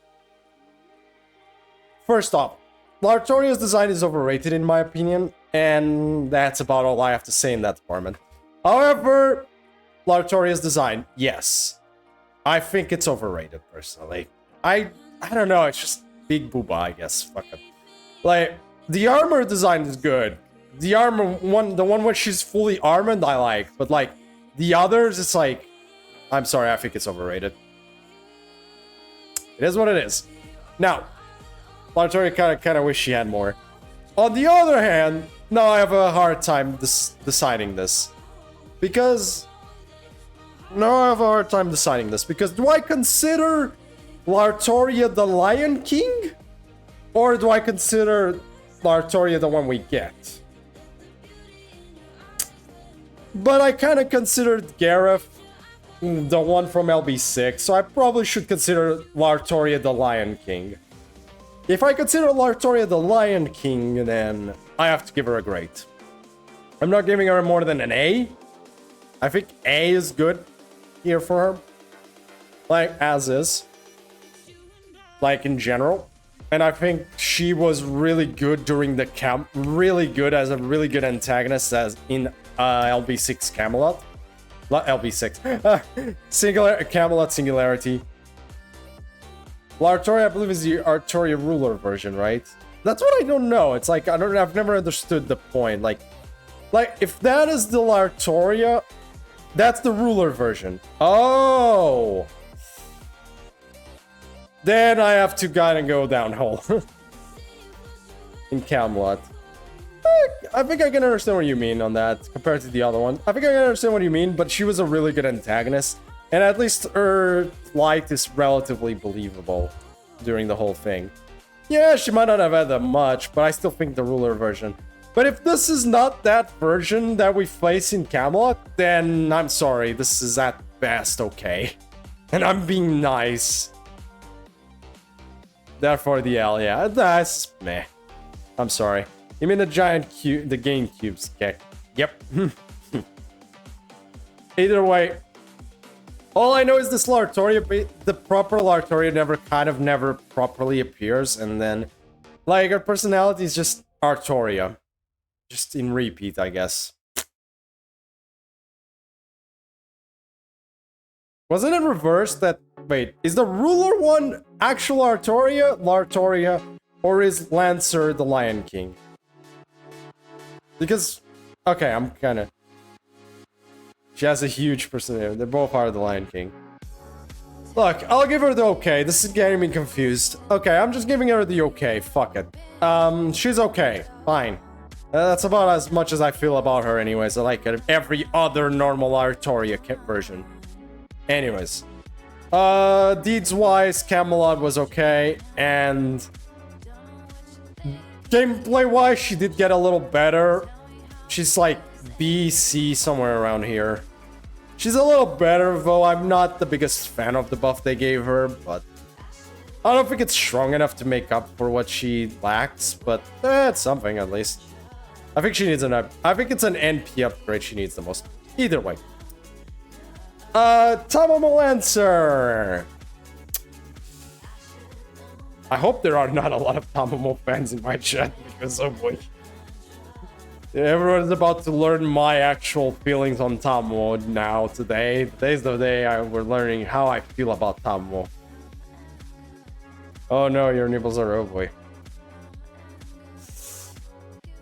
First off, Lartoria's design is overrated in my opinion, and that's about all I have to say in that department. However, Lartoria's design, yes. I think it's overrated, personally. I don't know, it's just big booba, I guess. Fuck it. Like, the armor design is good. The armor one, the one where she's fully armored, I like. But like, the others, it's like, I'm sorry, I think it's overrated. It is what it is. Now, Lartoria kind of wish she had more. On the other hand, now I have a hard time deciding this. Because... Now I have a hard time deciding this. Because do I consider Lartoria the Lion King? Or do I consider Lartoria the one we get? But I kind of considered Gareth the one from LB6, so I probably should consider Lartoria the Lion King. If I consider Lartoria the Lion King, then I have to give her a grade. I'm not giving her more than an A. I think A is good here for her. Like, as is. Like, in general. And I think she was really good during the camp. Really good as a really good antagonist as in LB6 Camelot. Not LB6. Camelot Singularity. Lartoria, I believe, is the Artoria ruler version, right? That's what I don't know. It's like, I've never understood the point. Like, if that is the Lartoria, that's the ruler version. Oh! Then I have to kind of go downhill. In Camelot. I think I can understand what you mean on that, compared to the other one. I think I can understand what you mean, but she was a really good antagonist. And at least her plight is relatively believable during the whole thing. Yeah, she might not have had that much, but I still think the ruler version. But if this is not that version that we face in Camelot, then I'm sorry, this is at best okay. And I'm being nice. Therefore the L, yeah, that's meh. I'm sorry. You mean the giant cube, the game cubes kick. Yep. Either way, all I know is this Lartoria, the proper Lartoria never properly appears, and then, like, her personality is just Artoria. Just in repeat, I guess. Wasn't it reversed that... Wait, is the ruler one actual Lartoria, or is Lancer the Lion King? Because... Okay, I'm kinda... She has a huge personality. They both are the Lion King. Look, I'll give her the okay. This is getting me confused. Okay, I'm just giving her the okay. Fuck it. She's okay. Fine. That's about as much as I feel about her anyways. I like every other normal Artoria version. Anyways. Deeds-wise, Camelot was okay. And... gameplay-wise, she did get a little better. She's like B, C, somewhere around here. She's a little better, though I'm not the biggest fan of the buff they gave her, but... I don't think it's strong enough to make up for what she lacks, but it's something at least. I think she needs I think it's an NP upgrade she needs the most. Either way. Tamamo Lancer! I hope there are not a lot of Tamamo fans in my chat, because oh boy. Everyone's about to learn my actual feelings on Tamamo now, today. Today's the day we're learning how I feel about Tamamo. Oh no, your nipples are oh boy.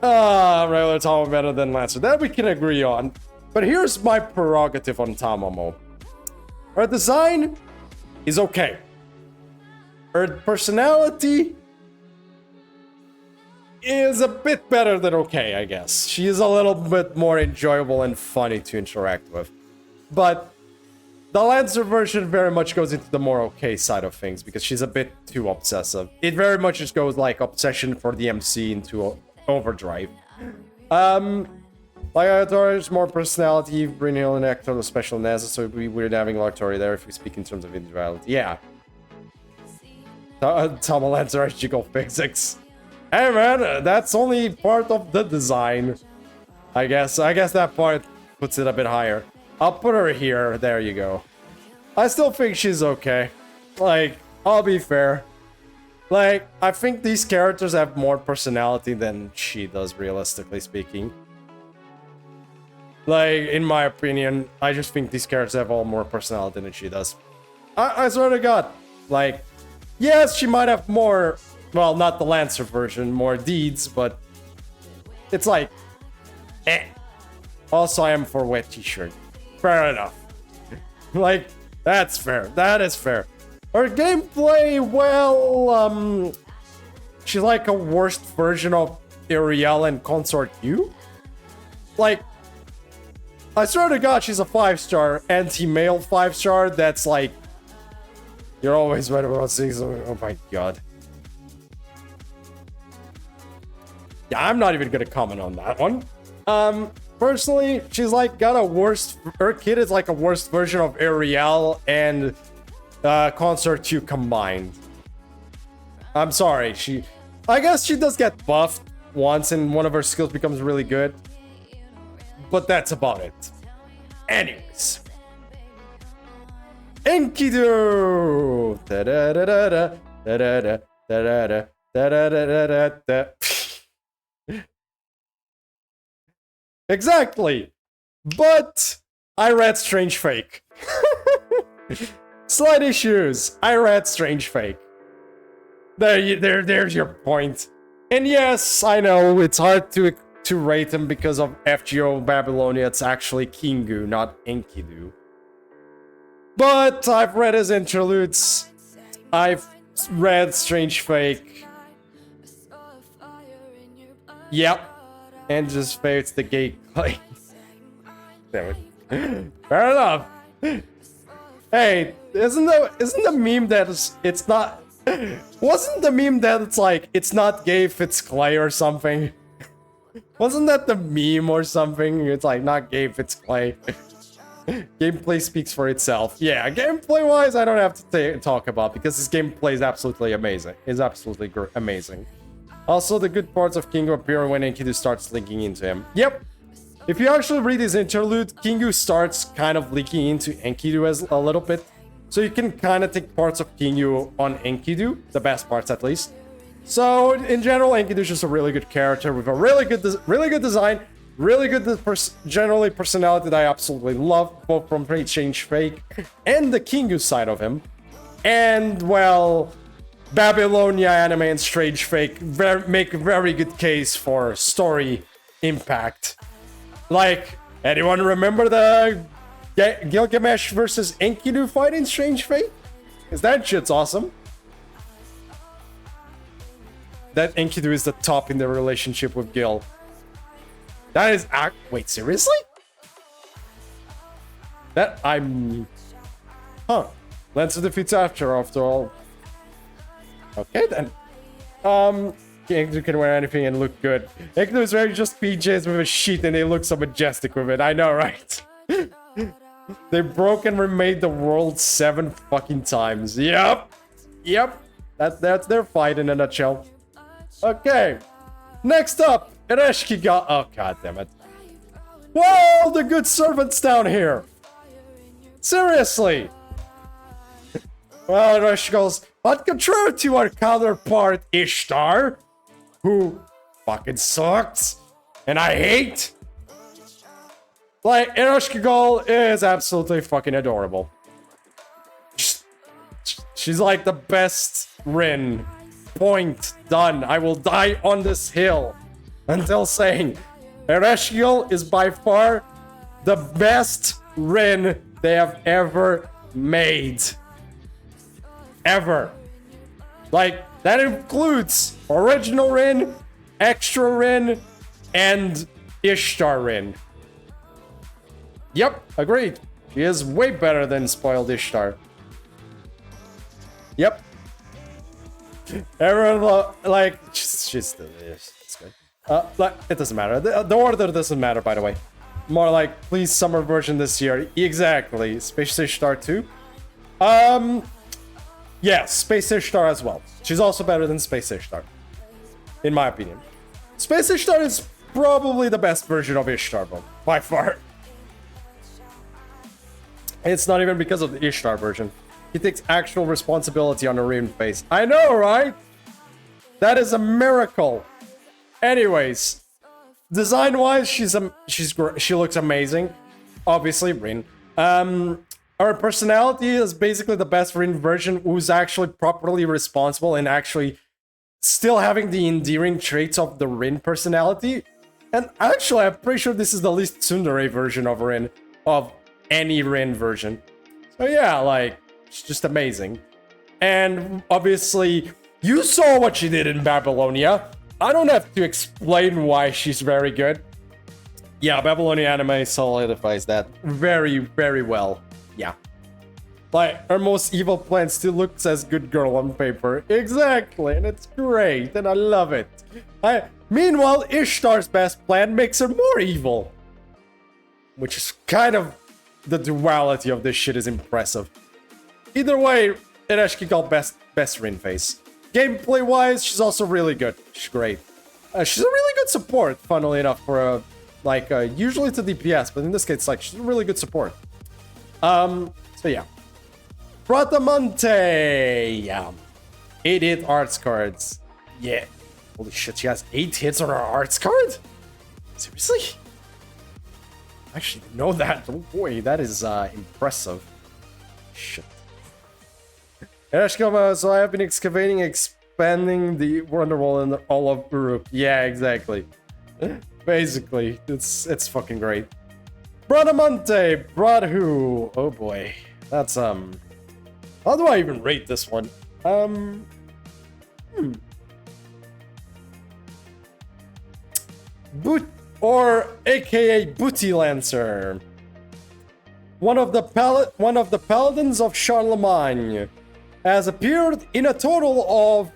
Regular Tamamo better than Lancer. That we can agree on. But here's my prerogative on Tamamo. Her design is okay. Her personality is a bit better than okay, I guess. She is a little bit more enjoyable and funny to interact with. But the Lancer version very much goes into the more okay side of things because she's a bit too obsessive. It very much just goes like obsession for the MC into overdrive. Like Lartoria's more personality, Brynhild and Hector the special Neza, so it'd be weird having Lartoria there if we speak in terms of individuality. Yeah. Tamamo Lancer has jiggle physics. Hey man, that's only part of the design. I guess that part puts it a bit higher. I'll put her here. There you go. I still think she's okay. Like, I'll be fair. Like, I think these characters have more personality than she does, realistically speaking. Like, in my opinion, I just think these characters have all more personality than she does. I swear to God. Like, yes, she might have more... Well, not the Lancer version, more deeds, but... It's like... Eh. Also, I am for wet t-shirt. Fair enough. Like, that's fair. That is fair. Her gameplay, well, she's like a worst version of Ariel and Consort U. Like, I swear to God, she's a 5-star, anti-male 5-star that's like... You're always right about seeing something. Oh my God. Yeah, I'm not even gonna comment on that one. Personally, she's like got a worst... Her kid is like a worst version of Ariel and Consort 2 combined. I'm sorry, I guess she does get buffed once and one of her skills becomes really good. But that's about it. Anyways. Enkidu! Da-da-da-da-da, da-da-da, da-da-da, da-da-da-da-da. Exactly. But I read Strange Fake. Slight issues. I read Strange Fake. There's your point. And yes, I know it's hard to rate him because of FGO Babylonia. It's actually Kingu, not Enkidu. But I've read his interludes. I've read Strange Fake. Yep. And just fates the gay claim. Damn it. Fair enough. Hey, isn't the meme that it's not... Wasn't the meme that it's like, it's not gay if it's clay or something? Wasn't that the meme or something? It's like, not gay if it's clay. Gameplay speaks for itself. Yeah, gameplay-wise, I don't have to talk about because this gameplay is absolutely amazing. It's absolutely amazing. Also, the good parts of Kingo appear when Enkidu starts linking into him. Yep. If you actually read his interlude, Kingu starts kind of leaking into Enkidu as a little bit. So you can kind of take parts of Kingu on Enkidu, the best parts at least. So in general, Enkidu is just a really good character with a really good design, really good generally personality that I absolutely love, both from Change Fake and the Kingu side of him. And well, Babylonia anime and Strange Fake make a very good case for story impact. Like, anyone remember the Gilgamesh versus Enkidu fight in Strange Fate? Because that shit's awesome. That Enkidu is the top in the relationship with Gil. That is... Wait, seriously? That I'm... Huh. Lens of defeats after all. Okay, then. Enkidu can wear anything and look good. Enkidu is wearing just PJs with a sheet and they look so majestic with it. I know, right? They broke and remade the world 7 fucking times. Yep. That's their fight in a nutshell. Okay. Next up, Ereshki got... Oh, god damn it. Whoa, the good servants down here. Seriously. Well, Ereshki goes, but contrary to our counterpart Ishtar, who fucking sucks, and I hate... Like, Eroshkigal is absolutely fucking adorable. She's like the best Rin. Point. Done. I will die on this hill until saying Ereshkigal is by far the best Rin they have ever made. Ever. Like, that includes original Rin, extra Rin, and Ishtar Rin. Yep, agreed. She is way better than spoiled Ishtar. Yep. Everyone, like, she's it's good. Like, it doesn't matter. The order doesn't matter, by the way. More like, please, summer version this year. Exactly. Space Ishtar 2. Yeah, Space Ishtar as well. She's also better than Space Ishtar, in my opinion. Space Ishtar is probably the best version of Ishtar, though, by far. It's not even because of the Ishtar version. He takes actual responsibility on the Rin face. I know, right? That is a miracle. Anyways, design-wise, she looks amazing. Obviously, Rin. Her personality is basically the best Rin version who's actually properly responsible and actually still having the endearing traits of the Rin personality. And actually, I'm pretty sure this is the least tsundere version of Rin, of any Rin version. So yeah, like, it's just amazing. And obviously, you saw what she did in Babylonia. I don't have to explain why she's very good. Yeah, Babylonia anime solidifies that very, very well. Yeah. Like, her most evil plan still looks as good girl on paper. Exactly, and it's great, and I love it. Meanwhile, Ishtar's best plan makes her more evil. Which is kind of... The duality of this shit is impressive. Either way, Ereshki got best Rin face. Gameplay wise, she's also really good. She's great. She's a really good support, funnily enough, for usually it's a DPS, but in this case, like, she's a really good support. So yeah. Bratamonte! Yeah. 8 hit arts cards. Yeah. Holy shit, she has 8 hits on her arts card? Seriously? I actually didn't know that. Oh boy, that is impressive. Shit. So I have been excavating, expanding the Wonderwall in all of Uruk. Yeah, exactly. Basically, it's fucking great. Bradamonte, Bradhu. Oh boy, that's how do I even rate this one? Boot. Or aka Booty Lancer. One of the paladins of Charlemagne has appeared in a total of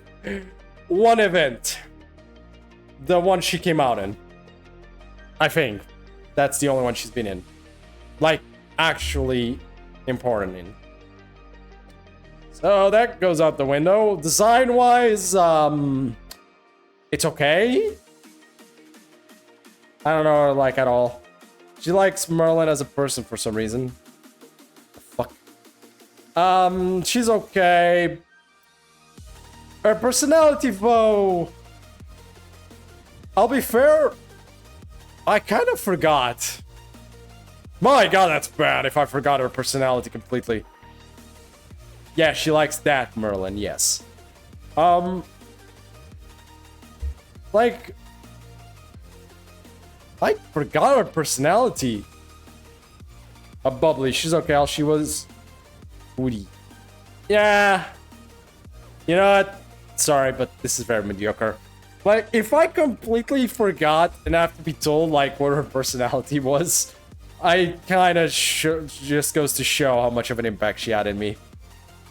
1 event. The one she came out in. I think. That's the only one she's been in. Like, actually important in. So that goes out the window. Design-wise, it's okay. I don't know, like, at all. She likes Merlin as a person for some reason. Fuck. She's okay. Her personality, though... I'll be fair, I kind of forgot. My god, that's bad if I forgot her personality completely. Yeah, she likes that Merlin, yes. Like... I forgot her personality. A bubbly, she's okay. All she was... Woody. Yeah. You know what? Sorry, but this is very mediocre. Like, if I completely forgot and have to be told, like, what her personality was, I kind of just goes to show how much of an impact she had in me.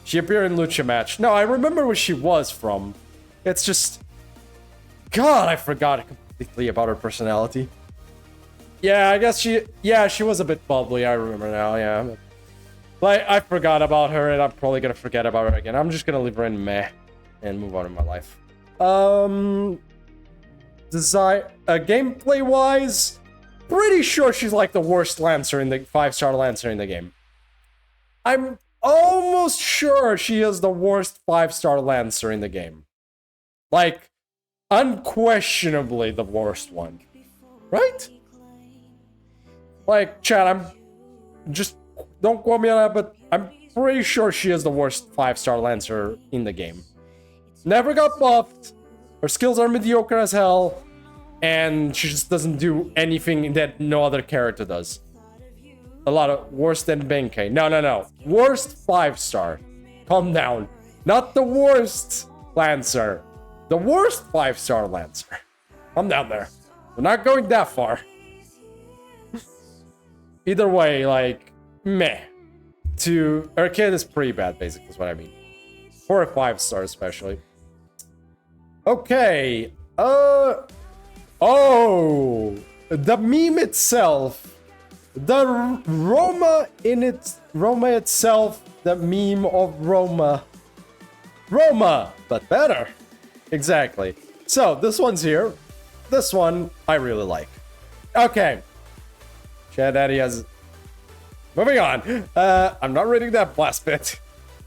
She appeared in Lucha Match. No, I remember where she was from. It's just... God, I forgot completely about her personality. Yeah, I guess she... Yeah, she was a bit bubbly, I remember now, yeah. Like, I forgot about her, and I'm probably gonna forget about her again. I'm just gonna leave her in meh and move on in my life. Gameplay-wise, pretty sure she's like the worst Lancer in the 5-star Lancer in the game. I'm almost sure she is the worst 5-star Lancer in the game. Like, unquestionably the worst one. Right? Like, chat, I'm just... Don't quote me on that, but I'm pretty sure she is the worst 5-star Lancer in the game. Never got buffed. Her skills are mediocre as hell. And she just doesn't do anything that no other character does. A lot of... Worse than Benkei. No. Worst 5-star. Calm down. Not the worst Lancer. The worst 5-star Lancer. I'm down there. We're not going that far. Either way, like... Meh. Her kid is pretty bad, basically, is what I mean. 4 or 5-star, especially. Okay. Oh! The meme itself. The Roma itself. The meme of Roma. Roma, but better. Exactly. So, this one's here. This one, I really like. Okay. Chad Daddy has... Moving on. I'm not reading that last bit.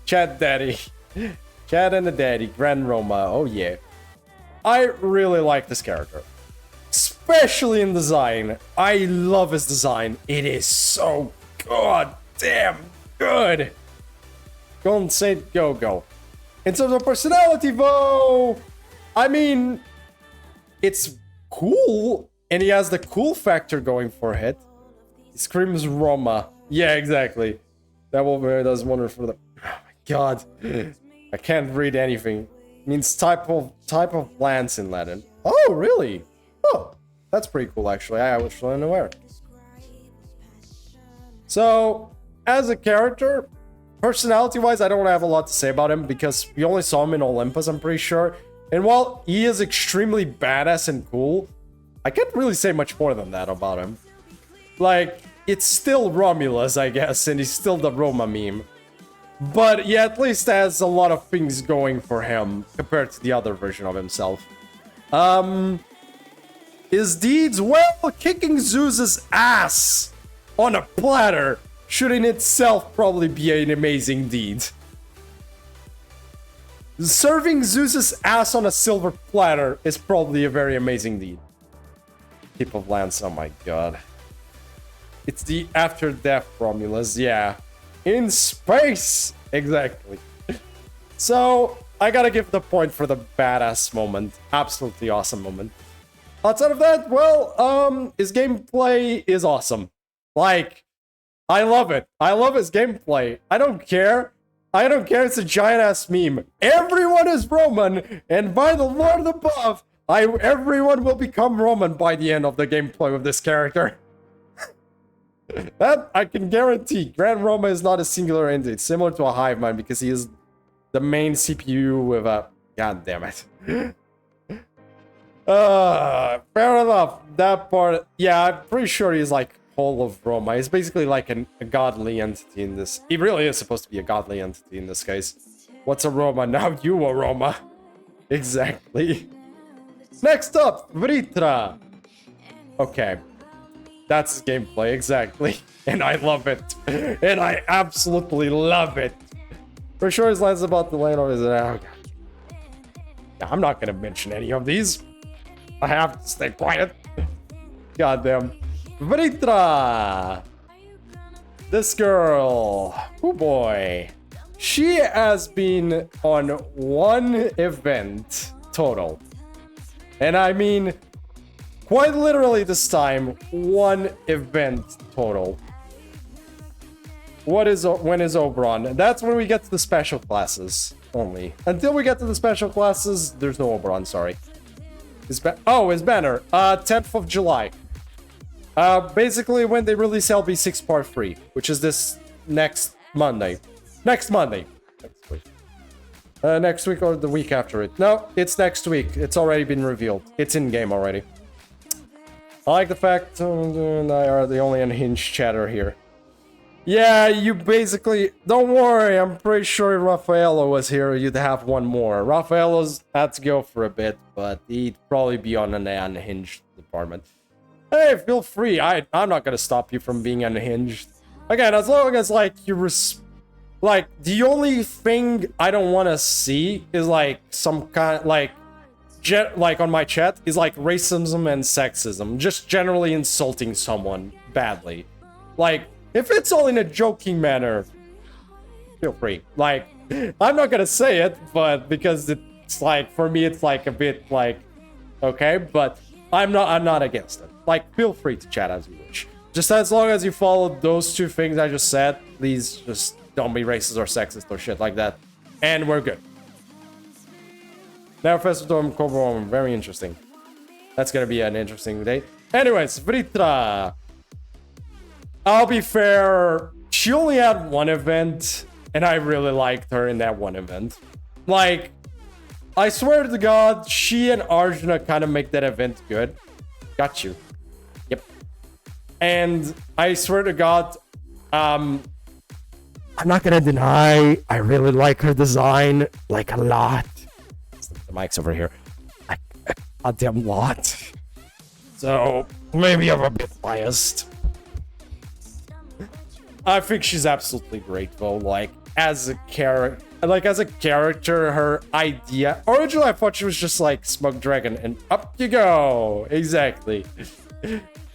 Chad Daddy. Chad and the Daddy. Grand Roma. Oh, yeah. I really like this character. Especially in design. I love his design. It is so goddamn good. Golden Saint Go-Go. In terms of personality, though, I mean, it's cool. And he has the cool factor going for it. He screams Roma. Yeah, exactly. That Wolverine does wonder for the... Oh my god. I can't read anything. It means type of lance in Latin. Oh, really? Oh, that's pretty cool, actually. I was really unaware. So, as a character, personality-wise, I don't have a lot to say about him because we only saw him in Olympus, I'm pretty sure. And while he is extremely badass and cool, I can't really say much more than that about him. Like... It's still Romulus, I guess, and he's still the Roma meme. But he at least has a lot of things going for him compared to the other version of himself. His deeds, well, kicking Zeus's ass on a platter should in itself probably be an amazing deed. Serving Zeus's ass on a silver platter is probably a very amazing deed. Tip of Lance, oh my god. It's the after death Romulus, yeah. In space! Exactly. So, I gotta give the point for the badass moment. Absolutely awesome moment. Outside of that, well, his gameplay is awesome. Like, I love it. I love his gameplay. I don't care. It's a giant-ass meme. Everyone is Roman, and by the Lord above, everyone will become Roman by the end of the gameplay of this character. That I can guarantee. Grand Roma is not a singular entity. It's similar to a hive mind because he is the main CPU with a... God damn it. Fair enough. That part... Yeah, I'm pretty sure he's like whole of Roma. He's basically like a godly entity in this. He really is supposed to be a godly entity in this case. What's a Roma? Now you a Roma. Exactly. Next up, Vritra. Okay. That's his gameplay, exactly. And I love it. And I absolutely love it. For sure his lines about the lane is... Oh, God. I'm not gonna mention any of these. I have to stay quiet. Goddamn. Vritra! This girl. Oh boy. She has been on one event total. And I mean, quite literally this time, one event total. When is Oberon? That's when we get to the special classes only. Until we get to the special classes, there's no Oberon, sorry. His banner. 10th of July. Basically when they release LB6 Part 3, which is this next Monday. Next Monday. Next week. Next week or the week after it. No, it's next week. It's already been revealed. It's in-game already. I like the fact and I are the only unhinged chatter here. Yeah, you basically... Don't worry, I'm pretty sure if Raffaello was here, you'd have one more. Raffaello's had to go for a bit, but he'd probably be on an unhinged department. Hey, feel free. I'm not gonna stop you from being unhinged. Again, as long as, like, you like, the only thing I don't want to see is, like, some kind... Like on my chat, is, like, racism and sexism. Just generally insulting someone badly. Like... If it's all in a joking manner, feel free. Like, I'm not gonna say it, but because it's like, for me, it's like a bit like, okay, but I'm not against it. Like, feel free to chat as you wish. Just as long as you follow those two things I just said, please just don't be racist or sexist or shit like that. And we're good. Now, Festival Cobra, very interesting. That's gonna be an interesting day. Anyways, Vritra. I'll be fair, she only had one event, and I really liked her in that one event. Like, I swear to God, she and Arjuna kind of make that event good. Got you. Yep. And I swear to God, I'm not gonna deny, I really like her design, like a lot. The mic's over here. Like a goddamn lot. So, maybe I'm a bit biased. I think she's absolutely great though, like, as a character, her idea... Originally, I thought she was just like Smug Dragon, and up you go! Exactly.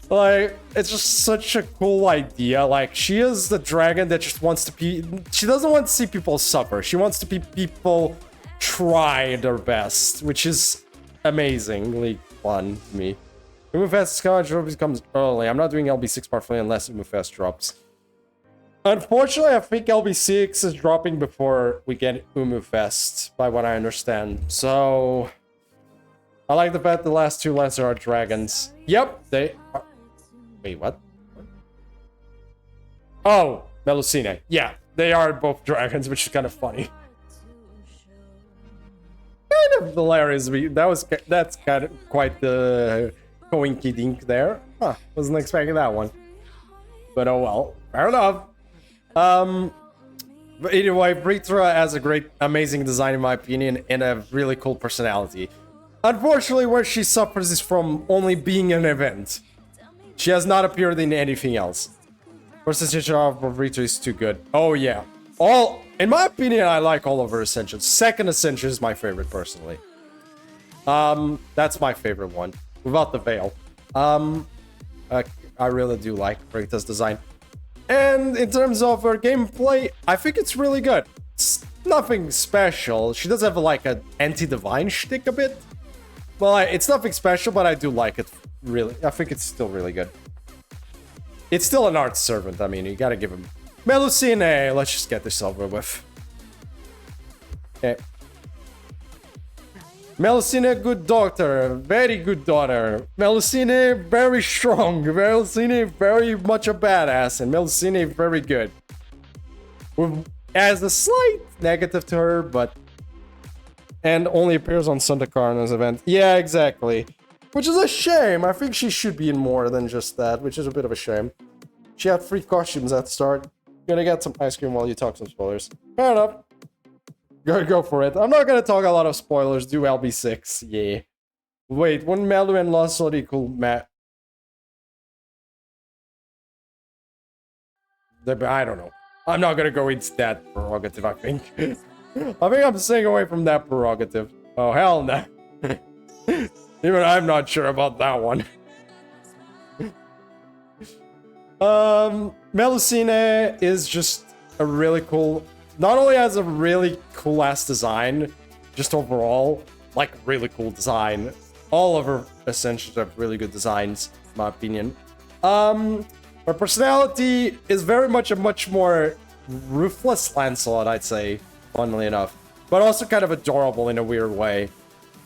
Like, it's just such a cool idea. Like, she is the dragon that just wants to be... She doesn't want to see people suffer. She wants to see people try their best, which is amazingly fun to me. UmuFest Scourge comes early. I'm not doing LB6 Part 3 unless UmuFest drops. Unfortunately, I think LB6 is dropping before we get UmuFest, by what I understand. So, I like the fact the last two Lancer are dragons. Yep, they are... Wait, what? Oh, Melusine. Yeah, they are both dragons, which is kind of funny. Kind of hilarious. That's kind of quite the coinky dink there. Huh, wasn't expecting that one. But oh well, fair enough. But anyway, Vritra has a great, amazing design in my opinion, and a really cool personality. Unfortunately, where she suffers is from only being an event. She has not appeared in anything else. First essential of Vritra is too good. Oh yeah. In my opinion, I like all of her essentials. Second essential is my favorite personally. That's my favorite one. Without the veil. I really do like Vritra's design. And in terms of her gameplay, I think it's really good. It's nothing special. She does have like an anti-divine shtick a bit. Well, it's nothing special, but I do like it, really. I think it's still really good. It's still an art servant, I mean, you gotta give him... Melusine, let's just get this over with. Okay. Melusine, good daughter, very good daughter. Melusine, very strong. Melusine, very much a badass. And Melusine, very good. As a slight negative to her, but... And only appears on Santa Carna's event. Yeah, exactly. Which is a shame. I think she should be in more than just that, which is a bit of a shame. She had 3 costumes at the start. Gonna get some ice cream while you talk some spoilers. Fair enough. Go for it. I'm not gonna talk a lot of spoilers. Do LB6. Yeah. Wait, wouldn't Melu and Lost Sword equal I don't know. I'm not gonna go into that prerogative, I think. I think I'm staying away from that prerogative. Oh, hell no. Even I'm not sure about that one. Melusine is just a really cool... Not only has a really cool-ass design, just overall, like, really cool design. All of her Ascensions have really good designs, in my opinion. Her personality is very much a much more ruthless Lancelot, I'd say, funnily enough. But also kind of adorable in a weird way.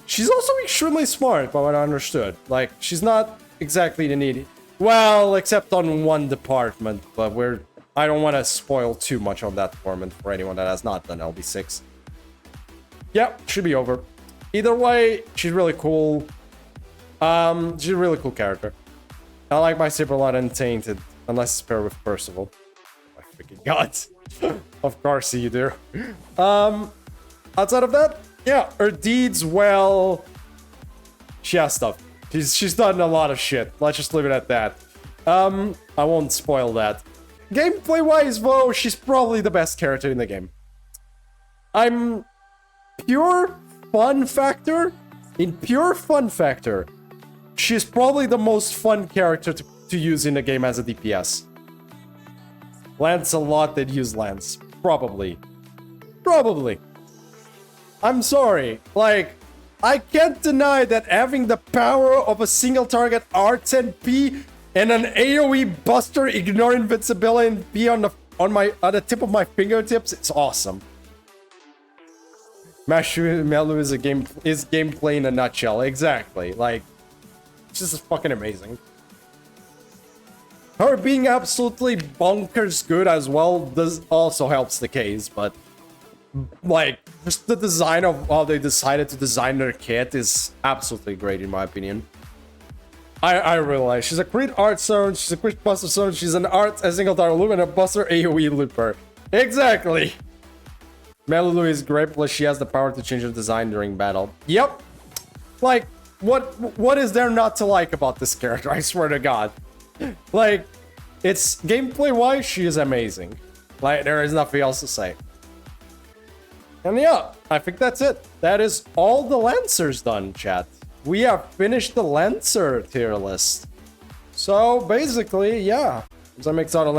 She's also extremely smart, by what I understood. Like, she's not exactly the needy. Well, except on one department, but I don't want to spoil too much on that department for anyone that has not done LB6. Yep, should be over. Either way, she's really cool. She's a really cool character. I like my Saber a lot Untainted, unless it's paired with Percival. Oh my freaking god. Of course you do. Outside of that, yeah, her deeds, well, she has stuff. She's done a lot of shit. Let's just leave it at that. I won't spoil that. Gameplay-wise, though, she's probably the best character in the game. I'm pure fun factor. In pure fun factor, she's probably the most fun character to use in the game as a DPS. Lance a lot that use Lance. Probably. Probably. I'm sorry. Like, I can't deny that having the power of a single target R10P and an AoE buster ignore invincibility and be on the tip of my fingertips, it's awesome. Melu is gameplay in a nutshell. Exactly. Like, it's just fucking amazing. Her being absolutely bonkers good as well also helps the case, but like, just the design of how they decided to design their kit is absolutely great in my opinion. I realize she's a crit art zone, she's a crit buster zone, she's an art a single target loop and a buster AoE looper. Exactly. Melulu is great, plus she has the power to change her design during battle. Yep. Like, what is there not to like about this character? I swear to God. Like, it's gameplay-wise, she is amazing. Like, there is nothing else to say. And yeah, I think that's it. That is all the Lancers done, chat. We have finished the Lancer tier list. So, basically, yeah. As I make out a Lancer